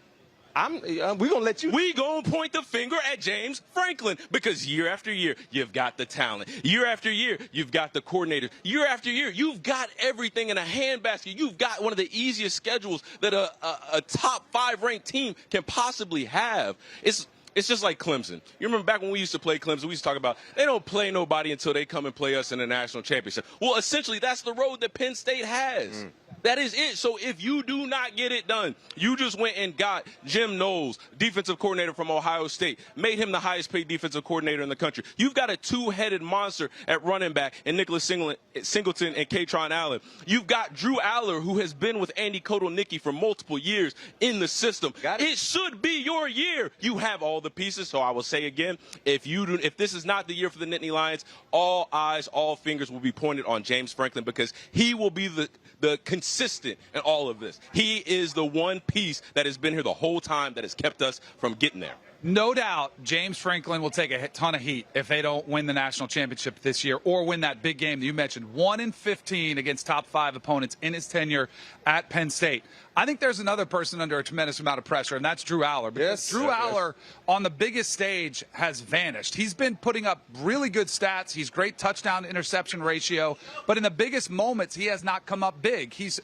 We're going to let you. We going to point the finger at James Franklin because year after year, you've got the talent. Year after year, you've got the coordinator. Year after year, you've got everything in a handbasket. You've got one of the easiest schedules that a top 5 ranked team can possibly have. It's just like Clemson. You remember back when we used to play Clemson, we used to talk about they don't play nobody until they come and play us in the national championship. Well, essentially, that's the road that Penn State has. That is it. So if you do not get it done, you just went and got Jim Knowles, defensive coordinator from Ohio State, made him the highest paid defensive coordinator in the country. You've got a two-headed monster at running back in Nicholas Singleton and Katron Allen. You've got Drew Aller, who has been with Andy Kotelnicki for multiple years in the system. It should be your year. You have all the pieces. So I will say again, if this is not the year for the Nittany Lions, all eyes, all fingers will be pointed on James Franklin because he will be the consistent in all of this. He is the one piece that has been here the whole time that has kept us from getting there. No doubt James Franklin will take a ton of heat if they don't win the national championship this year or win that big game that you mentioned. 1-15 against top 5 opponents in his tenure at Penn State. I think there's another person under a tremendous amount of pressure, and that's Drew Aller. Because Drew Aller on the biggest stage has vanished. He's been putting up really good stats. He's great touchdown-interception ratio. But in the biggest moments, he has not come up big. He's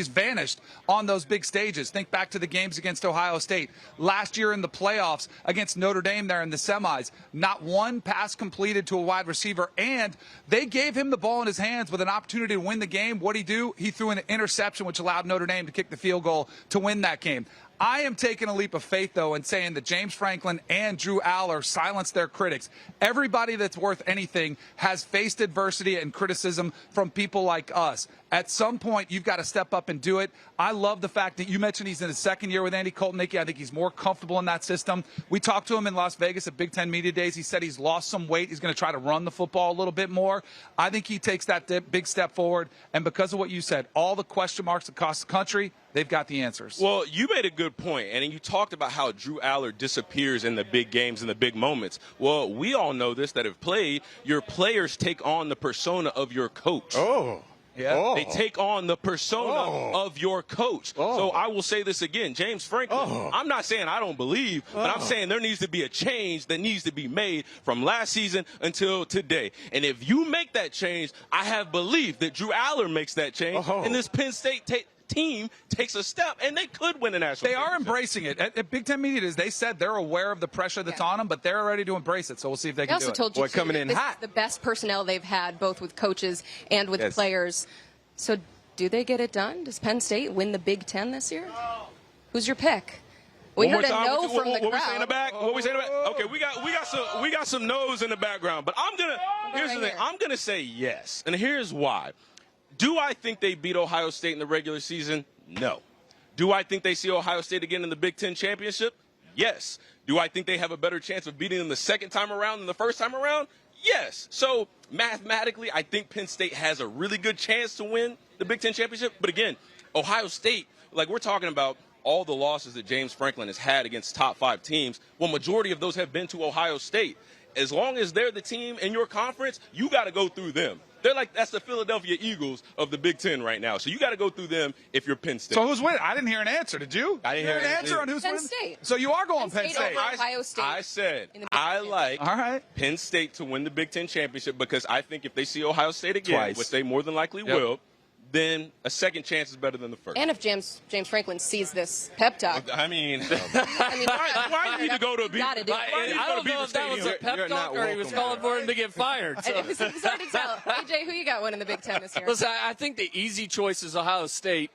vanished on those big stages. Think back to the games against Ohio State. Last year in the playoffs against Notre Dame there in the semis, not one pass completed to a wide receiver, and they gave him the ball in his hands with an opportunity to win the game. What'd he do? He threw an interception, which allowed Notre Dame to kick the field goal to win that game. I am taking a leap of faith, though, and saying that James Franklin and Drew Aller silenced their critics. Everybody that's worth anything has faced adversity and criticism from people like us. At some point, you've got to step up and do it. I love the fact that you mentioned he's in his second year with Andy Kotelnicki. I think he's more comfortable in that system. We talked to him in Las Vegas at Big Ten Media Days. He said he's lost some weight. He's going to try to run the football a little bit more. I think he takes that big step forward. And because of what you said, all the question marks across the country, they've got the answers. Well, you made a good point, and you talked about how Drew Aller disappears in the big games and the big moments. Well, we all know this that have played. Your players take on the persona of your coach. Yeah. Oh. They take on the persona of your coach. So I will say this again, James Franklin, I'm not saying I don't believe, but I'm saying there needs to be a change that needs to be made from last season until today. And if you make that change, I have belief that Drew Aller makes that change, and this Penn State team takes a step, and they could win a national championship. They are embracing it. At Big Ten Media Days, they said they're aware of the pressure that's on them, but they're ready to embrace it. So we'll see if they can do it. I also told you coming in this hot. is the best personnel they've had, both with coaches and with players. So do they get it done? Does Penn State win the Big Ten this year? Who's your pick? We heard a no from the crowd. What we say in the back? What we say in the back? Okay, we got some no's in the background, but here's the thing. I'm gonna say yes, and here's why. Do I think they beat Ohio State in the regular season? No. Do I think they see Ohio State again in the Big Ten championship? Yes. Do I think they have a better chance of beating them the second time around than the first time around? Yes. So mathematically, I think Penn State has a really good chance to win the Big Ten championship. But again, Ohio State, like we're talking about all the losses that James Franklin has had against top 5 teams. Well, majority of those have been to Ohio State. As long as they're the team in your conference, you got to go through them. They're like, that's the Philadelphia Eagles of the Big Ten right now. So you got to go through them if you're Penn State. So who's winning? I didn't hear an answer. Did you? I didn't hear an answer on who's winning? Penn State. So you are going Penn State. Over Ohio State. I said I like Penn State to win the Big Ten championship because I think if they see Ohio State again, which they more than likely will, then a second chance is better than the first. And if James Franklin sees this pep talk. I mean, why do you need to go to a I don't know if that was a pep talk or he was calling for him to get fired. So. It's hard to tell. AJ, who you got winning the Big Ten this year? Listen, I think the easy choice is Ohio State.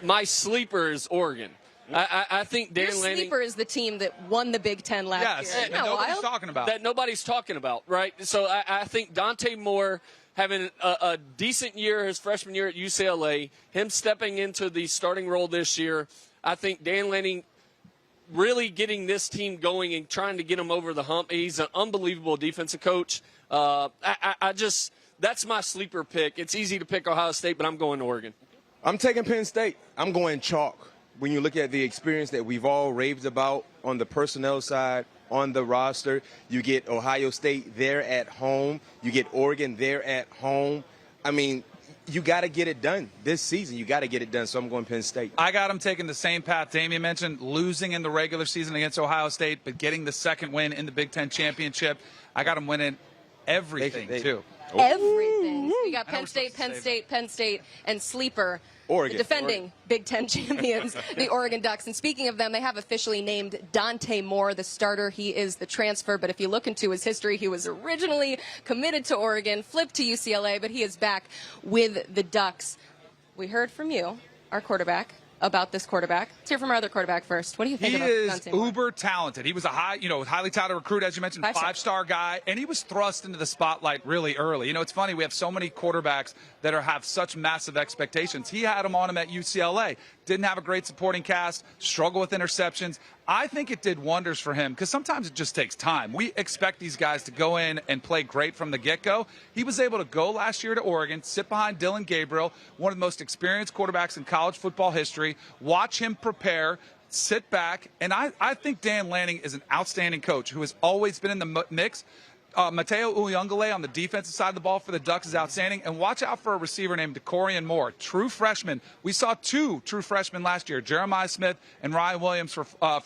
My sleeper is Oregon. I think Dan Your Lanning. sleeper is the team that won the Big Ten last year. That nobody's talking about. That nobody's talking about, right? So I think Dante Moore having a decent year his freshman year at UCLA, him stepping into the starting role this year. I think Dan Lanning really getting this team going and trying to get them over the hump. He's an unbelievable defensive coach. That's my sleeper pick. It's easy to pick Ohio State, but I'm going to Oregon. I'm taking Penn State. I'm going chalk. When you look at the experience that we've all raved about on the personnel side, on the roster, you get Ohio State there at home. You get Oregon there at home. I mean, you got to get it done this season. You got to get it done, so I'm going Penn State. I got them taking the same path Damian mentioned, losing in the regular season against Ohio State, but getting the second win in the Big Ten championship. I got them winning everything, too. Everything. So you got Penn State, and sleeper. Oregon. The defending Big Ten champions, the Oregon Ducks. And speaking of them, they have officially named Dante Moore the starter. He is the transfer, but if you look into his history, he was originally committed to Oregon, flipped to UCLA, but he is back with the Ducks. We heard from you, our quarterback, about this quarterback. Let's hear from our other quarterback first. What do you think about Dante Moore? He is uber talented. He was a highly touted recruit, as you mentioned, five-star guy, and he was thrust into the spotlight really early. It's funny, we have so many quarterbacks that have such massive expectations. He had them on him at UCLA. Didn't have a great supporting cast, struggled with interceptions. I think it did wonders for him because sometimes it just takes time. We expect these guys to go in and play great from the get-go. He was able to go last year to Oregon, sit behind Dylan Gabriel, one of the most experienced quarterbacks in college football history, watch him prepare, sit back, and I think Dan Lanning is an outstanding coach who has always been in the mix. Mateo Uyungale on the defensive side of the ball for the Ducks is outstanding. And watch out for a receiver named DeCorian Moore, true freshman. We saw two true freshmen last year, Jeremiah Smith and Ryan Williams for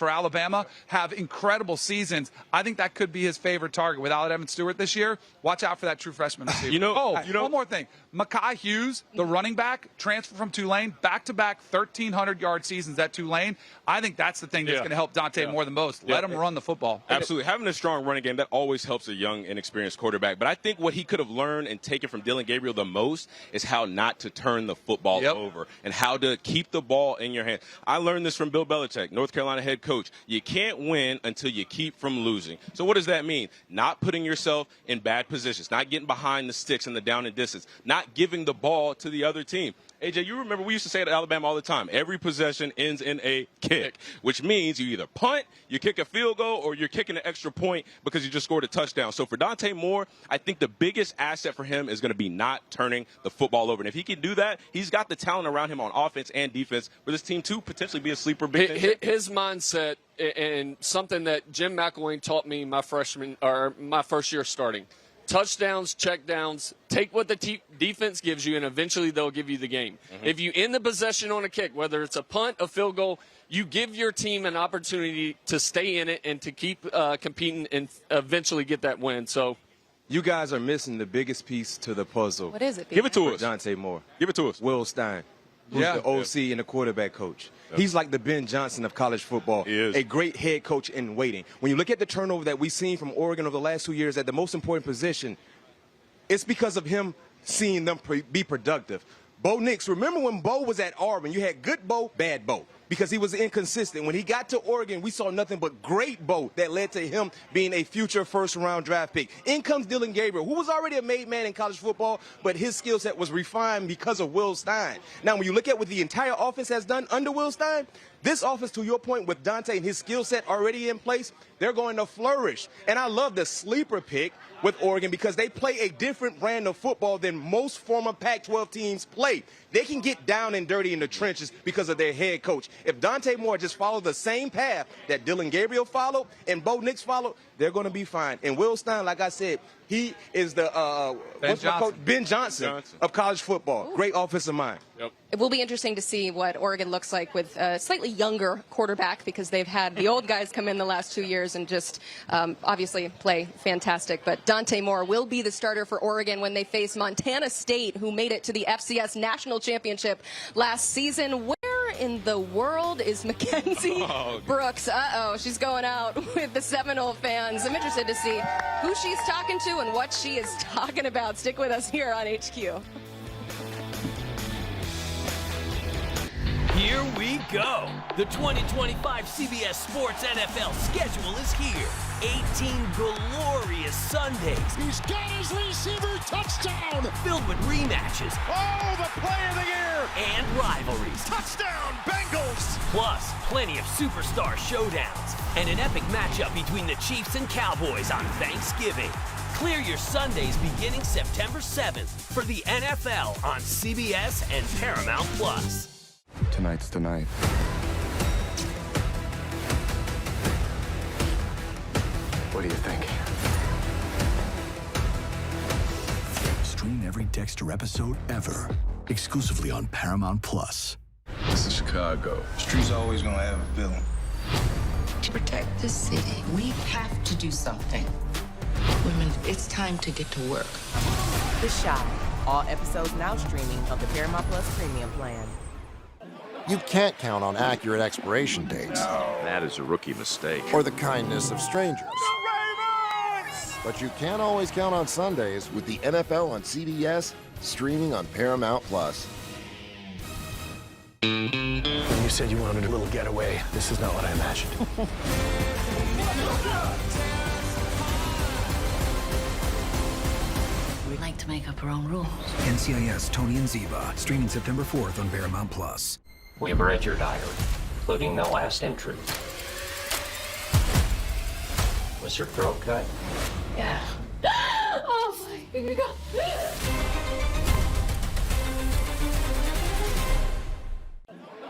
Alabama, have incredible seasons. I think that could be his favorite target with Allen Evans Stewart this year. Watch out for that true freshman receiver. One more thing. Mekhi Hughes, the running back, transfer from Tulane, back-to-back 1,300-yard seasons at Tulane. I think that's the thing that's going to help Dante Moore the most. Let him run the football. Absolutely. Having a strong running game, that always helps a young, inexperienced quarterback. But I think what he could have learned and taken from Dylan Gabriel the most is how not to turn the football over and how to keep the ball in your hand. I learned this from Bill Belichick, North Carolina head coach. You can't win until you keep from losing. So what does that mean? Not putting yourself in bad positions, not getting behind the sticks in the down and distance, not giving the ball to the other team. AJ, you remember we used to say it at Alabama all the time. Every possession ends in a kick, which means you either punt, you kick a field goal, or you're kicking an extra point because you just scored a touchdown. So for Dante Moore, I think the biggest asset for him is going to be not turning the football over. And if he can do that, he's got the talent around him on offense and defense for this team to potentially be a sleeper. His mindset and something that Jim McElwain taught me my first year starting. Touchdowns, checkdowns, take what the defense gives you, and eventually they'll give you the game. Mm-hmm. If you end the possession on a kick, whether it's a punt, a field goal, you give your team an opportunity to stay in it and to keep competing and eventually get that win. So, you guys are missing the biggest piece to the puzzle. What is it? Give it to us. Dante Moore. Give it to us. Will Stein, who's the OC and the quarterback coach. He's like the Ben Johnson of college football, a great head coach in waiting. When you look at the turnover that we've seen from Oregon over the last 2 years at the most important position, it's because of him seeing them be productive. Bo Nix, remember when Bo was at Auburn, you had good Bo, bad Bo, because he was inconsistent. When he got to Oregon, we saw nothing but great Bo that led to him being a future first-round draft pick. In comes Dylan Gabriel, who was already a made man in college football, but his skill set was refined because of Will Stein. Now, when you look at what the entire offense has done under Will Stein, this offense, to your point, with Dante and his skill set already in place, they're going to flourish. And I love the sleeper pick with Oregon because they play a different brand of football than most former Pac-12 teams play. They can get down and dirty in the trenches because of their head coach. If Dante Moore just followed the same path that Dylan Gabriel followed and Bo Nix followed, they're going to be fine. And Will Stein, like I said, he is the Ben Johnson of college football. Great offensive mind. Yep. It will be interesting to see what Oregon looks like with a slightly younger quarterback, because they've had the old guys come in the last 2 years and just obviously play fantastic. But Dante Moore will be the starter for Oregon when they face Montana State, who made it to the FCS National Championship last season. Where in the world is Mackenzie Brooks? She's going out with the Seminole fans. I'm interested to see who she's talking to and what she is talking about. Stick with us here on HQ. Here we go. The 2025 CBS Sports NFL schedule is here. 18 glorious Sundays. He's got his receiver touchdown. Filled with rematches. Oh, the play of the year. And rivalries. Touchdown, Bengals. Plus, plenty of superstar showdowns. And an epic matchup between the Chiefs and Cowboys on Thanksgiving. Clear your Sundays beginning September 7th for the NFL on CBS and Paramount Plus. Tonight's the night. What do you think? Stream every Dexter episode ever, exclusively on Paramount Plus. This is Chicago. Street's always gonna have a villain. To protect this city, we have to do something. Women, it's time to get to work. The Shot. All episodes now streaming of the Paramount Plus Premium plan. You can't count on accurate expiration dates. That is a rookie mistake. Or the kindness of strangers. But you can always count on Sundays with the NFL on CBS, streaming on Paramount Plus. When you said you wanted a little getaway, this is not what I imagined. We like to make up our own rules. NCIS Tony and Ziva, streaming September 4th on Paramount Plus. We've read your diary, including the last entry. Was your throat cut? Yeah. Oh my God.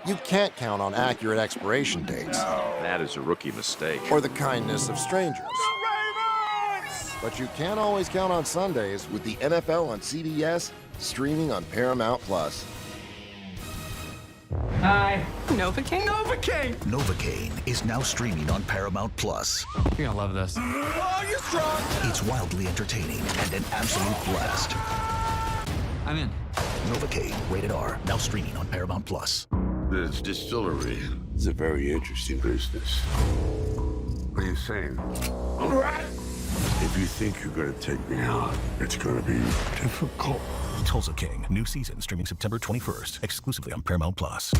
You can't count on accurate expiration dates. That is a rookie mistake. Or the kindness of strangers. But you can always count on Sundays with the NFL on CBS, streaming on Paramount Plus. Hi. Novocaine? Novocaine! Novocaine is now streaming on Paramount Plus. You're gonna love this. Oh, you're strong. It's wildly entertaining and an absolute blast. I'm in. Novocaine, rated R, now streaming on Paramount Plus. This distillery is a very interesting business. What are you saying? If you think you're gonna take me out, it's gonna be difficult. Tulsa King, new season streaming September 21st, exclusively on Paramount Plus.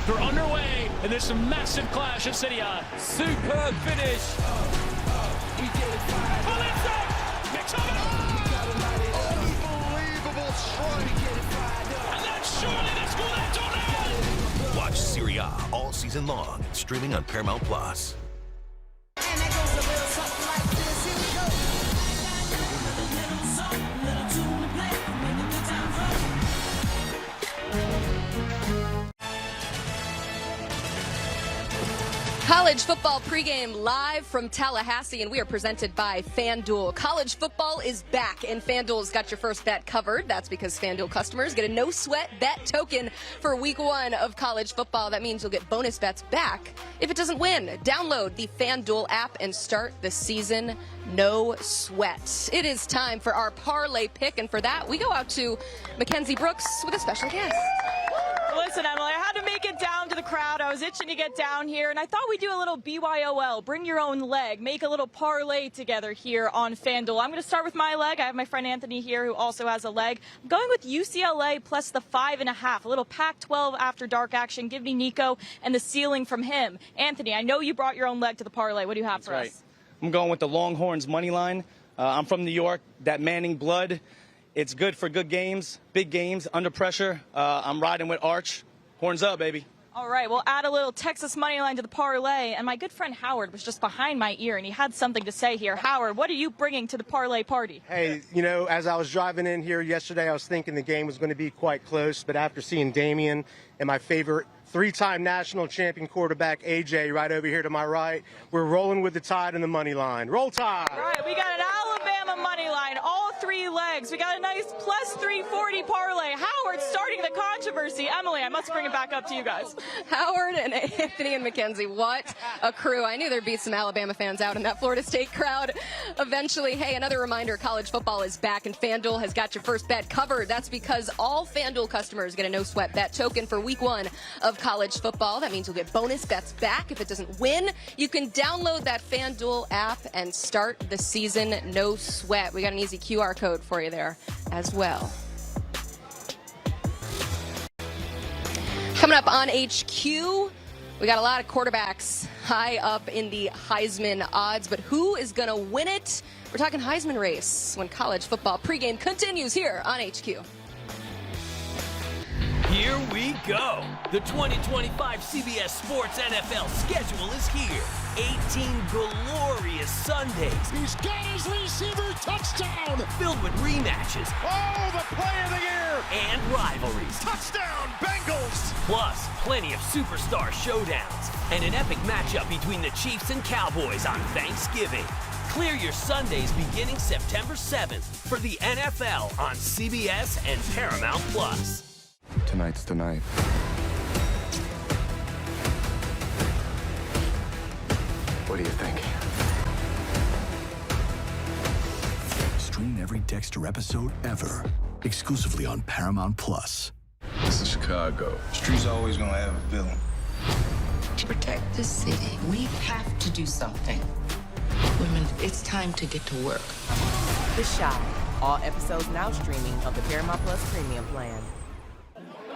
They're underway, and there's a massive clash of City A. Superb finish. Unbelievable strike. And then surely they score that tornado. Watch Serie A all season long, streaming on Paramount Plus. And that goes a little something like this. Here we go. College football pregame live from Tallahassee, and we are presented by FanDuel. College football is back, and FanDuel's got your first bet covered. That's because FanDuel customers get a no-sweat bet token for week 1 of college football. That means you'll get bonus bets back if it doesn't win. Download the FanDuel app and start the season no sweat. It is time for our parlay pick, and for that, we go out to Mackenzie Brooks with a special guest. Listen, Emily, I had to make it down to the crowd. I was itching to get down here, and I thought we'd do a little BYOL, bring your own leg, make a little parlay together here on FanDuel. I'm going to start with my leg. I have my friend Anthony here who also has a leg. I'm going with UCLA plus the 5.5, a little Pac-12 after dark action. Give me Nico and the ceiling from him. Anthony, I know you brought your own leg to the parlay. What do you have for us? I'm going with the Longhorns money line. I'm from New York. That Manning blood. It's good for good games, big games, under pressure. I'm riding with Arch. Horns up, baby. All right, we'll add a little Texas money line to the parlay. And my good friend Howard was just behind my ear, and he had something to say here. Howard, what are you bringing to the parlay party? Hey, you know, as I was driving in here yesterday, I was thinking the game was going to be quite close. But after seeing Damian and my favorite 3-time national champion quarterback, AJ, right over here to my right, we're rolling with the Tide and the money line. Roll Tide! All right, we got an Alabama the money line, all 3 legs. We got a nice plus 340 parlay. Howard starting the controversy. Emily, I must bring it back up to you guys. Howard and Anthony and Mackenzie, what a crew. I knew there'd be some Alabama fans out in that Florida State crowd eventually. Hey, another reminder, college football is back and FanDuel has got your first bet covered. That's because all FanDuel customers get a no-sweat bet token for week 1 of college football. That means you'll get bonus bets back if it doesn't win. You can download that FanDuel app and start the season no sweat. We got an easy QR code for you there as well. Coming up on HQ, we got a lot of quarterbacks high up in the Heisman odds, but who is going to win it? We're talking Heisman race when college football pregame continues here on HQ. Here we go. The 2025 CBS Sports NFL schedule is here. 18 glorious Sundays. He's got his receiver touchdown. Filled with rematches. Oh, the play of the year. And rivalries. Touchdown, Bengals. Plus, plenty of superstar showdowns. And an epic matchup between the Chiefs and Cowboys on Thanksgiving. Clear your Sundays beginning September 7th for the NFL on CBS and Paramount Plus. Tonight's the night. What do you think? Stream every Dexter episode ever, exclusively on Paramount Plus. This is Chicago. Street's always gonna have a villain. To protect the city, we have to do something. Women, it's time to get to work. The Shy. All episodes now streaming of the Paramount Plus premium plan.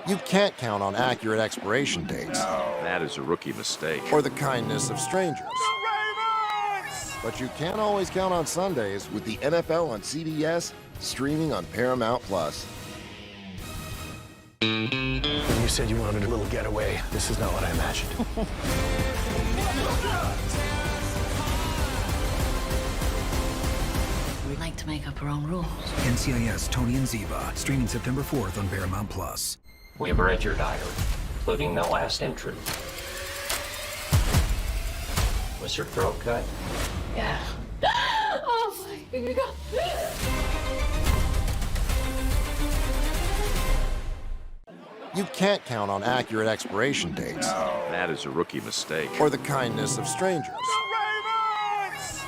You can't count on accurate expiration dates. That is a rookie mistake. Or the kindness of strangers. But you can always count on Sundays with the NFL on CBS, streaming on Paramount Plus. You said you wanted a little getaway. This is not what I imagined. We like to make up our own rules. NCIS Tony and Ziva, streaming September 4th on Paramount Plus. We have read your diary, including the last entry. Was your throat cut? Yeah. Oh my God. You can't count on accurate expiration dates. That is a rookie mistake. Or the kindness of strangers.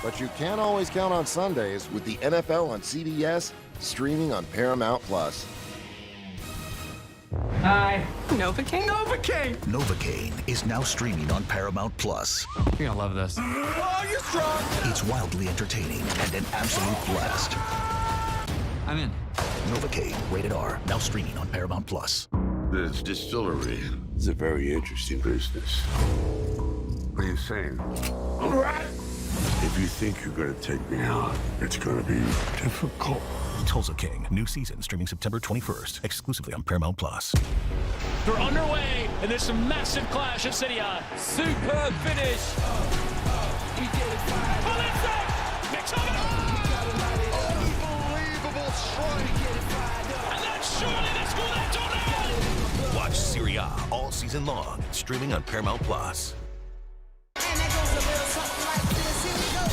But you can always count on Sundays with the NFL on CBS, streaming on Paramount Plus. Hi. Novocaine? Novocaine! Novocaine is now streaming on Paramount Plus. You're gonna love this. Oh, you're strong. It's wildly entertaining and an absolute blast. I'm in. Novocaine, rated R, now streaming on Paramount Plus. This distillery is a very interesting business. What are you saying? If you think you're gonna take me out, it's gonna be difficult. Tulsa King, new season streaming September 21st, exclusively on Paramount Plus. They're underway, and there's some massive clash at City Eye. Superb finish. Unbelievable strike. And then surely they score that tornado. Watch Serie A all season long, streaming on Paramount Plus. And that goes a little something like this. Here we go.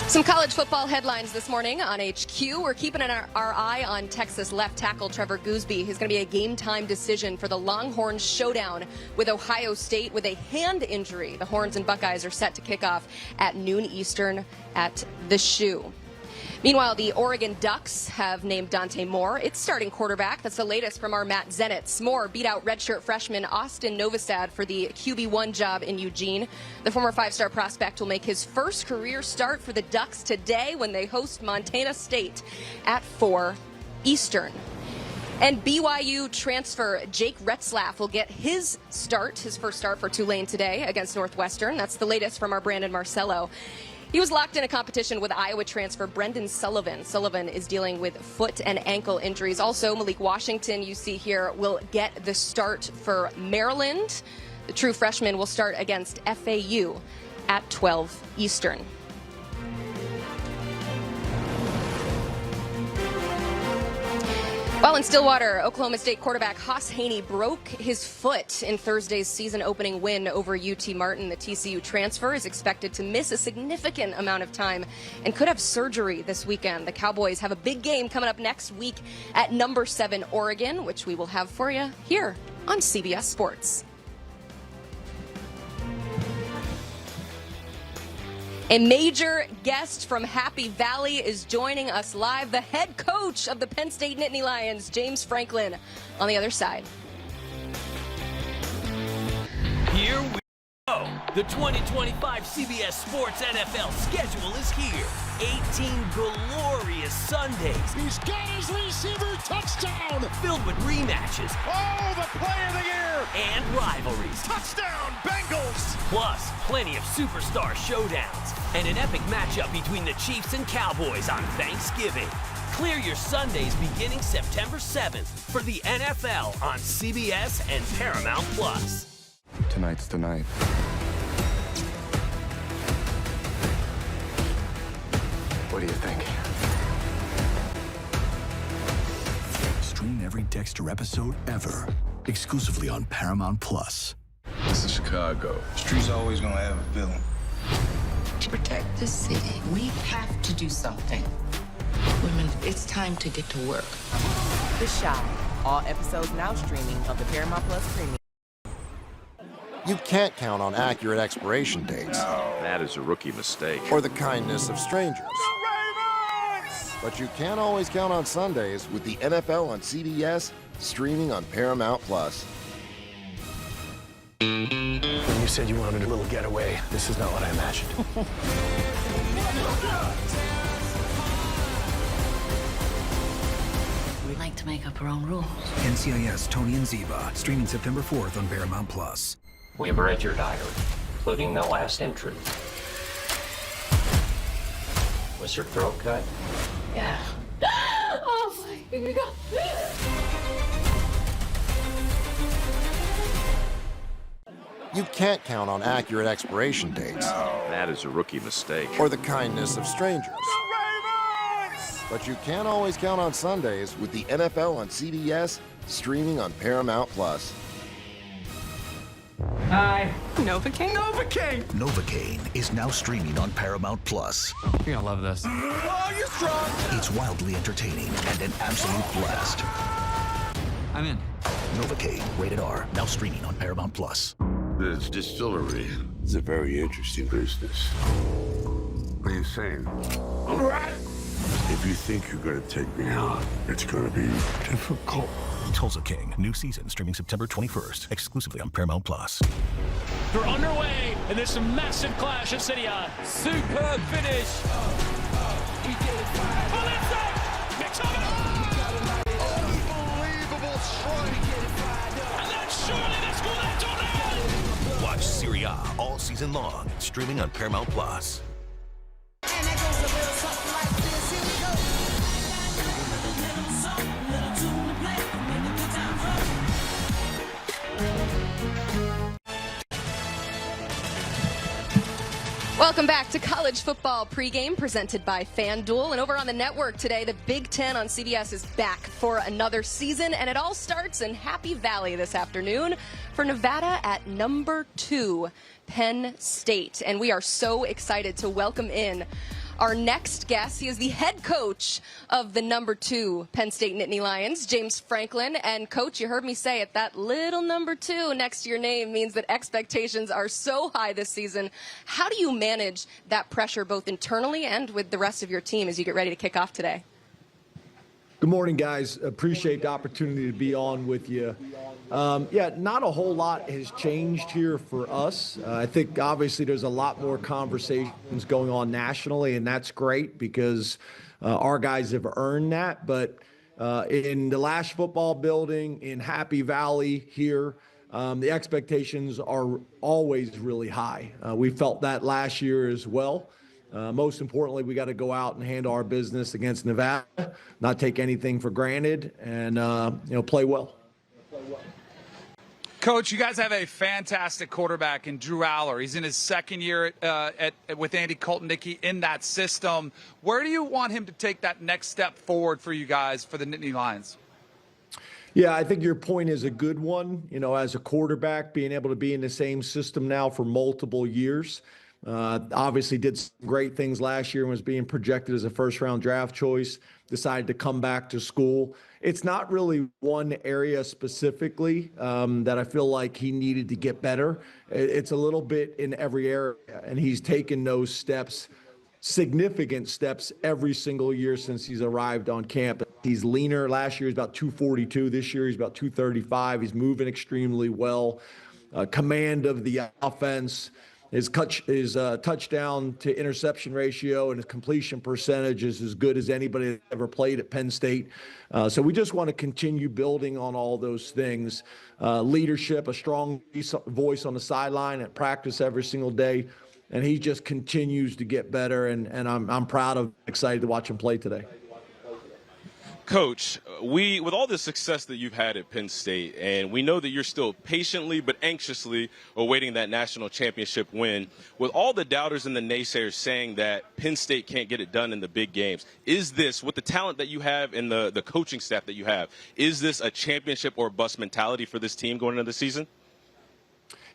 Some college football headlines this morning on HQ. We're keeping our eye on Texas left tackle Trevor Goosby. He's going to be a game-time decision for the Longhorns showdown with Ohio State with a hand injury. The Horns and Buckeyes are set to kick off at noon Eastern at the Shoe. Meanwhile, the Oregon Ducks have named Dante Moore its starting quarterback. That's the latest from our Matt Zenitz. Moore beat out redshirt freshman Austin Novostad for the QB1 job in Eugene. The former five-star prospect will make his first career start for the Ducks today when they host Montana State at 4 Eastern. And BYU transfer Jake Retzlaff will get his first start for Tulane today against Northwestern. That's the latest from our Brandon Marcello. He was locked in a competition with Iowa transfer Brendan Sullivan. Sullivan is dealing with foot and ankle injuries. Also, Malik Washington, you see here, will get the start for Maryland. The true freshman will start against FAU at 12 Eastern. While in Stillwater, Oklahoma State quarterback Haas Haney broke his foot in Thursday's season-opening win over UT Martin. The TCU transfer is expected to miss a significant amount of time and could have surgery this weekend. The Cowboys have a big game coming up next week at number 7 Oregon, which we will have for you here on CBS Sports. A major guest from Happy Valley is joining us live, the head coach of the Penn State Nittany Lions, James Franklin, on the other side. Here we go. The 2025 CBS Sports NFL schedule is here. 18 glorious Sundays. He's got his receiver touchdown. Filled with rematches. Oh, the play of the year. And rivalries. Touchdown, Bengals. Plus, plenty of superstar showdowns. And an epic matchup between the Chiefs and Cowboys on Thanksgiving. Clear your Sundays beginning September 7th for the NFL on CBS and Paramount Plus. Tonight's the night. What do you think? Stream every Dexter episode ever, exclusively on Paramount Plus. This is Chicago. Streets always gonna have a villain. To protect the city, we have to do something. Women, it's time to get to work. The Shy. All episodes now streaming of the Paramount Plus Premium. You can't count on accurate expiration dates. That is a rookie mistake. Or the kindness of strangers. But you can always count on Sundays with the NFL on CBS, streaming on Paramount Plus. When you said you wanted a little getaway, this is not what I imagined. We like to make up our own rules. NCIS Tony and Ziva, streaming September 4th on Paramount Plus. We have read your diary, including the last entry. Was your throat cut? Yeah. Oh my God. You can't count on accurate expiration dates. That is a rookie mistake. Or the kindness of strangers. But you can always count on Sundays with the NFL on CBS, streaming on Paramount Plus. Hi. Novocaine? Novocaine is now streaming on Paramount Plus. You're gonna love this. Oh, you're strong. It's wildly entertaining and an absolute blast. I'm in. Novocaine, rated R, now streaming on Paramount Plus. This distillery is a very interesting business. What are you saying? If you think you're gonna take me out, it's gonna be difficult. Tulsa King, new season streaming September 21st, exclusively on Paramount Plus. They're underway, and there's some massive clash at City High. Superb finish. Oh, that's it! Mix of it. Unbelievable strike. And then surely they score that touchdown. Watch Serie A all season long, streaming on Paramount Plus. And that goes a little something like this. Here we go. Welcome back to College Football Pregame, presented by FanDuel. And over on the network today, the Big Ten on CBS is back for another season. And it all starts in Happy Valley this afternoon for Nevada at number 2, Penn State. And we are so excited to welcome in our next guest. He is the head coach of the number 2 Penn State Nittany Lions, James Franklin. And coach, you heard me say it, that little number 2 next to your name means that expectations are so high this season. How do you manage that pressure both internally and with the rest of your team as you get ready to kick off today? Good morning, guys. Appreciate the opportunity to be on with you. Not a whole lot has changed here for us. I think obviously there's a lot more conversations going on nationally, and that's great because our guys have earned that. But in the Lash Football Building, in Happy Valley here, the expectations are always really high. We felt that last year as well. Most importantly, we got to go out and handle our business against Nevada, not take anything for granted, and play well. Coach, you guys have a fantastic quarterback in Drew Aller. He's in his second year with Andy Koltnicki in that system. Where do you want him to take that next step forward for you guys for the Nittany Lions? Yeah, I think your point is a good one. You know, as a quarterback, being able to be in the same system now for multiple years. Obviously did some great things last year and was being projected as a first-round draft choice, decided to come back to school. It's not really one area specifically that I feel like he needed to get better. It's a little bit in every area, and he's taken those steps, significant steps, every single year since he's arrived on campus. He's leaner. Last year, he's about 242. This year, he's about 235. He's moving extremely well. Command of the offense. His touchdown to interception ratio and his completion percentage is as good as anybody that ever played at Penn State. So we just want to continue building on all those things. Leadership, a strong voice on the sideline at practice every single day. And he just continues to get better, and I'm proud of, excited to watch him play today. Coach, with all the success that you've had at Penn State, and we know that you're still patiently but anxiously awaiting that national championship win, with all the doubters and the naysayers saying that Penn State can't get it done in the big games, is this, with the talent that you have and the coaching staff that you have, is this a championship or bust mentality for this team going into the season?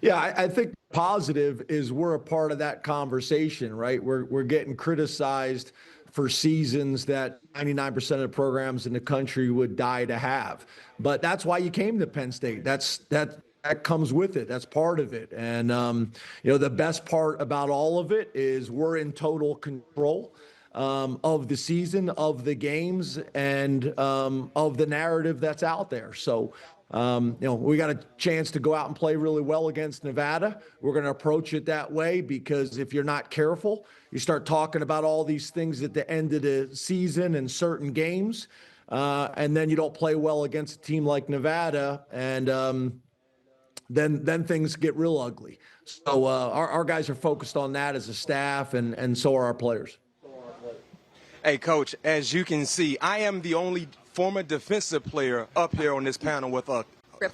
Yeah, I think positive is we're a part of that conversation, right? We're getting criticized for seasons that 99% of the programs in the country would die to have. But that's why you came to Penn State. That comes with it. That's part of it. And, the best part about all of it is we're in total control of the season, of the games, and of the narrative that's out there. So, we got a chance to go out and play really well against Nevada. We're going to approach it that way because if you're not careful, you start talking about all these things at the end of the season and certain games, and then you don't play well against a team like Nevada, and then things get real ugly. So our guys are focused on that as a staff, and so are our players. Hey, Coach, as you can see, I am the only former defensive player up here on this panel with a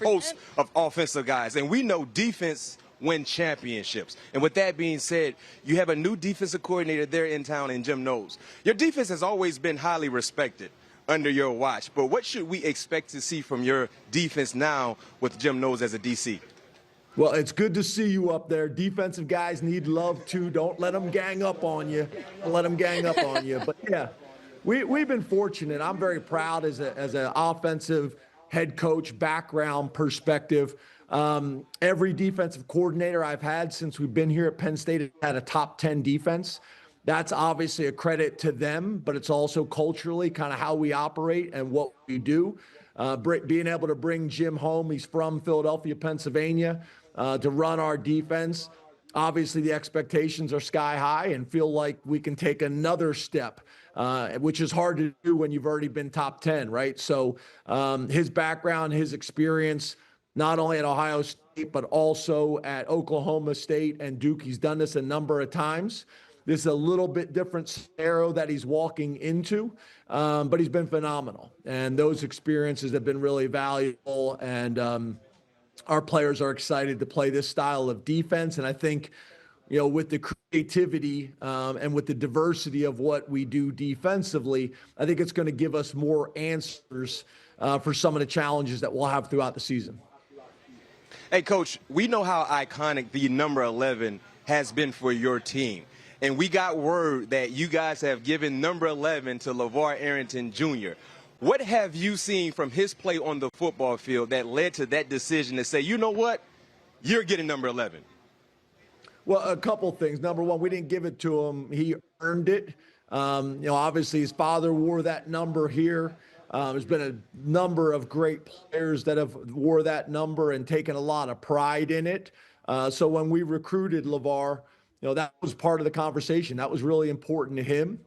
host of offensive guys. And we know defense wins championships. And with that being said, you have a new defensive coordinator there in town in Jim Knowles. Your defense has always been highly respected under your watch. But what should we expect to see from your defense now with Jim Knowles as a DC? Well, it's good to see you up there. Defensive guys need love, too. Don't let them gang up on you. Don't let them gang up on you. But, yeah, we've been fortunate. I'm very proud as an offensive head coach background perspective. Every defensive coordinator I've had since we've been here at Penn State has had a top 10 defense. That's obviously a credit to them, but it's also culturally kind of how we operate and what we do. Being able to bring Jim home, he's from Philadelphia, Pennsylvania, to run our defense. Obviously, the expectations are sky high and feel like we can take another step, which is hard to do when you've already been top 10, right? So his background, his experience, not only at Ohio State, but also at Oklahoma State and Duke. He's done this a number of times. This is a little bit different scenario that he's walking into, but he's been phenomenal. And those experiences have been really valuable, and our players are excited to play this style of defense. And I think, with the creativity and with the diversity of what we do defensively, I think it's going to give us more answers for some of the challenges that we'll have throughout the season. Hey, Coach, we know how iconic the number 11 has been for your team. And we got word that you guys have given number 11 to LeVar Arrington Jr. What have you seen from his play on the football field that led to that decision to say, you know what, you're getting number 11? Well, a couple things. Number one, we didn't give it to him. He earned it. Obviously his father wore that number here. There's been a number of great players that have wore that number and taken a lot of pride in it. So when we recruited LeVar, that was part of the conversation. That was really important to him.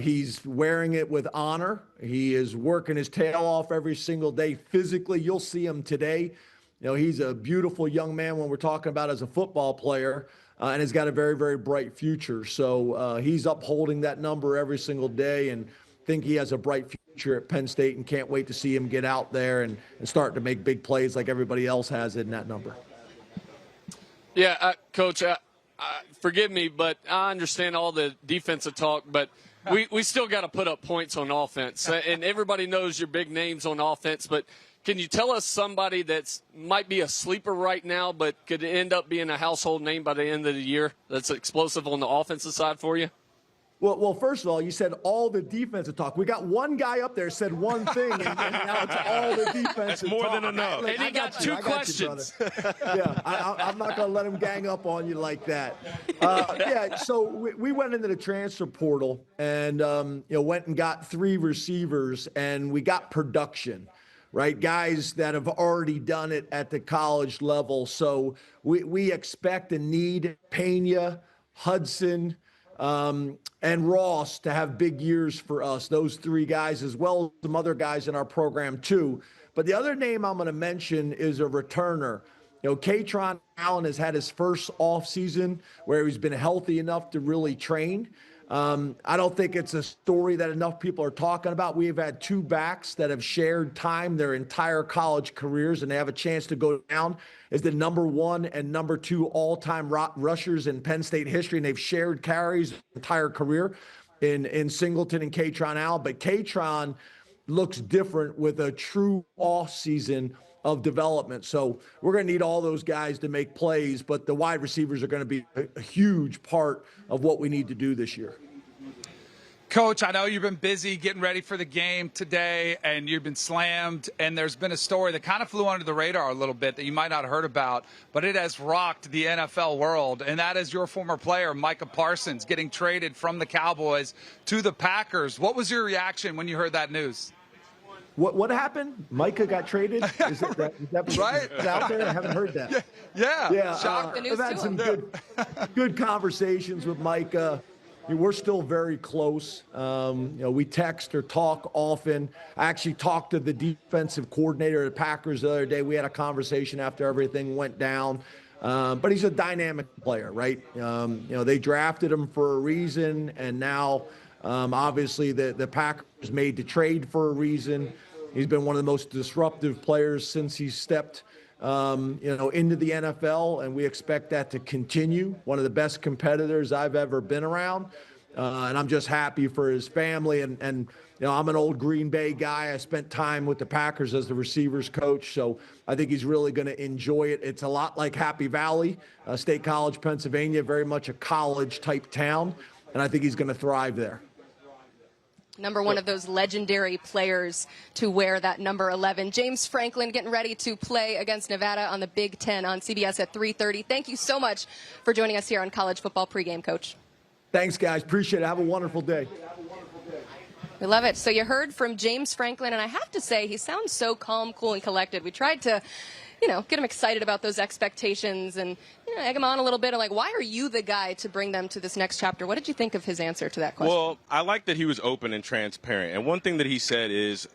He's wearing it with honor. He is working his tail off every single day. Physically, you'll see him today. He's a beautiful young man when we're talking about as a football player, and has got a very, very bright future. So he's upholding that number every single day, and think he has a bright future at Penn State, and can't wait to see him get out there and start to make big plays like everybody else has in that number. Yeah, Coach, forgive me, but I understand all the defensive talk, but we still got to put up points on offense. And everybody knows your big names on offense, but Can you tell us somebody that's might be a sleeper right now, but could end up being a household name by the end of the year that's explosive on the offensive side for you? Well, first of all, you said all the defensive talk. We got one guy up there said one thing, and now it's all the defensive more talk. than enough. And he got two questions. Yeah, I'm not going to let him gang up on you like that. So we went into the transfer portal and went and got 3 receivers, and we got production. Right, guys that have already done it at the college level. So we expect and need Pena, Hudson, and Ross to have big years for us. Those 3 guys, as well as some other guys in our program too. But the other name I'm going to mention is a returner. Katron Allen has had his first off season where he's been healthy enough to really train. I don't think it's a story that enough people are talking about. We have had 2 backs that have shared time their entire college careers, and they have a chance to go down as the number 1 and number 2 all-time rushers in Penn State history, and they've shared carries their entire career in Singleton and Katron Allen. But Katron looks different with a true off season of development. So we're going to need all those guys to make plays, but the wide receivers are going to be a huge part of what we need to do this year. Coach, I know you've been busy getting ready for the game today, and you've been slammed, and there's been a story that kind of flew under the radar a little bit that you might not have heard about, but it has rocked the NFL world, and that is your former player, Micah Parsons, getting traded from the Cowboys to the Packers. What was your reaction when you heard that news? What happened? Micah got traded? Is that right? out there? I haven't heard that. Yeah. I've had some good conversations with Micah. We're still very close. We text or talk often. I actually talked to the defensive coordinator of the Packers the other day. We had a conversation after everything went down. But he's a dynamic player, right? They drafted him for a reason, and now obviously the Packers made the trade for a reason. He's been one of the most disruptive players since he stepped into the NFL, and we expect that to continue. One of the best competitors I've ever been around, and I'm just happy for his family. And I'm an old Green Bay guy. I spent time with the Packers as the receivers coach, so I think he's really going to enjoy it. It's a lot like Happy Valley, State College, Pennsylvania, very much a college-type town, and I think he's going to thrive there. Number 1 of those legendary players to wear that number 11. James Franklin getting ready to play against Nevada on the Big Ten on CBS at 3:30. Thank you so much for joining us here on College Football Pregame, Coach. Thanks, guys. Appreciate it. Have a wonderful day. We love it. So you heard from James Franklin, and I have to say he sounds so calm, cool, and collected. We tried to get him excited about those expectations and egg him on a little bit. Like, why are you the guy to bring them to this next chapter? What did you think of his answer to that question? Well, I like that he was open and transparent. And one thing that he said is,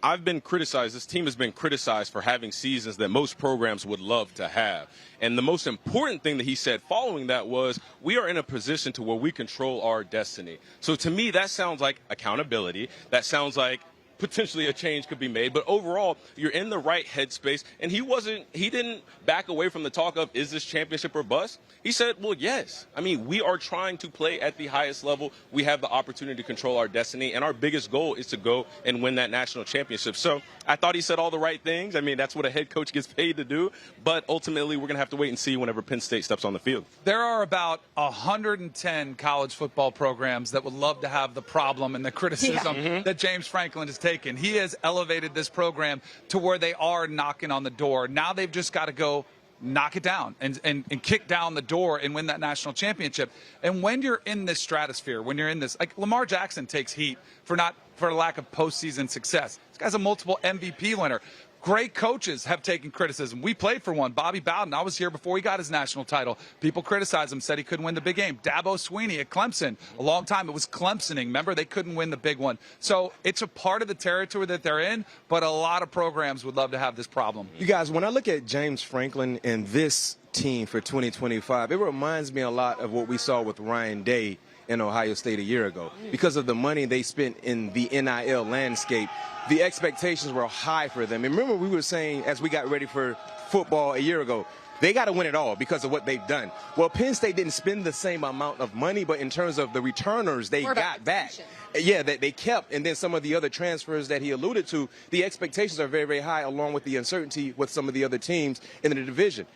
I've been criticized, this team has been criticized for having seasons that most programs would love to have. And the most important thing that he said following that was, we are in a position to where we control our destiny. So to me, that sounds like accountability. That sounds like potentially a change could be made, but overall, you're in the right headspace. And he didn't back away from the talk of, is this championship or bust? He said, well, yes. I mean, we are trying to play at the highest level. We have the opportunity to control our destiny, and our biggest goal is to go and win that national championship. So I thought he said all the right things. I mean, that's what a head coach gets paid to do, but ultimately, we're going to have to wait and see whenever Penn State steps on the field. There are about 110 college football programs that would love to have the problem and the criticism that James Franklin has taken. He has elevated this program to where they are knocking on the door. Now they've just got to go knock it down and kick down the door and win that national championship. And when you're in this stratosphere, when you're in this, like Lamar Jackson takes heat for lack of postseason success. This guy's a multiple MVP winner. Great coaches have taken criticism. We played for one. Bobby Bowden, I was here before he got his national title. People criticized him, said he couldn't win the big game. Dabo Swinney at Clemson, a long time. It was Clemsoning. Remember, they couldn't win the big one. So it's a part of the territory that they're in, but a lot of programs would love to have this problem. You guys, when I look at James Franklin and this team for 2025, it reminds me a lot of what we saw with Ryan Day in Ohio State a year ago. Because of the money they spent in the NIL landscape, the expectations were high for them. And remember, we were saying as we got ready for football a year ago, they got to win it all because of what they've done. Well, Penn State didn't spend the same amount of money, but in terms of the returners they got back, yeah, they kept. And then some of the other transfers that he alluded to, the expectations are very, very high, along with the uncertainty with some of the other teams in the division.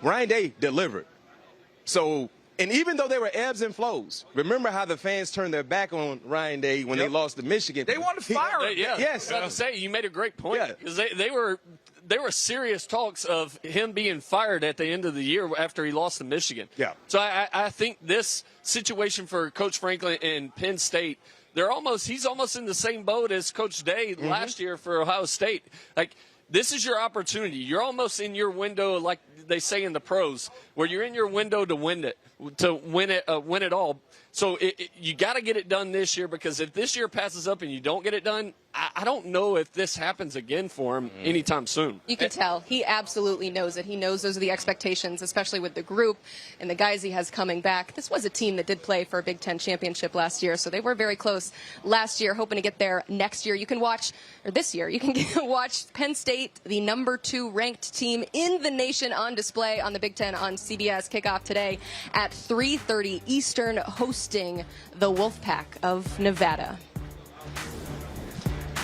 Ryan Day delivered. So, and even though there were ebbs and flows, remember how the fans turned their back on Ryan Day when they lost to Michigan. They wanted to fire him. Yes. I was going to say, you made a great point. Because they were serious talks of him being fired at the end of the year after he lost to Michigan. Yeah. So I think this situation for Coach Franklin and Penn State, he's almost in the same boat as Coach Day last year for Ohio State. Like, this is your opportunity. You're almost in your window, like they say in the pros, where you're in your window to win it all. So you got to get it done this year, because if this year passes up and you don't get it done, I don't know if this happens again for him anytime soon. You can tell. He absolutely knows it. He knows those are the expectations, especially with the group and the guys he has coming back. This was a team that did play for a Big Ten championship last year, so they were very close last year, hoping to get there next year. You can watch, or this year, you can watch Penn State, the number 2 ranked team in the nation, on display on the Big Ten on CBS. Kickoff today at 3:30 Eastern, hosting the Wolfpack of Nevada.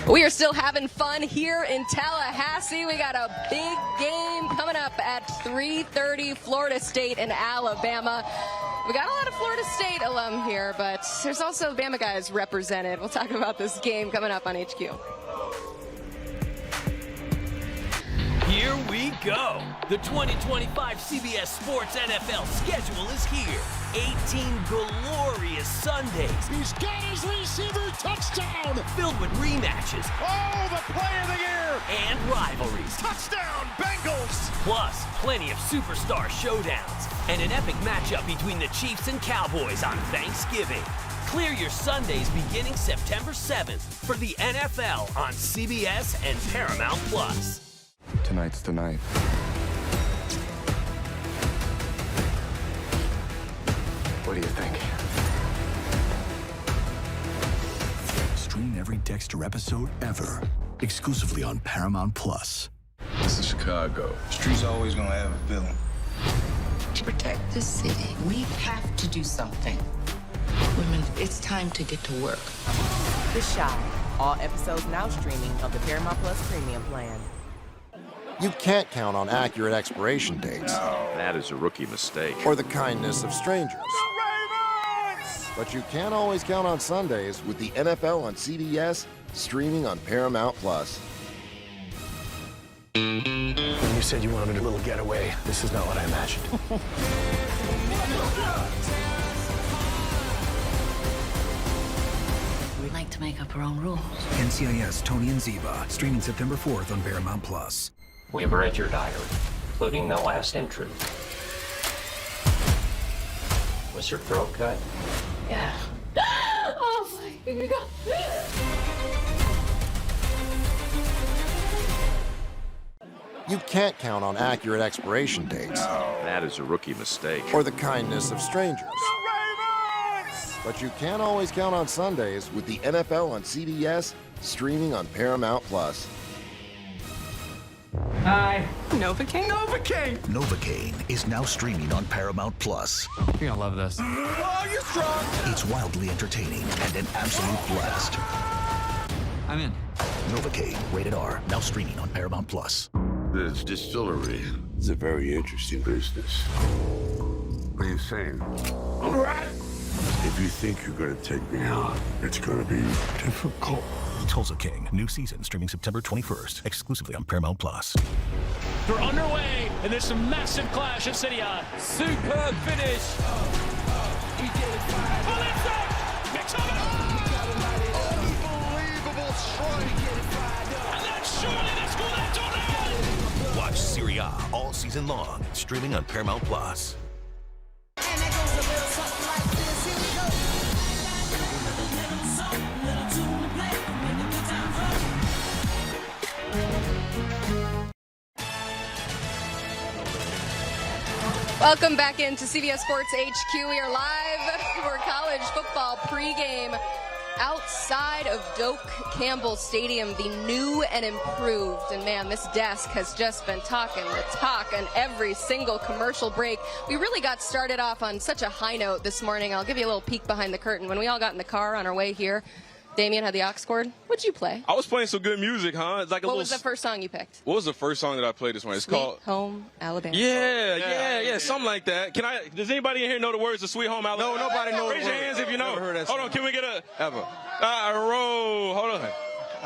We are still having fun here in Tallahassee. We got a big game coming up at 3:30, Florida State and Alabama. We got a lot of Florida State alum here, but there's also Bama guys represented. We'll talk about this game coming up on HQ. Here we go. The 2025 CBS Sports NFL schedule is here. 18 glorious Sundays. He's got his receiver, touchdown! Filled with rematches. Oh, the play of the year! And rivalries. Touchdown, Bengals! Plus, plenty of superstar showdowns. And an epic matchup between the Chiefs and Cowboys on Thanksgiving. Clear your Sundays beginning September 7th for the NFL on CBS and Paramount Plus. Tonight's the night. What do you think? Stream every Dexter episode ever, exclusively on Paramount Plus. This is Chicago. Streets always gonna have a villain. To protect the city, we have to do something. Women, it's time to get to work. The Shy. All episodes now streaming of the Paramount Plus Premium plan. You can't count on accurate expiration dates. That is a rookie mistake. Or the kindness of strangers. But you can always count on Sundays with the NFL on CBS, streaming on Paramount Plus. When you said you wanted a little getaway, this is not what I imagined. We like to make up our own rules. NCIS Tony and Ziva, streaming September 4th on Paramount Plus. We've read your diary, including the last entry. Was your throat cut? Yeah. Oh my God. You can't count on accurate expiration dates. That is a rookie mistake. Or the kindness of strangers. But you can always count on Sundays with the NFL on CBS, streaming on Paramount Plus. Hi. Novocaine? Novocaine! Novocaine is now streaming on Paramount Plus. You're gonna love this. Oh, you're strong! It's wildly entertaining and an absolute blast. I'm in. Novocaine, rated R, now streaming on Paramount Plus. This distillery is a very interesting business. What are you saying? If you think you're gonna take me out, it's gonna be difficult. Tulsa King, new season streaming September 21st, exclusively on Paramount Plus. They're underway, and there's some massive clash at City Eye. Superb finish. Oh, that's it! Mix of it! Unbelievable strike! And that's surely the score that Tornado! Watch Serie A all season long, streaming on Paramount Plus. And it goes a little something like this. Here we go. Welcome back into CBS Sports HQ. We are live for college football pregame outside of Doak Campbell Stadium, the new and improved. And man, this desk has just been talking the talk on every single commercial break. We really got started off on such a high note this morning. I'll give you a little peek behind the curtain. When we all got in the car on our way here, Damien had the aux cord. What'd you play? I was playing some good music, huh? It's like what was the first song you picked? What was the first song that I played this morning? It's called Home Alabama. Yeah, something like that. Does anybody in here know the words of Sweet Home Alabama? No, nobody knows. Raise your hands if you know. Hold on, can we get a ever? Roll. Hold on.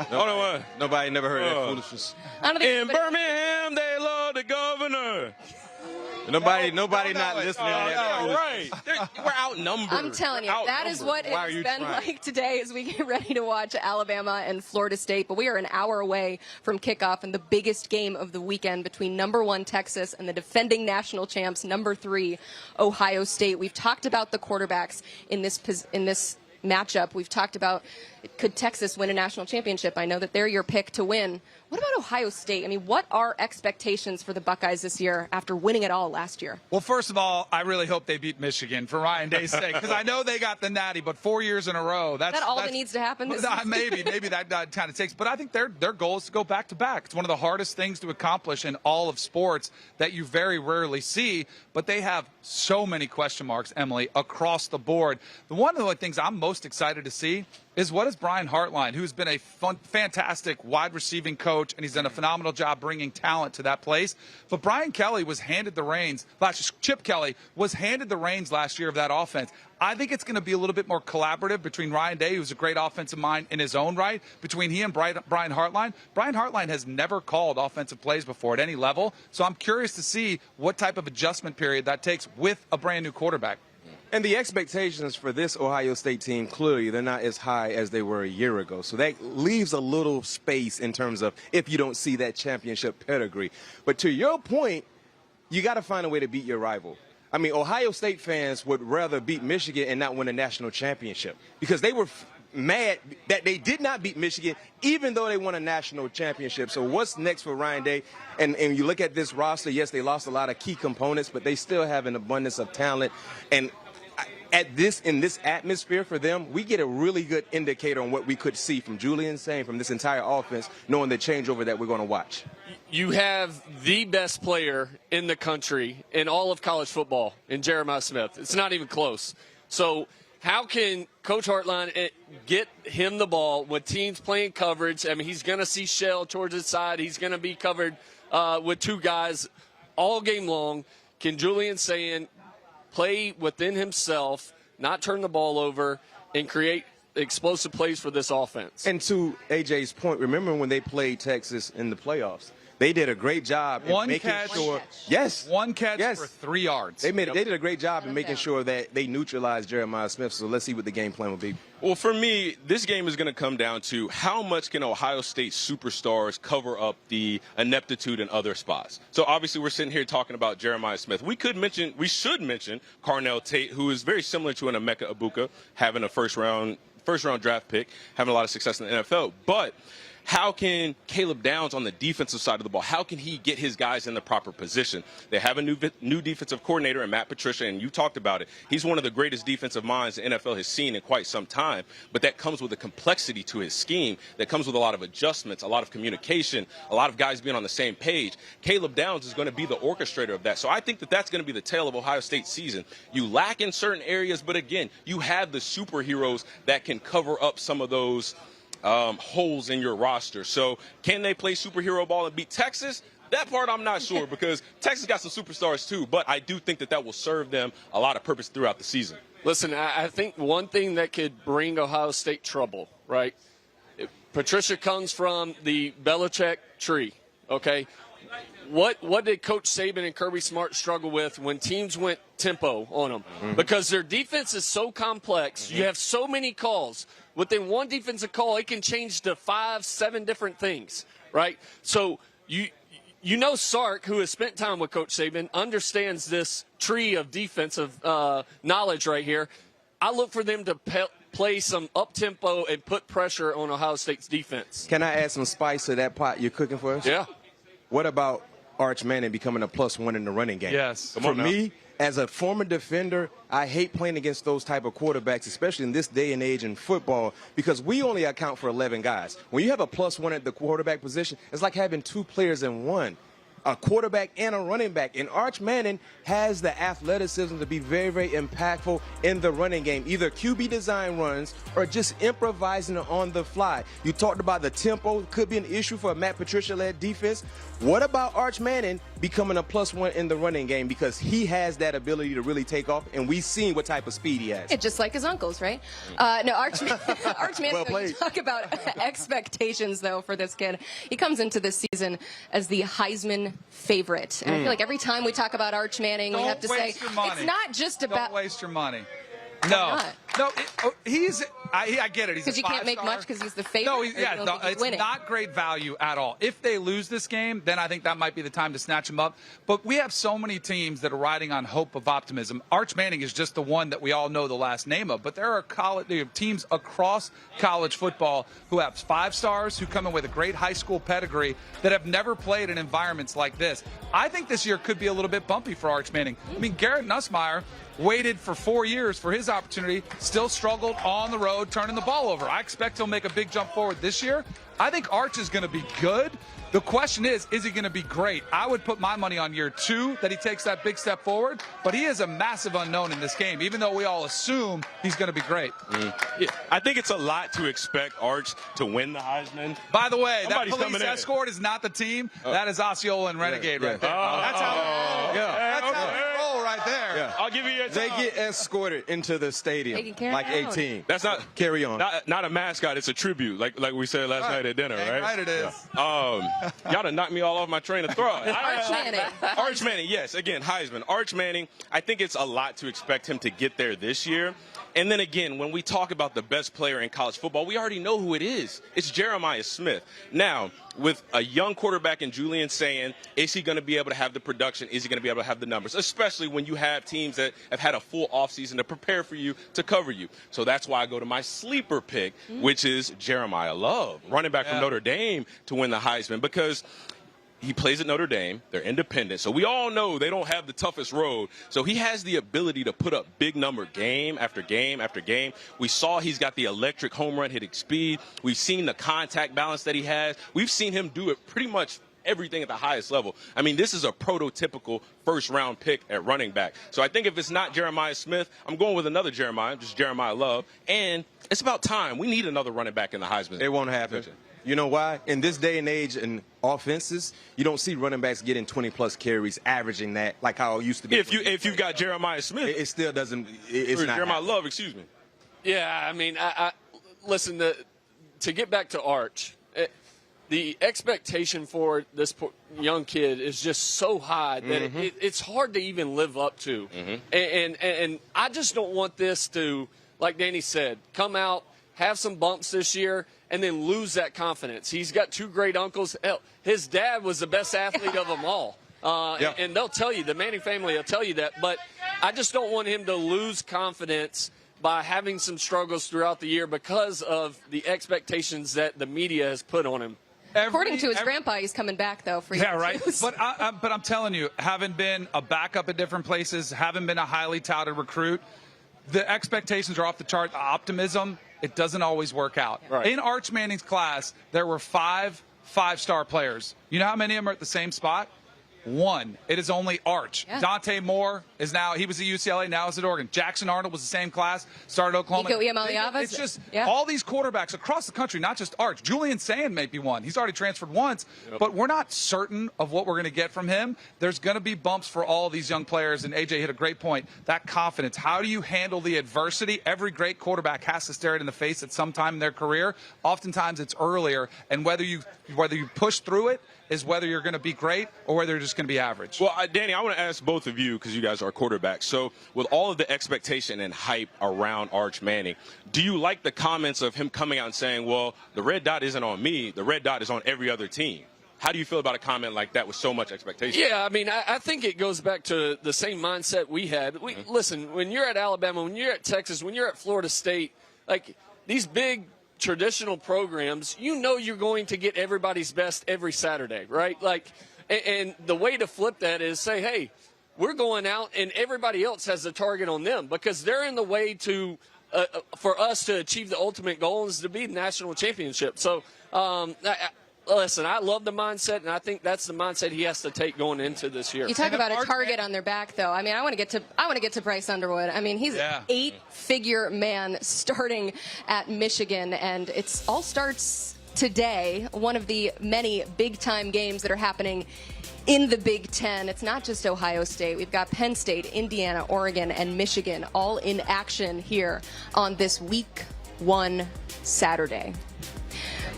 Hold on. Nobody never heard that foolishness. In Birmingham, they love the governor. Nobody not listening to that. Right. We're outnumbered. I'm telling you, that is what it's been like today as we get ready to watch Alabama and Florida State. But we are an hour away from kickoff and the biggest game of the weekend between number 1 Texas and the defending national champs, number 3 Ohio State. We've talked about the quarterbacks in this matchup. We've talked about, could Texas win a national championship? I know that they're your pick to win. What about Ohio State? I mean, what are expectations for the Buckeyes this year after winning it all last year? Well, first of all, I really hope they beat Michigan for Ryan Day's sake, because I know they got the natty, but 4 years in a row. That's all that needs to happen this season? Maybe that kind of takes. But I think their goal is to go back to back. It's one of the hardest things to accomplish in all of sports that you very rarely see. But they have so many question marks, Emily, across the board. One of the things I'm most excited to see is what is Brian Hartline, who's been a fantastic wide receiving coach, and he's done a phenomenal job bringing talent to that place. But Brian Kelly was handed the reins Chip Kelly was handed the reins last year of that offense. I think it's going to be a little bit more collaborative between Ryan Day, who's a great offensive mind in his own right, between he and Brian Hartline. Brian Hartline has never called offensive plays before at any level, so I'm curious to see what type of adjustment period that takes with a brand-new quarterback. And the expectations for this Ohio State team, clearly, they're not as high as they were a year ago. So that leaves a little space in terms of if you don't see that championship pedigree. But to your point, you got to find a way to beat your rival. I mean, Ohio State fans would rather beat Michigan and not win a national championship because they were mad that they did not beat Michigan, even though they won a national championship. So what's next for Ryan Day? And you look at this roster, yes, they lost a lot of key components, but they still have an abundance of talent. And in this atmosphere for them, we get a really good indicator on what we could see from Julian Sain, from this entire offense, knowing the changeover that we're going to watch. You have the best player in the country in all of college football in Jeremiah Smith. It's not even close. So how can Coach Hartline get him the ball with teams playing coverage? I mean, he's going to see Shell towards his side. He's going to be covered with 2 guys all game long. Can Julian Sain play within himself, not turn the ball over, and create explosive plays for this offense? And to AJ's point, remember when they played Texas in the playoffs? They did a great job in making sure. Yes. One catch for 3 yards. They did a great job in making sure that they neutralized Jeremiah Smith. So let's see what the game plan will be. Well, for me, this game is going to come down to how much can Ohio State superstars cover up the ineptitude in other spots. So obviously we're sitting here talking about Jeremiah Smith. We should mention Carnell Tate, who is very similar to an Emeka Egbuka, having a first round draft pick, having a lot of success in the NFL. But how can Caleb Downs on the defensive side of the ball, how can he get his guys in the proper position? They have a new defensive coordinator in Matt Patricia, and you talked about it. He's one of the greatest defensive minds the NFL has seen in quite some time, but that comes with a complexity to his scheme that comes with a lot of adjustments, a lot of communication, a lot of guys being on the same page. Caleb Downs is going to be the orchestrator of that. So I think that that's going to be the tale of Ohio State's season. You lack in certain areas, but again, you have the superheroes that can cover up some of those holes in your roster. So can they play superhero ball and beat Texas? That part I'm not sure because Texas got some superstars too, but I do think that will serve them a lot of purpose throughout the season. Listen, I think one thing that could bring Ohio State trouble, right? Patricia comes from the Belichick tree, okay? What did Coach Saban and Kirby Smart struggle with when teams went tempo on them? Mm-hmm. Because their defense is so complex. Mm-hmm. You have so many calls. Within one defensive call, it can change to 5, 7 different things, right? So you know Sark, who has spent time with Coach Saban, understands this tree of defensive knowledge right here. I look for them to play some up-tempo and put pressure on Ohio State's defense. Can I add some spice to that pot you're cooking for us? Yeah. What about Arch Manning becoming a +1 in the running game. Yes. For me, as a former defender, I hate playing against those type of quarterbacks, especially in this day and age in football, because we only account for 11 guys. When you have a +1 at the quarterback position, it's like having 2 players in one, a quarterback and a running back. And Arch Manning has the athleticism to be very, very impactful in the running game, either QB design runs or just improvising on the fly. You talked about the tempo could be an issue for a Matt Patricia-led defense. What about Arch Manning becoming a +1 in the running game, because he has that ability to really take off, and we've seen what type of speed he has. It's just like his uncles, right? No, Arch Manning, Well played. you talk about expectations, though, for this kid. He comes into this season as the Heisman favorite. And I feel like every time we talk about Arch Manning, we have to say, it's not just about... Don't waste your money. No. I get it. He's because you can't make much because he's the favorite. No, it's winning. Not great value at all. If they lose this game, then I think that might be the time to snatch him up. But we have so many teams that are riding on hope of optimism. Arch Manning is just the one that we all know the last name of. But there are teams across college football who have 5 stars, who come in with a great high school pedigree, that have never played in environments like this. I think this year could be a little bit bumpy for Arch Manning. I mean, Garrett Nussmeier waited for 4 years for his opportunity, still struggled on the road, turning the ball over. I expect he'll make a big jump forward this year. I think Arch is going to be good. The question is he going to be great? I would put my money on year 2 that he takes that big step forward, but he is a massive unknown in this game, even though we all assume he's going to be great. Yeah, I think it's a lot to expect Arch to win the Heisman. By the way, Somebody's that police escort is not the team. That is Osceola and Renegade right there. That's how we roll right there. Yeah. I'll give you your time. They get escorted into the stadium like 18. That's not carry on. Not a mascot. It's a tribute, like we said last night at dinner, right? Right, it is. Yeah. Y'all done knocked me all off my train of thought. Arch Manning. Arch Manning, yes. Again, Heisman. Arch Manning, I think it's a lot to expect him to get there this year. And then again, when we talk about the best player in college football, we already know who it is. It's Jeremiah Smith. Now, with a young quarterback in Julian saying, is he going to be able to have the production? Is he going to be able to have the numbers? Especially when you have teams that have had a full offseason to prepare for you, to cover you. So that's why I go to my sleeper pick, which is Jeremiah Love, running back from Notre Dame, to win the Heisman, because he plays at Notre Dame. They're independent. So we all know they don't have the toughest road. So he has the ability to put up big number game after game after game. We saw he's got the electric home run hitting speed. We've seen the contact balance that he has. We've seen him do it pretty much everything at the highest level. I mean, this is a prototypical first-round pick at running back. So I think if it's not Jeremiah Smith, I'm going with another Jeremiah, just Jeremiah Love. And it's about time. We need another running back in the Heisman. It won't happen. You know why? In this day and age in offenses, you don't see running backs getting 20-plus carries, averaging that like how it used to be. If you've got Jeremiah Smith. It still doesn't. It's not Jeremiah Love, excuse me. Yeah, I mean, listen, to get back to Arch, the expectation for this young kid is just so high that it's hard to even live up to. And I just don't want this to, like Danny said, come out, have some bumps this year, and then lose that confidence. He's got 2 great uncles. Hell, his dad was the best athlete of them all. And they'll tell you, the Manning family will tell you that. But I just don't want him to lose confidence by having some struggles throughout the year because of the expectations that the media has put on him. According to his grandpa, he's coming back, though, for years. Right. But I'm telling you, having been a backup at different places, having been a highly touted recruit, the expectations are off the chart. The optimism, it doesn't always work out. Right. In Arch Manning's class, there were 5 5-star players. You know how many of them are at the same spot? 1. It is only Arch. Yeah. Dante Moore is now, he was at UCLA, now he's at Oregon. Jackson Arnold was the same class, started at Oklahoma. It's just all these quarterbacks across the country, not just Arch. Julian Sand may be one. He's already transferred once, but we're not certain of what we're going to get from him. There's going to be bumps for all these young players, and AJ hit a great point. That confidence. How do you handle the adversity? Every great quarterback has to stare it in the face at some time in their career. Oftentimes it's earlier, and whether you push through it is whether you're going to be great or whether you're just going to be average. Well, Danny, I want to ask both of you, because you guys are quarterbacks. So with all of the expectation and hype around Arch Manning, do you like the comments of him coming out and saying, well, the red dot isn't on me, the red dot is on every other team? How do you feel about a comment like that with so much expectation? Yeah, I mean, I think it goes back to the same mindset we had. Listen, when you're at Alabama, when you're at Texas, when you're at Florida State, like these big traditional programs, you know you're going to get everybody's best every Saturday, right? Like, And the way to flip that is say, hey, we're going out and everybody else has a target on them because they're in the way to for us to achieve the ultimate goal is to be the national championship. So, listen, I love the mindset, and I think that's the mindset he has to take going into this year. You talk about a target on their back, though. I mean, I want to get to Bryce Underwood. I mean, he's an 8-figure man starting at Michigan, and it all starts today. One of the many big-time games that are happening in the Big Ten. It's not just Ohio State. We've got Penn State, Indiana, Oregon, and Michigan all in action here on this Week 1 Saturday.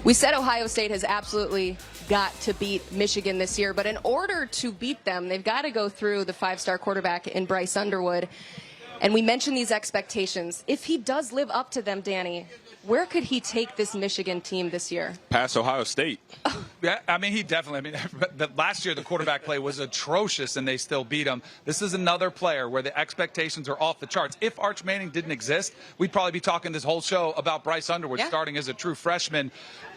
We said Ohio State has absolutely got to beat Michigan this year, but in order to beat them, they've got to go through the 5-star quarterback in Bryce Underwood. And we mentioned these expectations. If he does live up to them, Danny, where could he take this Michigan team this year? Past Ohio State. Yeah, I mean, he definitely. I mean, last year the quarterback play was atrocious, and they still beat him. This is another player where the expectations are off the charts. If Arch Manning didn't exist, we'd probably be talking this whole show about Bryce Underwood starting as a true freshman.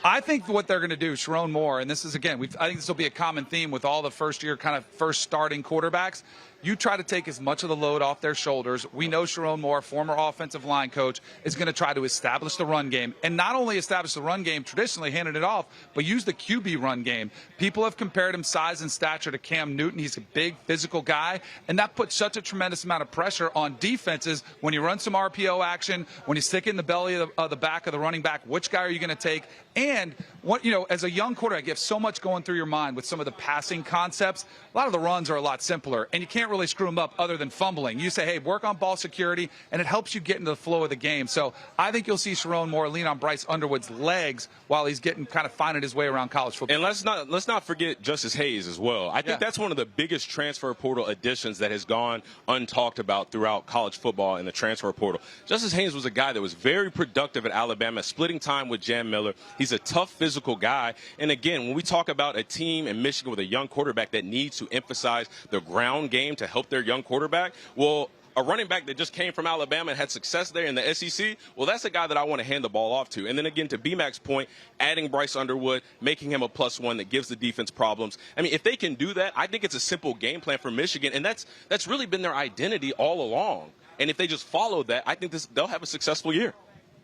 I think what they're going to do, Sharon Moore, and this is, again, I think this will be a common theme with all the first-year kind of first starting quarterbacks. You try to take as much of the load off their shoulders. We know Sharon Moore, former offensive line coach, is going to try to establish the run game. And not only establish the run game, traditionally handed it off, but use the QB run game. People have compared him size and stature to Cam Newton. He's a big physical guy, and that puts such a tremendous amount of pressure on defenses when you run some RPO action, when you stick it in the belly of the back of the running back, which guy are you going to take? And what, as a young quarterback, you have so much going through your mind with some of the passing concepts. A lot of the runs are a lot simpler, and you can't really screw them up other than fumbling. You say, hey, work on ball security, and it helps you get into the flow of the game. So I think you'll see Sharon Moore lean on Bryce Underwood's legs while he's getting kind of finding his way around college football. And let's not forget Justice Hayes as well. I think that's one of the biggest transfer portal additions that has gone untalked about throughout college football in the transfer portal. Justice Hayes was a guy that was very productive at Alabama, splitting time with Jan Miller. He's a tough physical guy. And again, when we talk about a team in Michigan with a young quarterback that needs to emphasize the ground game to help their young quarterback, well, a running back that just came from Alabama and had success there in the SEC, well, that's a guy that I want to hand the ball off to. And then again, to B-Mac's point, adding Bryce Underwood, making him a +1 that gives the defense problems. I mean, if they can do that, I think it's a simple game plan for Michigan, and that's really been their identity all along. And if they just follow that, I think they'll have a successful year.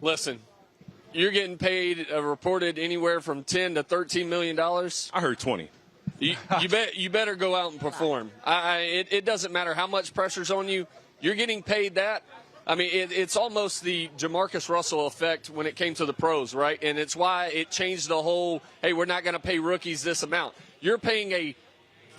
Listen, you're getting paid, reported anywhere from $10 to $13 million. I heard 20. You better go out and perform. It doesn't matter how much pressure's on you. You're getting paid that. I mean, it's almost the Jamarcus Russell effect when it came to the pros, right? And it's why it changed the whole, hey, we're not going to pay rookies this amount. You're paying a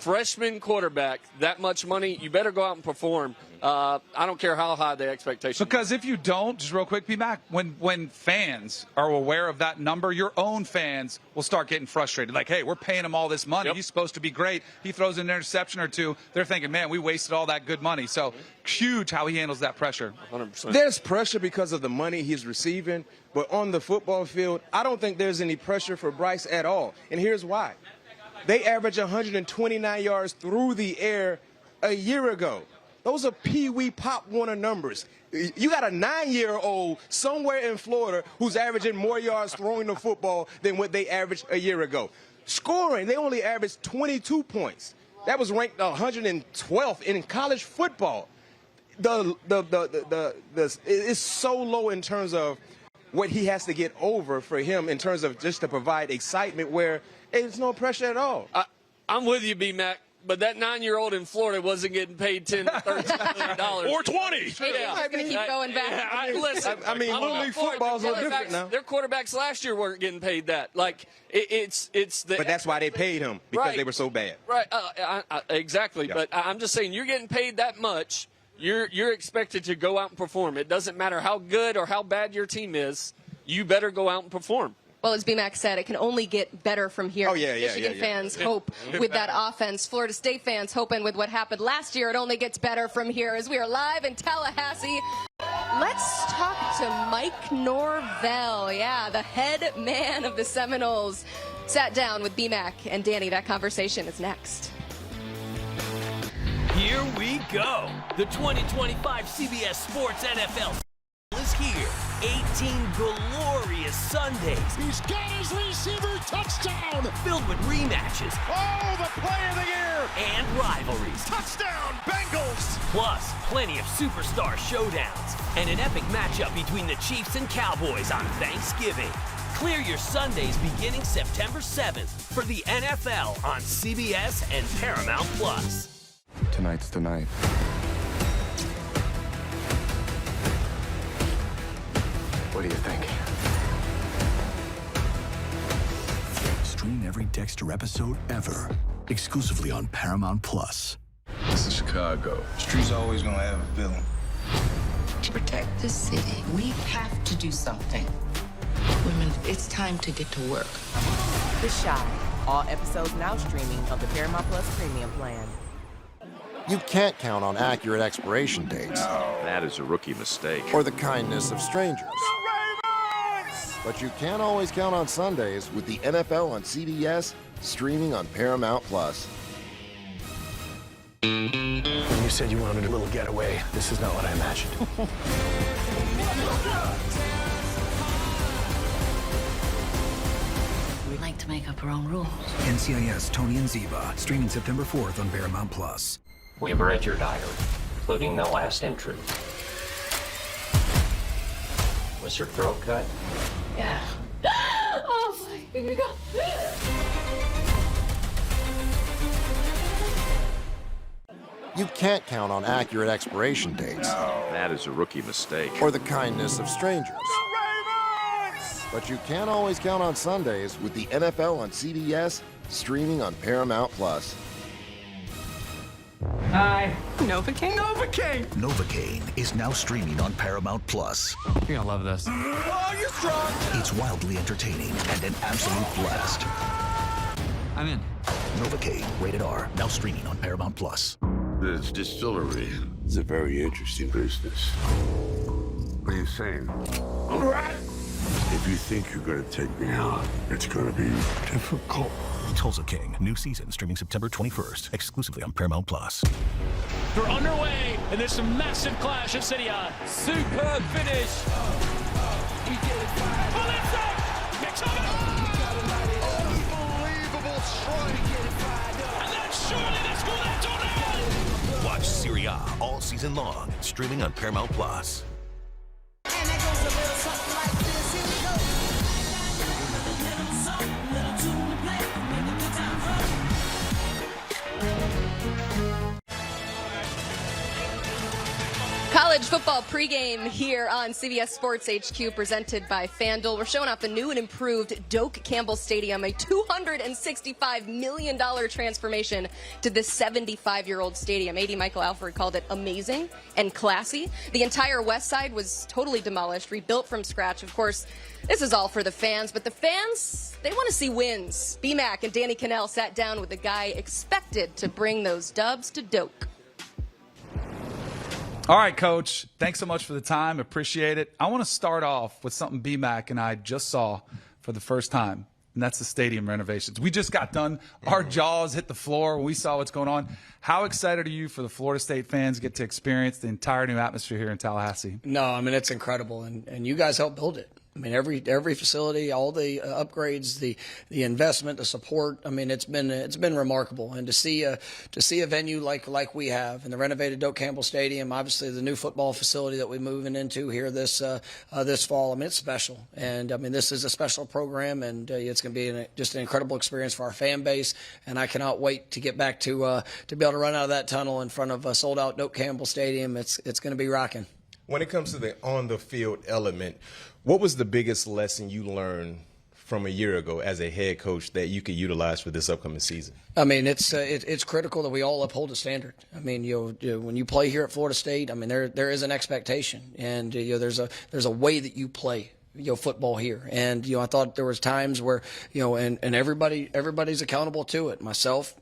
freshman quarterback that much money, you better go out and perform. I don't care how high the expectations. Because if you don't, just real quick, B-Mac, when fans are aware of that number, your own fans will start getting frustrated. Like, hey, we're paying him all this money. He's supposed to be great. He throws an interception or two. They're thinking, man, we wasted all that good money. So huge how he handles that pressure. 100%. There's pressure because of the money he's receiving. But on the football field, I don't think there's any pressure for Bryce at all. And here's why. They average 129 yards through the air a year ago. Those are Pee-wee Pop Warner numbers. You got a 9-year-old somewhere in Florida who's averaging more yards throwing the football than what they averaged a year ago. Scoring, they only averaged 22 points. That was ranked 112th in college football. It's so low in terms of what he has to get over for him in terms of just to provide excitement where there's no pressure at all. I'm with you, B-Mac. But that 9-year-old in Florida wasn't getting paid $10 to $13 million. Or 20. Yeah. Going to keep going back. Listen, I mean, Little League football's a little different now. Their quarterbacks last year weren't getting paid that. Like, it's the. But that's why they paid him, because they were so bad. Right. Exactly. Yeah. But I'm just saying, you're getting paid that much. You're expected to go out and perform. It doesn't matter how good or how bad your team is. You better go out and perform. Well, as B-Mac said, it can only get better from here. Oh, yeah. Michigan fans hope with that offense. Florida State fans hoping with what happened last year, it only gets better from here. As we are live in Tallahassee, let's talk to Mike Norvell. Yeah, the head man of the Seminoles. Sat down with B-Mac and Danny. That conversation is next. Here we go. The 2025 CBS Sports NFL is here. 18 glorious Sundays. He's got his receiver touchdown. Filled with rematches. Oh, the play of the year. And rivalries. Touchdown, Bengals. Plus, plenty of superstar showdowns. And an epic matchup between the Chiefs and Cowboys on Thanksgiving. Clear your Sundays beginning September 7th for the NFL on CBS and Paramount Plus. Tonight's the night. What do you think? Stream every Dexter episode ever, exclusively on Paramount Plus. This is Chicago. Streets always gonna have a villain. To protect this city, we have to do something. Women, it's time to get to work. The Shy. All episodes now streaming of the Paramount Plus Premium plan. You can't count on accurate expiration dates. That is a rookie mistake. Or the kindness of strangers. But you can always count on Sundays with the NFL on CBS, streaming on Paramount Plus. When you said you wanted a little getaway, this is not what I imagined. We like to make up our own rules. NCIS Tony and Ziva, streaming September 4th on Paramount Plus. We've read your diary, including the last entry. Was your throat cut? Yeah. Oh my God. You can't count on accurate expiration dates. That is a rookie mistake. Or the kindness of strangers. But you can always count on Sundays with the NFL on CBS, streaming on Paramount Plus. Hi. Novocaine? Novocaine! Novocaine is now streaming on Paramount Plus. You're gonna love this. Oh, you're strong. It's wildly entertaining and an absolute blast. I'm in. Novocaine, rated R, now streaming on Paramount Plus. This distillery is a very interesting business. What are you saying? If you think you're gonna take me out, it's gonna be difficult. Tulsa King, new season streaming September 21st, exclusively on Paramount Plus. They're underway, and there's some massive clash at City Eye. Superb finish. Oh, that's it! It's over! Unbelievable strike. And then surely they score that touchdown! Watch Serie A all season long, streaming on Paramount Plus. And that goes a little something like this. Here we go. College football pregame here on CBS Sports HQ, presented by FanDuel. We're showing off the new and improved Doak Campbell Stadium, a $265 million transformation to this 75-year-old stadium. AD Michael Alford called it amazing and classy. The entire west side was totally demolished, rebuilt from scratch. Of course, this is all for the fans, but the fans, they want to see wins. B-Mac and Danny Cannell sat down with the guy expected to bring those dubs to Doak. All right, Coach. Thanks so much for the time. Appreciate it. I want to start off with something B-Mac and I just saw for the first time, and that's the stadium renovations. We just got done. Our jaws hit the floor when we saw what's going on. How excited are you for the Florida State fans to get to experience the entire new atmosphere here in Tallahassee? No, I mean, it's incredible, and you guys helped build it. I mean, every facility, all the upgrades, the investment, the support. I mean, it's been remarkable. And to see a venue like we have in the renovated Doak Campbell Stadium, obviously the new football facility that we're moving into here this fall. I mean, it's special. And I mean, this is a special program, and it's going to be just an incredible experience for our fan base. And I cannot wait to get back to be able to run out of that tunnel in front of a sold out Doak Campbell Stadium. It's going to be rocking. When it comes to the on-the-field element, what was the biggest lesson you learned from a year ago as a head coach that you could utilize for this upcoming season? I mean, it's critical that we all uphold a standard. I mean, when you play here at Florida State, I mean, there is an expectation, and there's a way that you play. football here. And, I thought there was times where, and everybody's accountable to it. Myself,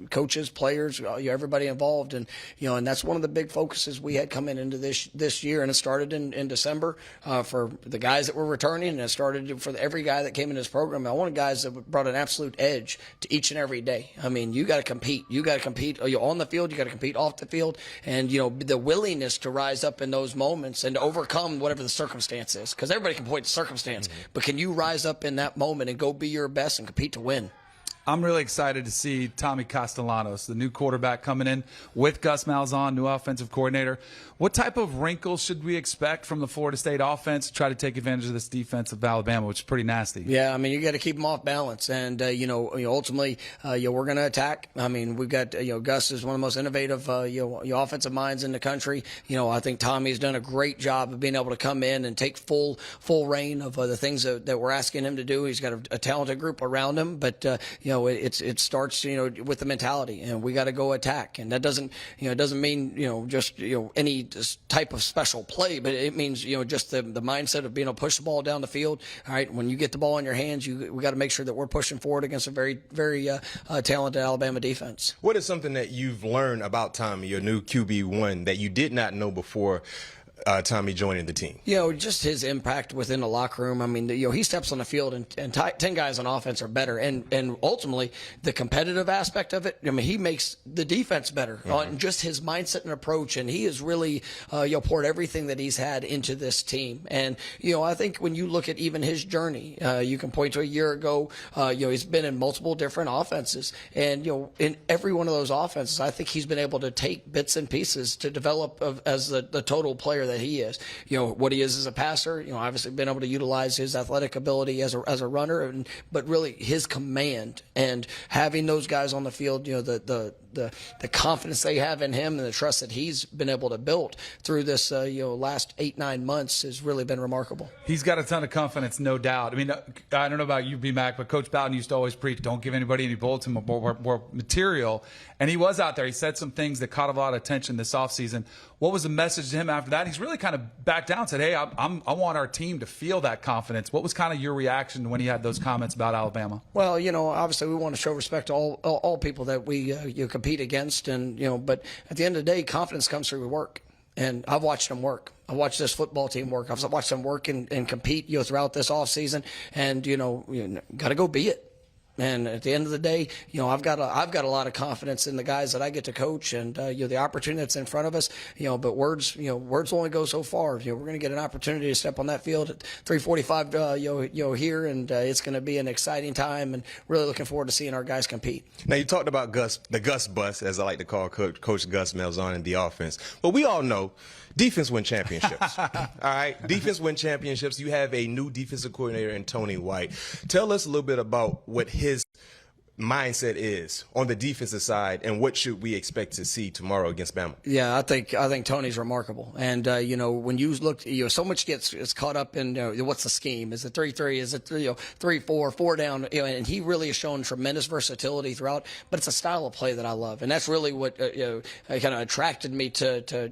coaches, players, everybody involved. And, and that's one of the big focuses we had coming into this year. And it started in December for the guys that were returning, and it started for every guy that came in this program. I wanted guys that brought an absolute edge to each and every day. I mean, you got to compete. You got to compete on the field. You got to compete off the field. And, the willingness to rise up in those moments and to overcome whatever the circumstance is. Because everybody can point to circumstance. But can you rise up in that moment and go be your best and compete to win? I'm really excited to see Tommy Castellanos, the new quarterback coming in with Gus Malzahn, new offensive coordinator. What type of wrinkles should we expect from the Florida State offense to try to take advantage of this defense of Alabama, which is pretty nasty? Yeah, I mean, you got to keep them off balance. And, ultimately, we're going to attack. I mean, we've got, Gus is one of the most innovative, offensive minds in the country. I think Tommy's done a great job of being able to come in and take full reign of the things that we're asking him to do. He's got a talented group around him, but, it starts, with the mentality, and we got to go attack. And that doesn't mean, just, any type of special play, but it means, just the mindset of being able to push the ball down the field. All right. When you get the ball in your hands, we got to make sure that we're pushing forward against a very, very talented Alabama defense. What is something that you've learned about Tommy, your new QB1, that you did not know before Tommy joining the team? Just his impact within the locker room. I mean, he steps on the field and 10 guys on offense are better. And ultimately, the competitive aspect of it, I mean, he makes the defense better on just his mindset and approach. And he has really, poured everything that he's had into this team. And, I think when you look at even his journey, you can point to a year ago, he's been in multiple different offenses. And, in every one of those offenses, I think he's been able to take bits and pieces to develop as the total player that he is. What he is as a passer, obviously been able to utilize his athletic ability as a runner, but really his command and having those guys on the field, the confidence they have in him and the trust that he's been able to build through this last 8-9 months has really been remarkable. He's got a ton of confidence, no doubt. I mean, I don't know about you, B-Mac, but Coach Bowden used to always preach, don't give anybody any bulletin board material. And he was out there. He said some things that caught a lot of attention this offseason. What was the message to him after that? He's really kind of backed down and said, hey, I want our team to feel that confidence. What was kind of your reaction when he had those comments about Alabama? Well, obviously we want to show respect to all people that we compete against. And, but at the end of the day, confidence comes through work. And I've watched them work. I watched this football team work. I've watched them work and compete, throughout this offseason. And, got to go be it. And at the end of the day, I've got a lot of confidence in the guys that I get to coach, and the opportunity that's in front of us. But words only go so far. We're going to get an opportunity to step on that field at 3:45. Here, and it's going to be an exciting time, and really looking forward to seeing our guys compete. Now you talked about the Gus bus, as I like to call Coach Gus Malzahn, in the offense, but we all know defense win championships. All right, defense win championships. You have a new defensive coordinator in Tony White. Tell us a little bit about what his mindset is on the defensive side, and what should we expect to see tomorrow against Bama? Yeah, I think Tony's remarkable. And when you look, so much gets caught up in what's the scheme? Is it 3-3? Is it 3-4? 4 down? And he really has shown tremendous versatility throughout. But it's a style of play that I love, and that's really what kind of attracted me to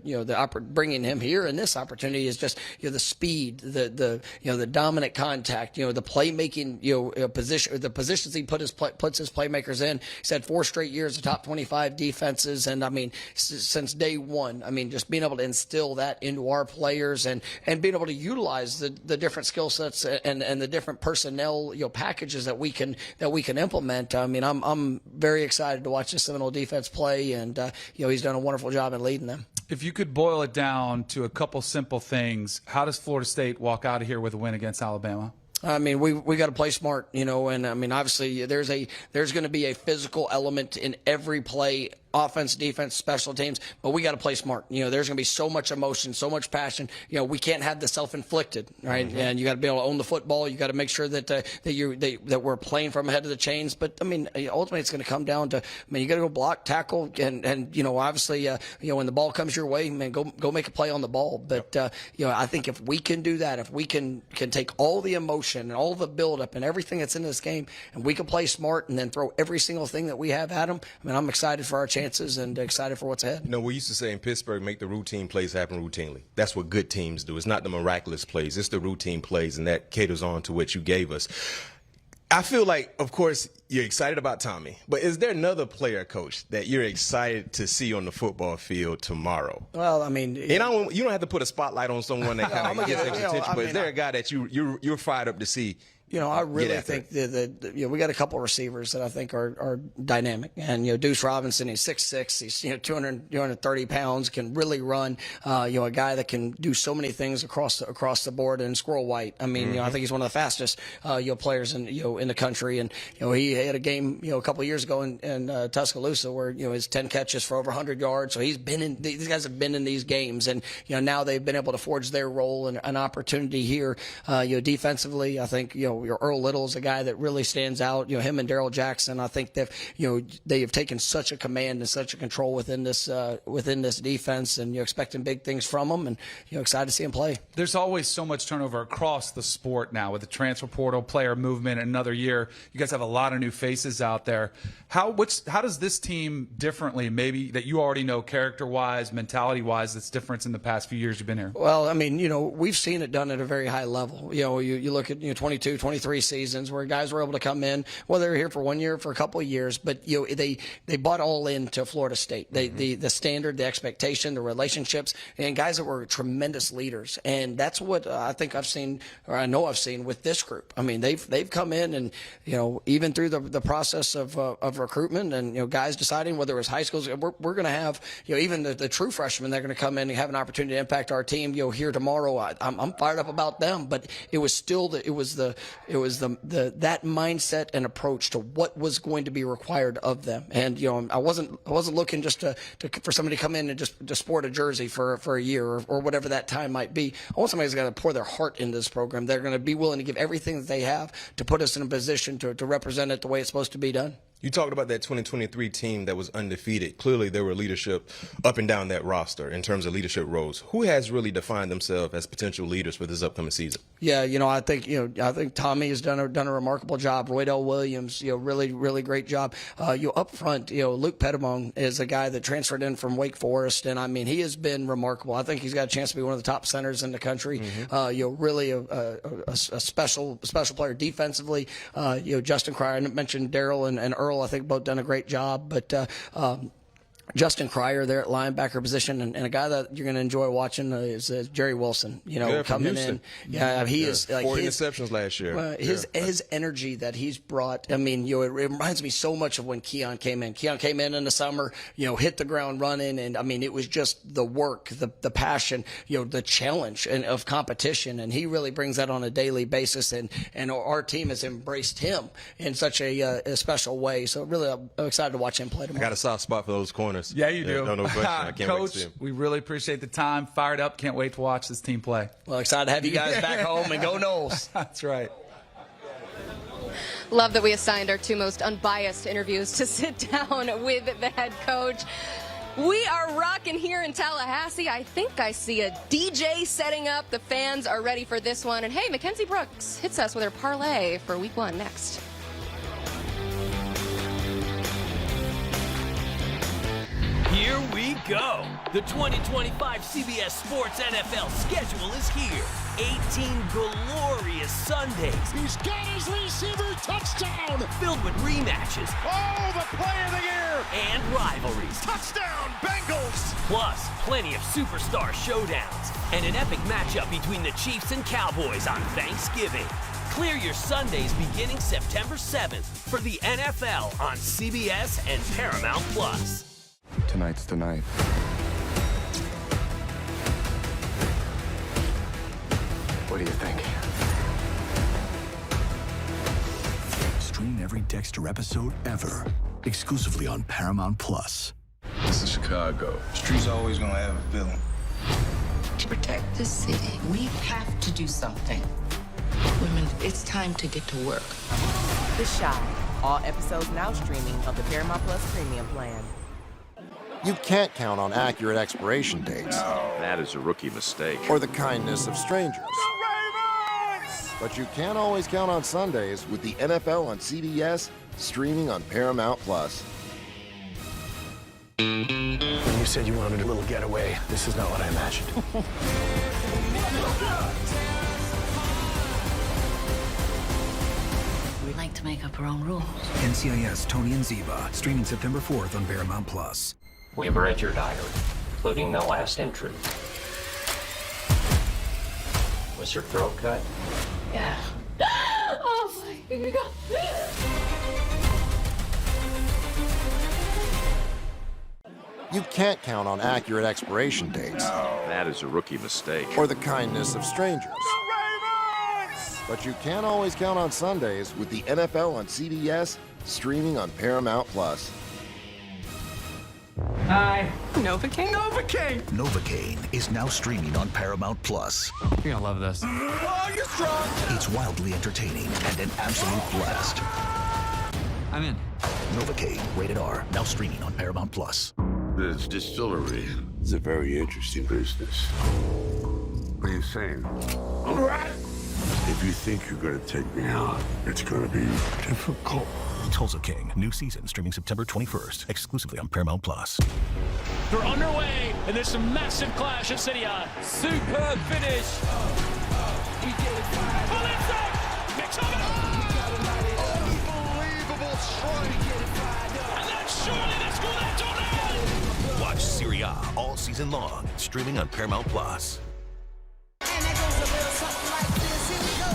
bringing him here. And this opportunity is just the speed, the dominant contact, the playmaking, position, the positions he puts his playmakers in. He's had 4 straight years of top 25 defenses, and I mean, since day one, I mean, just being able to instill that into our players and being able to utilize the different skill sets and the different personnel packages that we can implement. I mean, I'm very excited to watch the Seminole defense play, and he's done a wonderful job in leading them. If you could boil it down to a couple simple things, how does Florida State walk out of here with a win against Alabama? I mean, we got to play smart, and I mean, obviously there's going to be a physical element in every play, offense, defense, special teams, but we got to play smart. There's going to be so much emotion, so much passion. We can't have the self-inflicted, right? Mm-hmm. And you got to be able to own the football. You got to make sure that we're playing from ahead of the chains. But I mean, ultimately, it's going to come down to, you got to go block, tackle, and obviously, when the ball comes your way, man, go make a play on the ball. But I think if we can do that, if we can take all the emotion and all the buildup and everything that's in this game, and we can play smart and then throw every single thing that we have at them, I mean, I'm excited for our chance chances and excited for what's ahead. You know, we used to say in Pittsburgh, make the routine plays happen routinely. That's what good teams do. It's not the miraculous plays. It's the routine plays, and that caters on to what you gave us. I feel like, of course, you're excited about Tommy, but is there another player, Coach, that you're excited to see on the football field tomorrow? Well, I mean, you don't have to put a spotlight on someone that kind of gets extra attention, but is there a guy that you're fired up to see? You know, I really think that we got a couple of receivers that I think are dynamic. And, Deuce Robinson, he's 6'6", he's 230 pounds, can really run. A guy that can do so many things across the board. And Squirrel White, I mean, I think he's one of the fastest players in the country. And he had a game a couple of years ago in Tuscaloosa where his 10 catches for over 100 yards. So these guys have been in these games, and now they've been able to forge their role and an opportunity here. Defensively, I think your Earl Little is a guy that really stands out. Him and Darrell Jackson, I think they have taken such a command and such a control within this defense, and you're expecting big things from them, and excited to see them play. There's always so much turnover across the sport now with the transfer portal, player movement. Another year, you guys have a lot of new faces out there. How does this team differently, maybe that you already know character-wise, mentality-wise, that's different in the past few years you've been here? Well, I mean, we've seen it done at a very high level. You look at 22, 23 seasons where guys were able to come in, well, they were here for 1 year, for a couple of years, but they bought all into Florida State. The standard, the expectation, the relationships, and guys that were tremendous leaders. And that's what I think I've seen, or I know I've seen with this group. I mean, they've come in and even through the process of recruitment and guys deciding whether it was high schools, we're going to have even the true freshmen, they're going to come in and have an opportunity to impact our team here tomorrow. I'm fired up about them, but it was still that mindset and approach to what was going to be required of them. And I wasn't looking just for somebody to come in and just sport a jersey for a year or whatever that time might be. I want somebody who's going to pour their heart into this program. They're going to be willing to give everything that they have to put us in a position to represent it the way it's supposed to be done. You talked about that 2023 team that was undefeated. Clearly, there were leadership up and down that roster in terms of leadership roles. Who has really defined themselves as potential leaders for this upcoming season? Yeah, I think Tommy has done a remarkable job. Roydell Williams, really great job. Up front, Luke Pettibone is a guy that transferred in from Wake Forest, and I mean he has been remarkable. I think he's got a chance to be one of the top centers in the country. Really a special player defensively. Justin Cryer, I mentioned Darrell and Earl. I think both done a great job, but Justin Cryer there at linebacker position, and a guy that you're going to enjoy watching is Jerry Wilson. Coming in, he is like 4 interceptions last year. His energy that he's brought. I mean, it reminds me so much of when Keon came in. Keon came in the summer, hit the ground running, and I mean it was just the work, the passion, the challenge of competition, and he really brings that on a daily basis, and our team has embraced him in such a special way. So really, I'm excited to watch him play tomorrow. I got a soft spot for those corners. Yeah, you do. No question. I can't Coach, wait to see him. We really appreciate the time. Fired up. Can't wait to watch this team play. Well, excited to have you guys back home, and go Noles. That's right. Love that we assigned our two most unbiased interviews to sit down with the head coach. We are rocking here in Tallahassee. I think I see a DJ setting up. The fans are ready for this one. And hey, Mackenzie Brooks hits us with her parlay for week 1 next. Here we go. The 2025 CBS Sports NFL schedule is here. 18 glorious Sundays. He's got his receiver touchdown. Filled with rematches. Oh, the play of the year. And rivalries. Touchdown, Bengals. Plus, plenty of superstar showdowns. And an epic matchup between the Chiefs and Cowboys on Thanksgiving. Clear your Sundays beginning September 7th for the NFL on CBS and Paramount Plus. Tonight's the night. What do you think? Stream every Dexter episode ever, exclusively on Paramount Plus. This is Chicago. Streets always gonna have a villain. To protect the city, we have to do something. Women, it's time to get to work. The Shot. All episodes now streaming of the Paramount Plus Premium plan. You can't count on accurate expiration dates. That is a rookie mistake. Or the kindness of strangers. But you can always count on Sundays with the NFL on CBS, streaming on Paramount Plus. When you said you wanted a little getaway, this is not what I imagined. We like to make up our own rules. NCIS Tony and Ziva, streaming September 4th on Paramount Plus. We've read your diary, including the last entry. Was your throat cut? Yeah. Oh my God. You can't count on accurate expiration dates. That is a rookie mistake. Or the kindness of strangers. But you can always count on Sundays with the NFL on CBS, streaming on Paramount Plus. Hi. Novocaine? Novocaine! Novocaine is now streaming on Paramount Plus. You're gonna love this. Oh, you're strong. It's wildly entertaining and an absolute blast. I'm in. Novocaine, rated R, now streaming on Paramount Plus. This distillery is a very interesting business. What are you saying? If you think you're gonna take me out, it's gonna be difficult. Tulsa King, new season streaming September 21st, exclusively on Paramount Plus. They're underway, and there's some massive clash at City A. Superb finish. Oh, that's it! Mix up. Unbelievable strike. And then surely they score that tornado. Watch Serie A all season long, streaming on Paramount Plus. And that goes a little something like this. Here we go.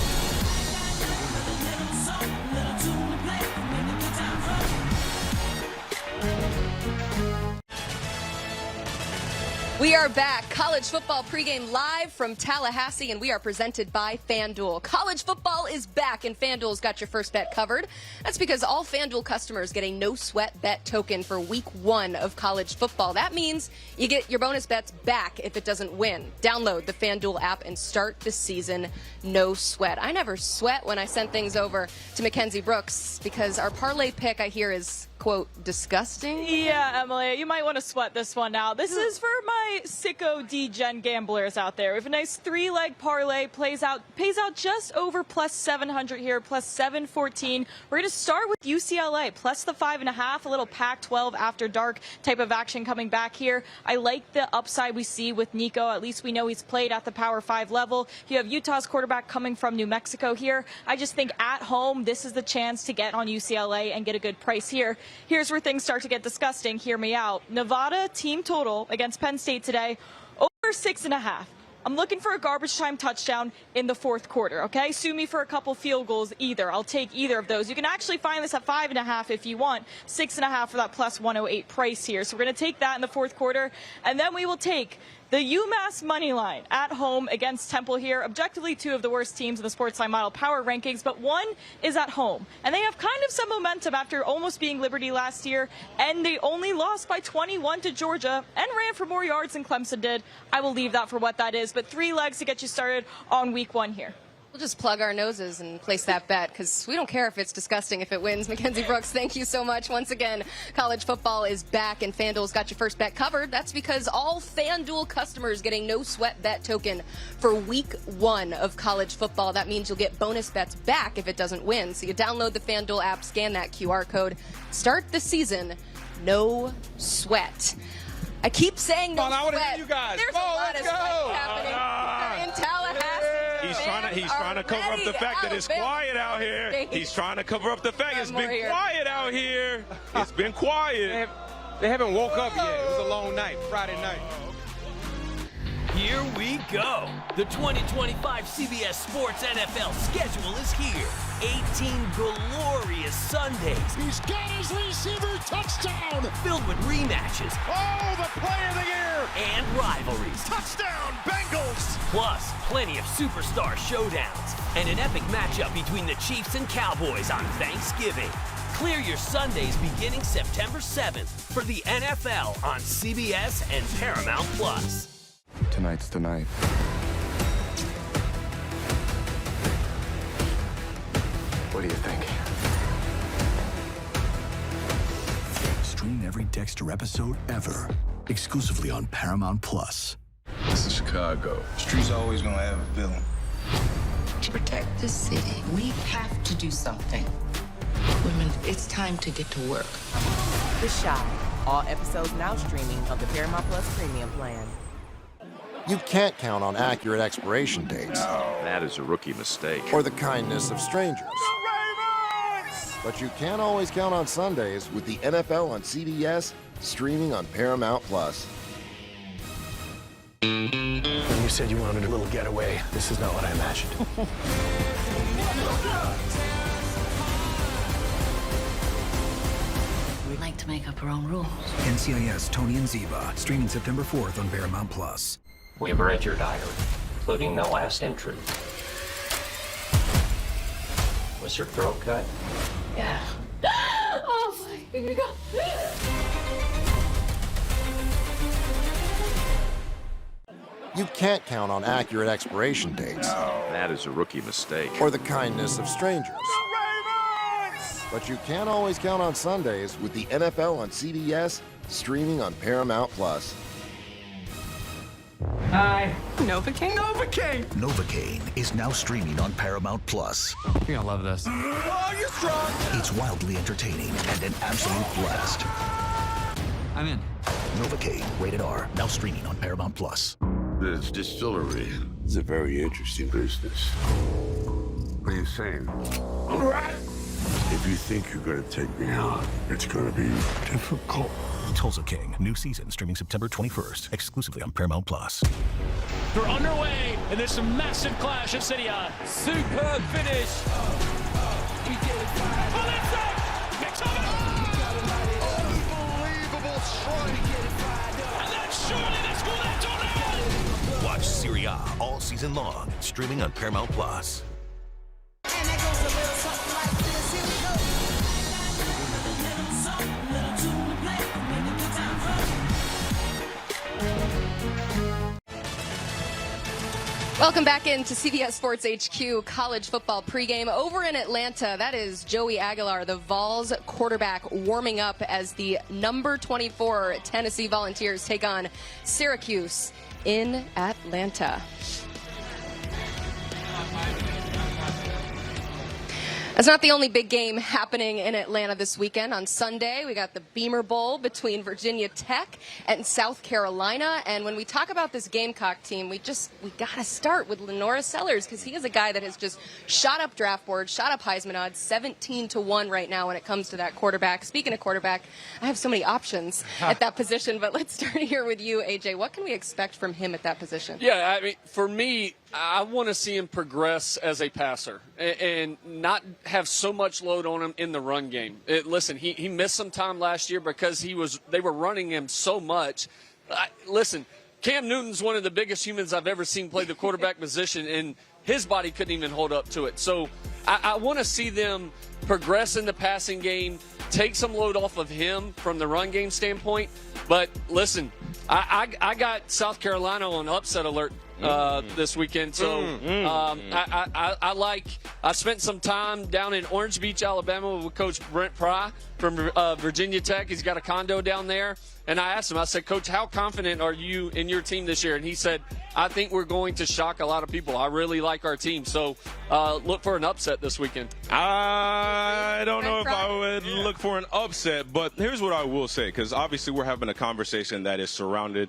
We are back. College football pregame live from Tallahassee, and we are presented by FanDuel. College football is back, and FanDuel's got your first bet covered. That's because all FanDuel customers get a no-sweat bet token for week 1 of college football. That means you get your bonus bets back if it doesn't win. Download the FanDuel app and start the season no sweat. I never sweat when I send things over to Mackenzie Brooks because our parlay pick, I hear, is quote, disgusting? Yeah, Emily, you might want to sweat this one out. This is for my sicko D-gen gamblers out there. We have a nice 3-leg parlay, pays out just over plus 700 here, plus 714. We're going to start with UCLA, plus the 5.5, a little Pac-12 after dark type of action coming back here. I like the upside we see with Nico. At least we know he's played at the Power 5 level. You have Utah's quarterback coming from New Mexico here. I just think at home, this is the chance to get on UCLA and get a good price here. Here's where things start to get disgusting. Hear me out. Nevada team total against Penn State today, over 6.5. I'm looking for a garbage time touchdown in the fourth quarter, okay? Sue me for a couple field goals either. I'll take either of those. You can actually find this at 5.5 if you want. 6.5 for that plus 108 price here. So we're going to take that in the fourth quarter, and then we will take the UMass money line at home against Temple here. Objectively, 2 of the worst teams in the Sportsline Model Power Rankings, but 1 is at home. And they have kind of some momentum after almost being Liberty last year, and they only lost by 21 to Georgia and ran for more yards than Clemson did. I will leave that for what that is, but 3 legs to get you started on week 1 here. We'll just plug our noses and place that bet because we don't care if it's disgusting if it wins. Mackenzie Brooks, thank you so much. Once again, college football is back and FanDuel's got your first bet covered. That's because all FanDuel customers get a no-sweat bet token for week 1 of college football. That means you'll get bonus bets back if it doesn't win. So you download the FanDuel app, scan that QR code, start the season no sweat. I keep saying no sweat. Hear you guys. There's a lot of sweat happening in Tallahassee. He's trying to cover up the fact that it's quiet out here. He's trying to cover up the fact it's been quiet out here. It's been quiet. They haven't woke up yet. It was a long night, Friday night. Here we go. The 2025 CBS Sports NFL schedule is here. 18 glorious Sundays. He's got his receiver touchdown. Filled with rematches. Oh, the play of the year. And rivalries. Touchdown, Bengals. Plus, plenty of superstar showdowns. And an epic matchup between the Chiefs and Cowboys on Thanksgiving. Clear your Sundays beginning September 7th for the NFL on CBS and Paramount Plus. Tonight's the night. What do you think? Stream every Dexter episode ever, exclusively on Paramount Plus. This is Chicago. Streets always gonna have a villain. To protect the city, we have to do something. Women, it's time to get to work. The Shy, All episodes now streaming of the Paramount Plus Premium plan. You can't count on accurate expiration dates. That is a rookie mistake. Or the kindness of strangers. But you can always count on Sundays with the NFL on CBS, streaming on Paramount Plus. When you said you wanted a little getaway, this is not what I imagined. We like to make up our own rules. NCIS Tony and Ziva, streaming September 4th on Paramount Plus. We've read your diary, including the last entry. Was your throat cut? Yeah. Oh my God. You can't count on accurate expiration dates. That is a rookie mistake. Or the kindness of strangers. But you can always count on Sundays with the NFL on CBS, streaming on Paramount Plus. Hi. Novocaine? Novocaine! Novocaine is now streaming on Paramount Plus. You're gonna love this. Oh, you're strong. It's wildly entertaining and an absolute blast. I'm in. Novocaine, rated R, now streaming on Paramount Plus. This distillery is a very interesting business. What are you saying? If you think you're gonna take me out, it's gonna be difficult. Tulsa King, new season streaming September 21st, exclusively on Paramount Plus. They're underway, and there's a massive clash at City. Superb finish. Oh, that's it! Mix of it! Unbelievable strike. And then surely they score that tornado! Watch Serie A all season long, streaming on Paramount Plus. And that goes a little something like this. Here we go. Welcome back into CBS Sports HQ College Football Pregame over in Atlanta. That is Joey Aguilar, the Vols quarterback, warming up as the number 24 Tennessee Volunteers take on Syracuse in Atlanta. It's not the only big game happening in Atlanta this weekend. On Sunday, we got the Beamer Bowl between Virginia Tech and South Carolina. And when we talk about this Gamecock team, we got to start with Lenora Sellers, because he is a guy that has just shot up draft boards, shot up Heisman odds, 17-1 right now when it comes to that quarterback. Speaking of quarterback, I have so many options at that position, but let's start here with you, AJ. What can we expect from him at that position? Yeah, I mean, for me, I want to see him progress as a passer and not have so much load on him in the run game. Listen, he missed some time last year because they were running him so much. Listen, Cam Newton's one of the biggest humans I've ever seen play the quarterback position, and his body couldn't even hold up to it. So I want to see them progress in the passing game, take some load off of him from the run game standpoint. But listen, I got South Carolina on upset alert this weekend. So I spent some time down in Orange Beach, Alabama with Coach Brent Pry from Virginia Tech. He's got a condo down there. And I asked him, I said, Coach, how confident are you in your team this year? And he said, I think we're going to shock a lot of people. I really like our team. So look for an upset this weekend. I don't know if I would look for an upset, but here's what I will say, because obviously we're having a conversation that is surrounding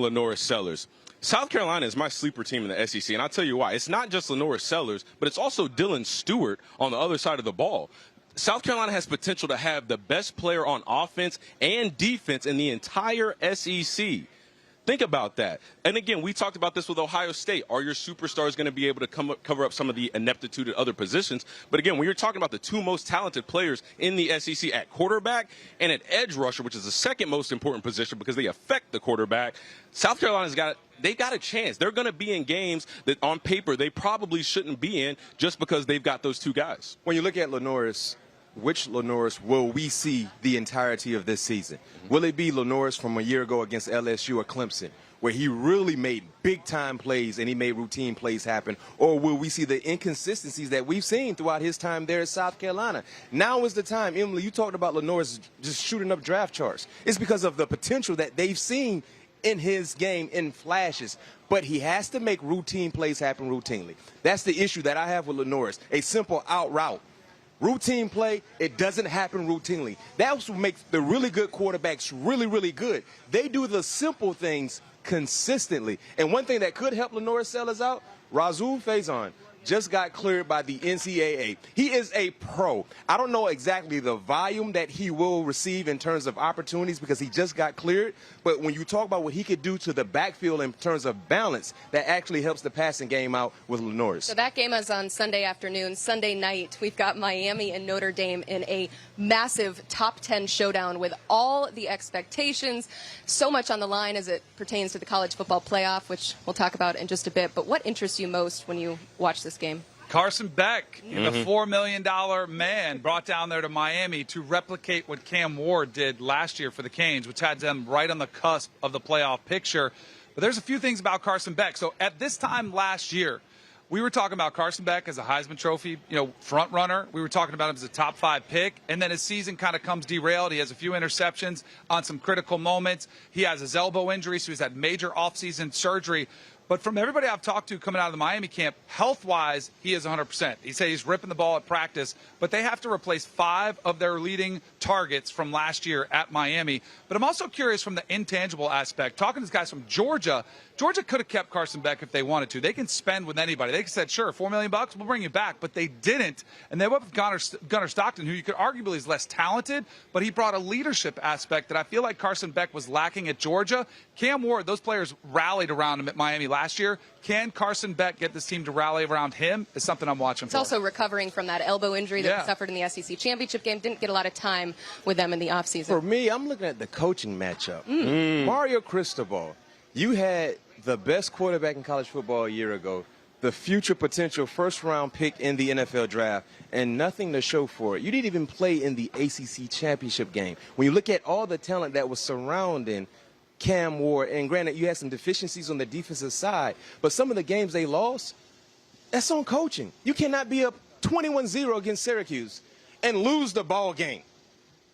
Lenora Sellers. South Carolina is my sleeper team in the SEC, and I'll tell you why. It's not just Lenora Sellers, but it's also Dylan Stewart on the other side of the ball. South Carolina has potential to have the best player on offense and defense in the entire SEC. Think about that. And again, we talked about this with Ohio State. Are your superstars going to be able to cover up some of the ineptitude at other positions? But again, when you're talking about the two most talented players in the SEC at quarterback and at edge rusher, which is the second most important position because they affect the quarterback, South Carolina's got a chance. They're going to be in games that on paper they probably shouldn't be in just because they've got those two guys. When you look at Lenoris, which Lenoris will we see the entirety of this season? Will it be Lenoris from a year ago against LSU or Clemson, where he really made big-time plays and he made routine plays happen? Or will we see the inconsistencies that we've seen throughout his time there at South Carolina? Now is the time. Emily, you talked about Lenoris just shooting up draft charts. It's because of the potential that they've seen in his game in flashes. But he has to make routine plays happen routinely. That's the issue that I have with Lenoris. A simple out route Routine play, it doesn't happen routinely. That's what makes the really good quarterbacks really, really good. They do the simple things consistently. And one thing that could help Lenore Sellers out, Razul Faison just got cleared by the NCAA. He is a pro. I don't know exactly the volume that he will receive in terms of opportunities because he just got cleared. But when you talk about what he could do to the backfield in terms of balance, that actually helps the passing game out with Lenore's. So that game is on Sunday afternoon. Sunday night, we've got Miami and Notre Dame in a massive top 10 showdown with all the expectations. So much on the line as it pertains to the college football playoff, which we'll talk about in just a bit. But what interests you most when you watch this game? Carson Beck, the $4 million man brought down there to Miami to replicate what Cam Ward did last year for the Canes, which had them right on the cusp of the playoff picture. But there's a few things about Carson Beck. So at this time last year, we were talking about Carson Beck as a Heisman Trophy, front runner. We were talking about him as a top 5 pick. And then his season kind of comes derailed. He has a few interceptions on some critical moments. He has his elbow injury, so he's had major offseason surgery. But from everybody I've talked to coming out of the Miami camp, health-wise, he is 100%. He said he's ripping the ball at practice, but they have to replace 5 of their leading targets from last year at Miami. But I'm also curious from the intangible aspect. Talking to these guys from Georgia, Georgia could have kept Carson Beck if they wanted to. They can spend with anybody. They said, sure, $4 million, we'll bring you back. But they didn't. And they went with Gunnar Stockton, who you could arguably is less talented, but he brought a leadership aspect that I feel like Carson Beck was lacking at Georgia. Cam Ward, those players rallied around him at Miami last year. Can Carson Beck get this team to rally around him is something I'm watching for. He's also recovering from that elbow injury that he suffered in the SEC championship game. Didn't get a lot of time with them in the offseason. For me, I'm looking at the coaching matchup. Mario Cristobal, you had the best quarterback in college football a year ago, the future potential first-round pick in the NFL draft, and nothing to show for it. You didn't even play in the ACC championship game. When you look at all the talent that was surrounding Cam Ward, and granted, you had some deficiencies on the defensive side, but some of the games they lost, that's on coaching. You cannot be up 21-0 against Syracuse and lose the ball game.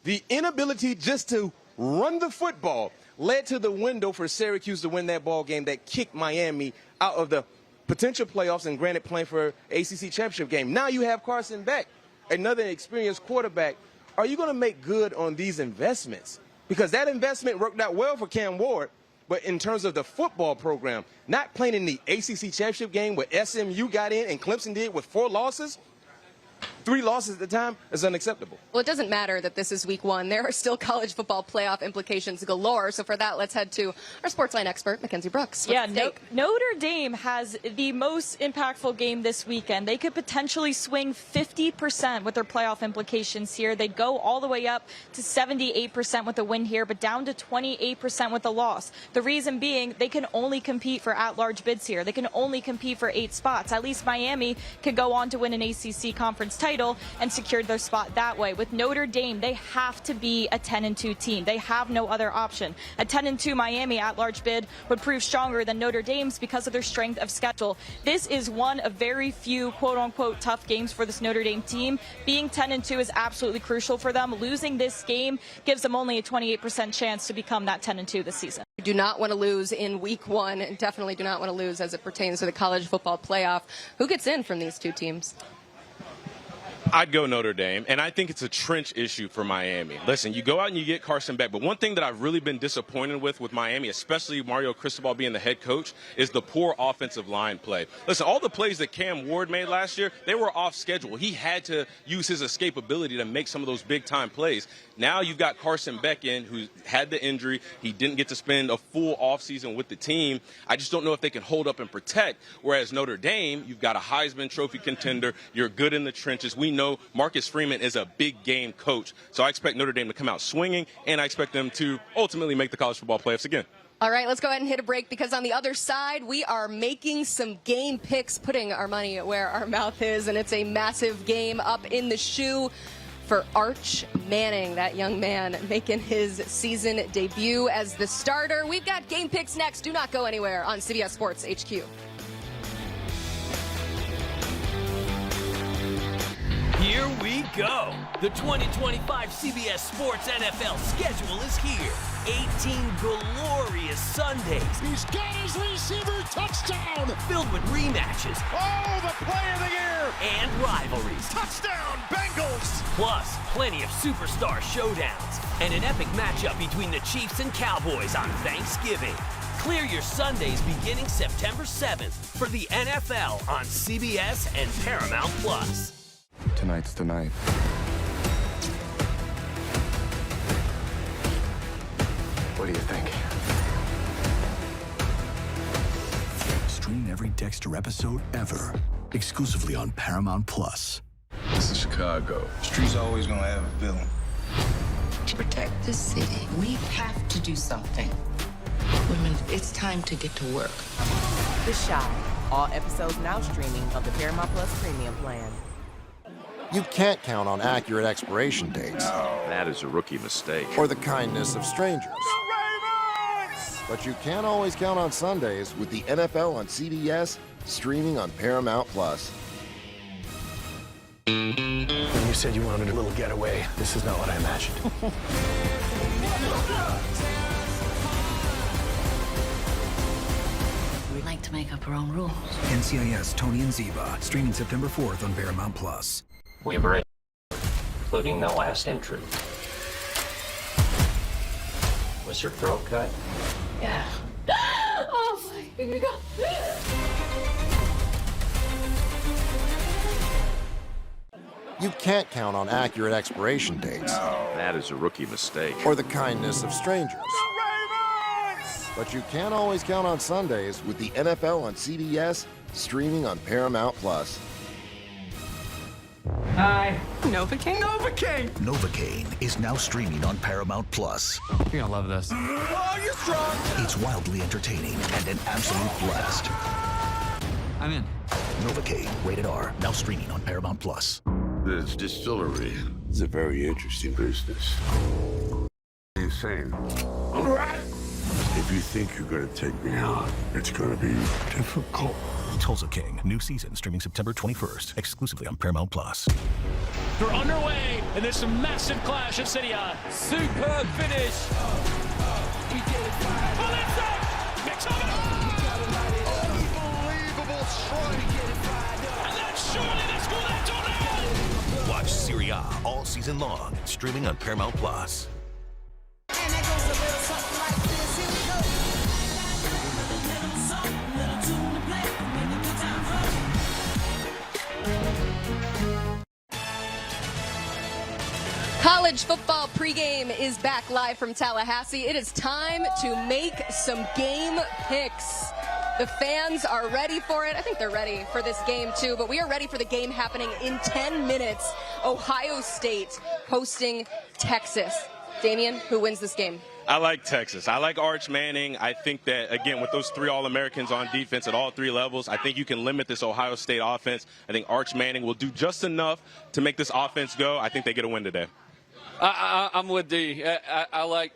The inability just to run the football led to the window for Syracuse to win that ball game that kicked Miami out of the potential playoffs and granted playing for ACC championship game. Now you have Carson Beck, another experienced quarterback. Are you going to make good on these investments? Because that investment worked out well for Cam Ward, but in terms of the football program, not playing in the ACC championship game where SMU got in and Clemson did with 4 losses, 3 losses at the time, is unacceptable. Well, it doesn't matter that this is week 1. There are still college football playoff implications galore. So for that, let's head to our Sportsline expert, Mackenzie Brooks. Notre Dame has the most impactful game this weekend. They could potentially swing 50% with their playoff implications here. They'd go all the way up to 78% with a win here, but down to 28% with a loss. The reason being, they can only compete for at-large bids here. They can only compete for 8 spots. At least Miami could go on to win an ACC conference title and secured their spot that way. With Notre Dame, they have to be a 10-2 team. They have no other option. A 10-2 Miami at-large bid would prove stronger than Notre Dame's because of their strength of schedule. This is one of very few quote-unquote tough games for this Notre Dame team. Being 10-2 is absolutely crucial for them. Losing this game gives them only a 28% chance to become that 10-2 this season. You do not want to lose in week 1, and definitely do not want to lose as it pertains to the college football playoff. Who gets in from these two teams? I'd go Notre Dame, and I think it's a trench issue for Miami. Listen, you go out and you get Carson Beck, but one thing that I've really been disappointed with Miami, especially Mario Cristobal being the head coach, is the poor offensive line play. Listen, all the plays that Cam Ward made last year, they were off schedule. He had to use his escapability to make some of those big-time plays. Now you've got Carson Beck in, who had the injury. He didn't get to spend a full offseason with the team. I just don't know if they can hold up and protect, whereas Notre Dame, you've got a Heisman Trophy contender. You're good in the trenches. We know Marcus Freeman is a big game coach, so I expect Notre Dame to come out swinging, and I expect them to ultimately make the college football playoffs again. All right, let's go ahead and hit a break, because on the other side, we are making some game picks, putting our money where our mouth is, and it's a massive game up in the shoe for Arch Manning, that young man making his season debut as the starter. We've got game picks next. Do not go anywhere on CBS Sports HQ. Here we go. The 2025 CBS Sports NFL schedule is here. 18 glorious Sundays. He's got his receiver touchdown. Filled with rematches. Oh, the play of the year. And rivalries. Touchdown, Bengals. Plus, plenty of superstar showdowns. And an epic matchup between the Chiefs and Cowboys on Thanksgiving. Clear your Sundays beginning September 7th for the NFL on CBS and Paramount Plus. Tonight's the night. What do you think? Stream every Dexter episode ever, exclusively on Paramount Plus. This is Chicago. Streets always gonna have a villain. To protect this city, we have to do something. Women, it's time to get to work. The Shy. All episodes now streaming of the Paramount Plus Premium plan. You can't count on accurate expiration dates. That is a rookie mistake. Or the kindness of strangers. But you can always count on Sundays with the NFL on CBS, streaming on Paramount Plus. When you said you wanted a little getaway, this is not what I imagined. We like to make up our own rules. NCIS Tony and Ziva, streaming September 4th on Paramount Plus. We've read, including the last entry. Was your throat cut? Yeah. Oh my God. You can't count on accurate expiration dates. That is a rookie mistake. Or the kindness of strangers. But you can always count on Sundays with the NFL on CBS, streaming on Paramount Plus. Hi. Novocaine? Novocaine. Novocaine is now streaming on Paramount Plus. You're gonna love this. Oh, you're strong. It's wildly entertaining and an absolute blast. I'm in. Novocaine, rated R, now streaming on Paramount Plus. This distillery is a very interesting business. Insane. If you think you're gonna take me out, it's gonna be difficult. Tulsa King, new season streaming September 21st, exclusively on Paramount Plus. They're underway, and there's a massive clash at City High. Superb finish. Oh, that's it. Mix up. Unbelievable strike. And then surely they score that touchdown. Watch Serie A all season long, streaming on Paramount Plus. And that goes a little something like this. Here we go. College football pregame is back live from Tallahassee. It is time to make some game picks. The fans are ready for it. I think they're ready for this game too, but we are ready for the game happening in 10 minutes. Ohio State hosting Texas. Damian, who wins this game? I like Texas. I like Arch Manning. I think that, again, with those three All-Americans on defense at all three levels, I think you can limit this Ohio State offense. I think Arch Manning will do just enough to make this offense go. I think they get a win today. I'm with D. I like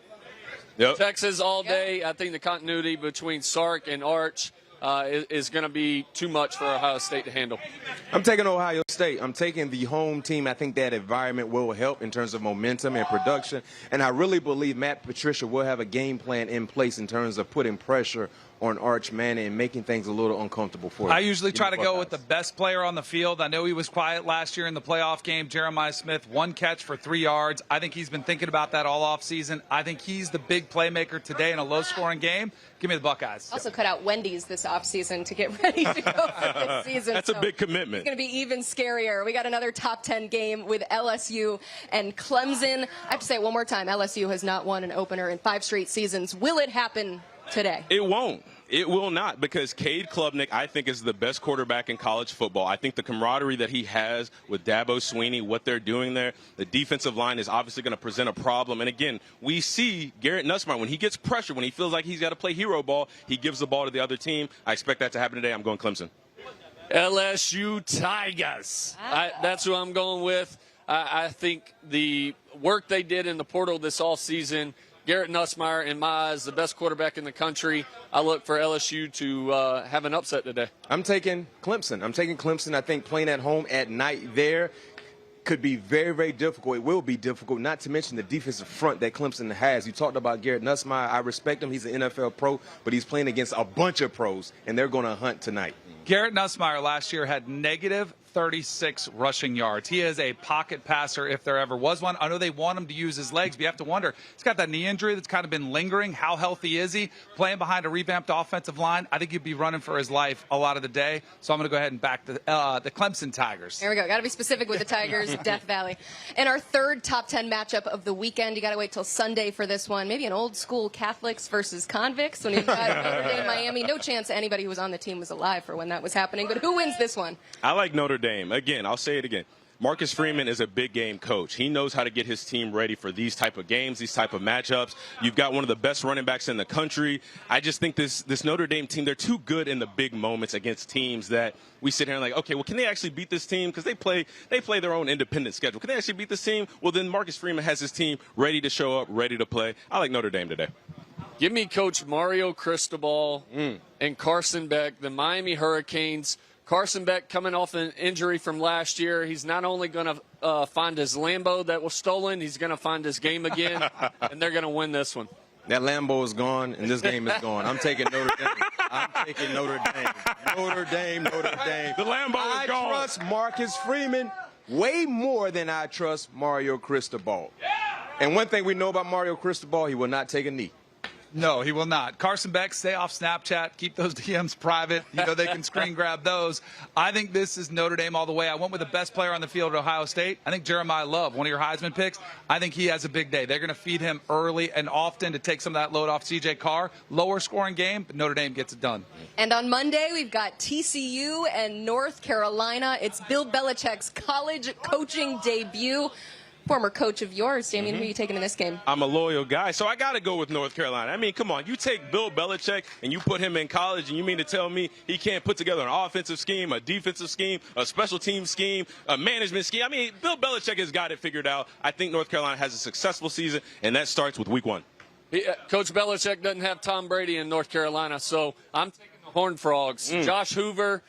Texas all day. I think the continuity between Sark and Arch is going to be too much for Ohio State to handle. I'm taking Ohio State. I'm taking the home team. I think that environment will help in terms of momentum and production. And I really believe Matt Patricia will have a game plan in place in terms of putting pressure on Arch Manning and making things a little uncomfortable for him. I usually try to go with the best player on the field. I know he was quiet last year in the playoff game. Jeremiah Smith, 1 catch for 3 yards. I think he's been thinking about that all offseason. I think he's the big playmaker today in a low-scoring game. Give me the Buckeyes. Also cut out Wendy's this offseason to get ready to go for this season. That's a big commitment. It's going to be even scarier. We got another top 10 game with LSU and Clemson. I have to say it one more time. LSU has not won an opener in 5 straight seasons. Will it happen today? It won't. It will not, because Cade Klubnik, I think, is the best quarterback in college football. I think the camaraderie that he has with Dabo Swinney, what they're doing there, the defensive line is obviously going to present a problem. And, again, we see Garrett Nussmeier, when he gets pressure, when he feels like he's got to play hero ball, he gives the ball to the other team. I expect that to happen today. I'm going Clemson. LSU Tigers. That's who I'm going with. I think the work they did in the portal this offseason, Garrett Nussmeier, in my eyes, the best quarterback in the country. I look for LSU to have an upset today. I'm taking Clemson. I think playing at home at night there, could be very, very difficult. It will be difficult, not to mention the defensive front that Clemson has. You talked about Garrett Nussmeier. I respect him. He's an NFL pro, but he's playing against a bunch of pros, and they're going to hunt tonight. Garrett Nussmeier last year had negative 36 rushing yards. He is a pocket passer if there ever was one. I know they want him to use his legs, but you have to wonder, he's got that knee injury that's kind of been lingering. How healthy is he? Playing behind a revamped offensive line, I think he'd be running for his life a lot of the day. So I'm going to go ahead and back the Clemson Tigers. There we go. Got to be specific with the Tigers, Death Valley. And our third top 10 matchup of the weekend, you got to wait till Sunday for this one. Maybe an old school Catholics versus convicts when you've got Notre Dame, Miami. No chance anybody who was on the team was alive for when that was happening. But who wins this one? I like Notre Dame. Again, I'll say it again. Marcus Freeman is a big game coach. He knows how to get his team ready for these type of games, these type of matchups. You've got one of the best running backs in the country. I just think this Notre Dame team, they're too good in the big moments against teams that we sit here and like, okay, well, can they actually beat this team? Because they play their own independent schedule. Can they actually beat this team? Well, then Marcus Freeman has his team ready to show up, ready to play. I like Notre Dame today. Give me Coach Mario Cristobal and Carson Beck, the Miami Hurricanes. Carson Beck coming off an injury from last year. He's not only going to find his Lambo that was stolen, he's going to find his game again, and they're going to win this one. That Lambo is gone, and this game is gone. I'm taking Notre Dame. I'm taking Notre Dame. Notre Dame, Notre Dame. The Lambo is gone. I trust Marcus Freeman way more than I trust Mario Cristobal. And one thing we know about Mario Cristobal, he will not take a knee. No, he will not. Carson Beck, stay off Snapchat. Keep those DMs private. You know they can screen grab those. I think this is Notre Dame all the way. I went with the best player on the field at Ohio State. I think Jeremiah Love, one of your Heisman picks, I think he has a big day. They're going to feed him early and often to take some of that load off C.J. Carr. Lower scoring game, but Notre Dame gets it done. And on Monday, we've got TCU and North Carolina. It's Bill Belichick's college coaching debut. Former coach of yours, Damien, who are you taking in this game? I'm a loyal guy, so I got to go with North Carolina. I mean, come on. You take Bill Belichick and you put him in college, and you mean to tell me he can't put together an offensive scheme, a defensive scheme, a special team scheme, a management scheme? I mean, Bill Belichick has got it figured out. I think North Carolina has a successful season, and that starts with week 1. Coach Belichick doesn't have Tom Brady in North Carolina, so I'm taking the Horned Frogs. Josh Hoover,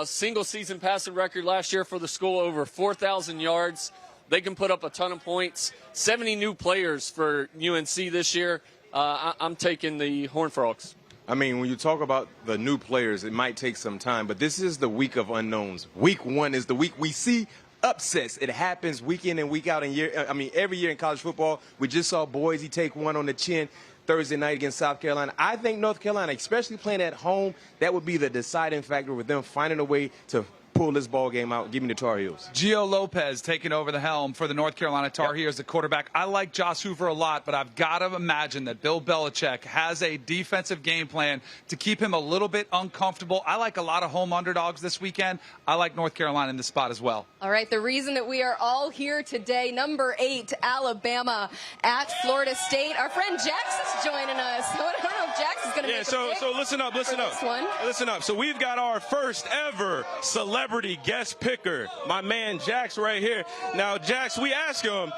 single-season passing record last year for the school, over 4,000 yards. They can put up a ton of points. 70 new players for UNC this year. I'm taking the Horned Frogs. I mean, when you talk about the new players, it might take some time, but this is the week of unknowns. Week 1 is the week we see upsets. It happens week in and week out every year in college football. We just saw Boise take one on the chin Thursday night against South Carolina. I think North Carolina, especially playing at home, that would be the deciding factor with them finding a way to pull this ball game out. Give me the Tar Heels. Gio Lopez taking over the helm for the North Carolina Tar Heels, the quarterback. I like Josh Hoover a lot, but I've got to imagine that Bill Belichick has a defensive game plan to keep him a little bit uncomfortable. I like a lot of home underdogs this weekend. I like North Carolina in this spot as well. All right, the reason that we are all here today, number 8, Alabama at Florida State. Our friend Jax is joining us. I don't know if Jax is going to make so listen up. Listen up. So we've got our first ever celebrity guest picker, my man Jax right here. Now, Jax, we asked him,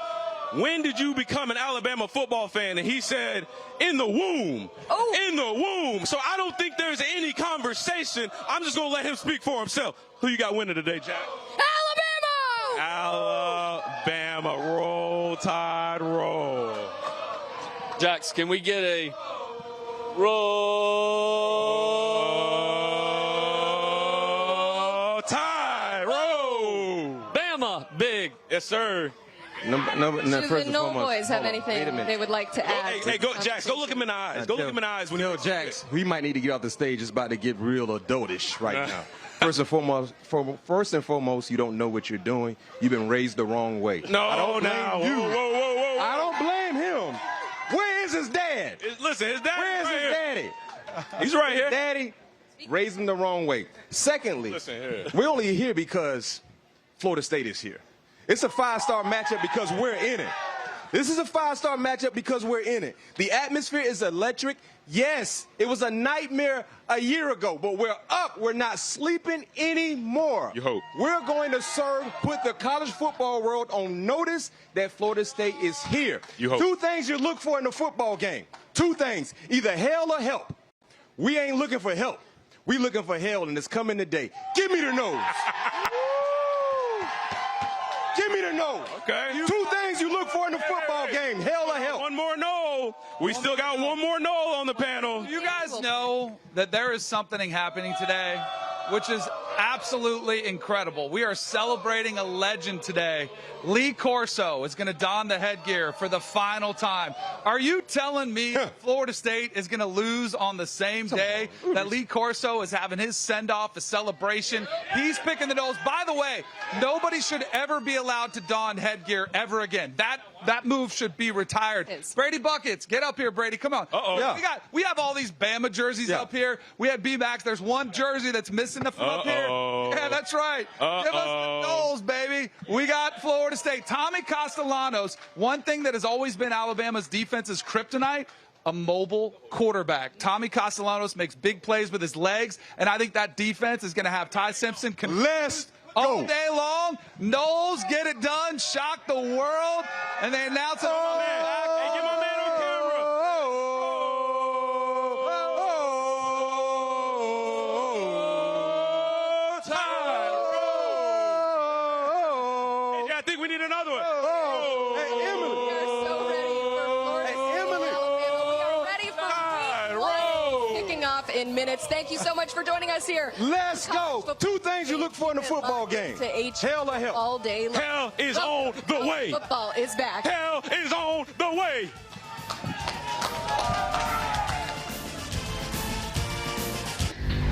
when did you become an Alabama football fan? And he said, in the womb. Oh. In the womb. So I don't think there's any conversation. I'm just going to let him speak for himself. Who you got winning today, Jax? Alabama. Roll Tide, roll. Jax, can we get a roll Tide, roll? Bama, big. Yes, sir. Should the Knoll boys have anything they would like to add? Hey, go, Jax, go look him in the eyes. Go look him in the eyes. When Jax, we might need to get off the stage. It's about to get real adultish right now. First and foremost, you don't know what you're doing. You've been raised the wrong way. No, I don't blame you. Whoa. I don't blame him. Where is his dad? Listen, his dad. Where is his daddy? He's right here. Daddy raised him the wrong way. Secondly, we're only here because Florida State is here. It's a 5-star matchup because we're in it. This is a 5-star matchup because we're in it. The atmosphere is electric. Yes, it was a nightmare a year ago, but we're up. We're not sleeping anymore. You hope. We're going to put the college football world on notice that Florida State is here. You hope. 2 things you look for in a football game. 2 things, either hell or help. We ain't looking for help. We looking for hell, and it's coming today. Give me the nose. Give me the no. Okay. Two things you look for in the football game, hell or help. One more no. We still got one more no on the panel. You guys know that there is something happening today, which is absolutely incredible. We are celebrating a legend today. Lee Corso is going to don the headgear for the final time. Are you telling me Florida State is going to lose on the same day that Lee Corso is having his send-off, a celebration? He's picking the nose. By the way, nobody should ever be allowed to don headgear ever again. That move should be retired. Brady Buckets, get up here, Brady. Come on. Yeah. We have all these Bama jerseys up here. We have B-Max. There's one jersey that's missing from up here. Yeah, that's right. Give us the Knowles, baby. We got Florida State. Tommy Castellanos, one thing that has always been Alabama's defense's kryptonite, a mobile quarterback. Tommy Castellanos makes big plays with his legs, and I think that defense is going to have Ty Simpson all day long. Knowles, get it done, shock the world, and they announce it. Hey, get my man on camera. I think we need another one. Hey, Emily. We are so ready for Florida State, Alabama. We are ready for week 1 kicking off in minutes. Thank you so much for joining us here. Let's go. Two things you look for in the football game, hell or help. All day long. Hell is on the way. Football is back. Hell is on the way.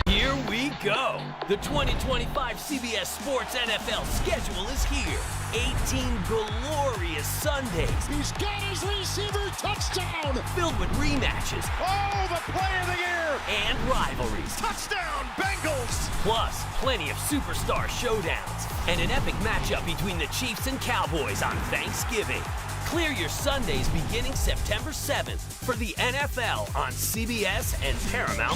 Here we go. The 2025 CBS Sports NFL schedule is here. 18 glorious Sundays. He's got his receiver touchdown. Filled with rematches. Oh, the play of the year. And rivalries. Touchdown, Bengals. Plus, plenty of superstar showdowns. And an epic matchup between the Chiefs and Cowboys on Thanksgiving. Clear your Sundays beginning September 7th for the NFL on CBS and Paramount.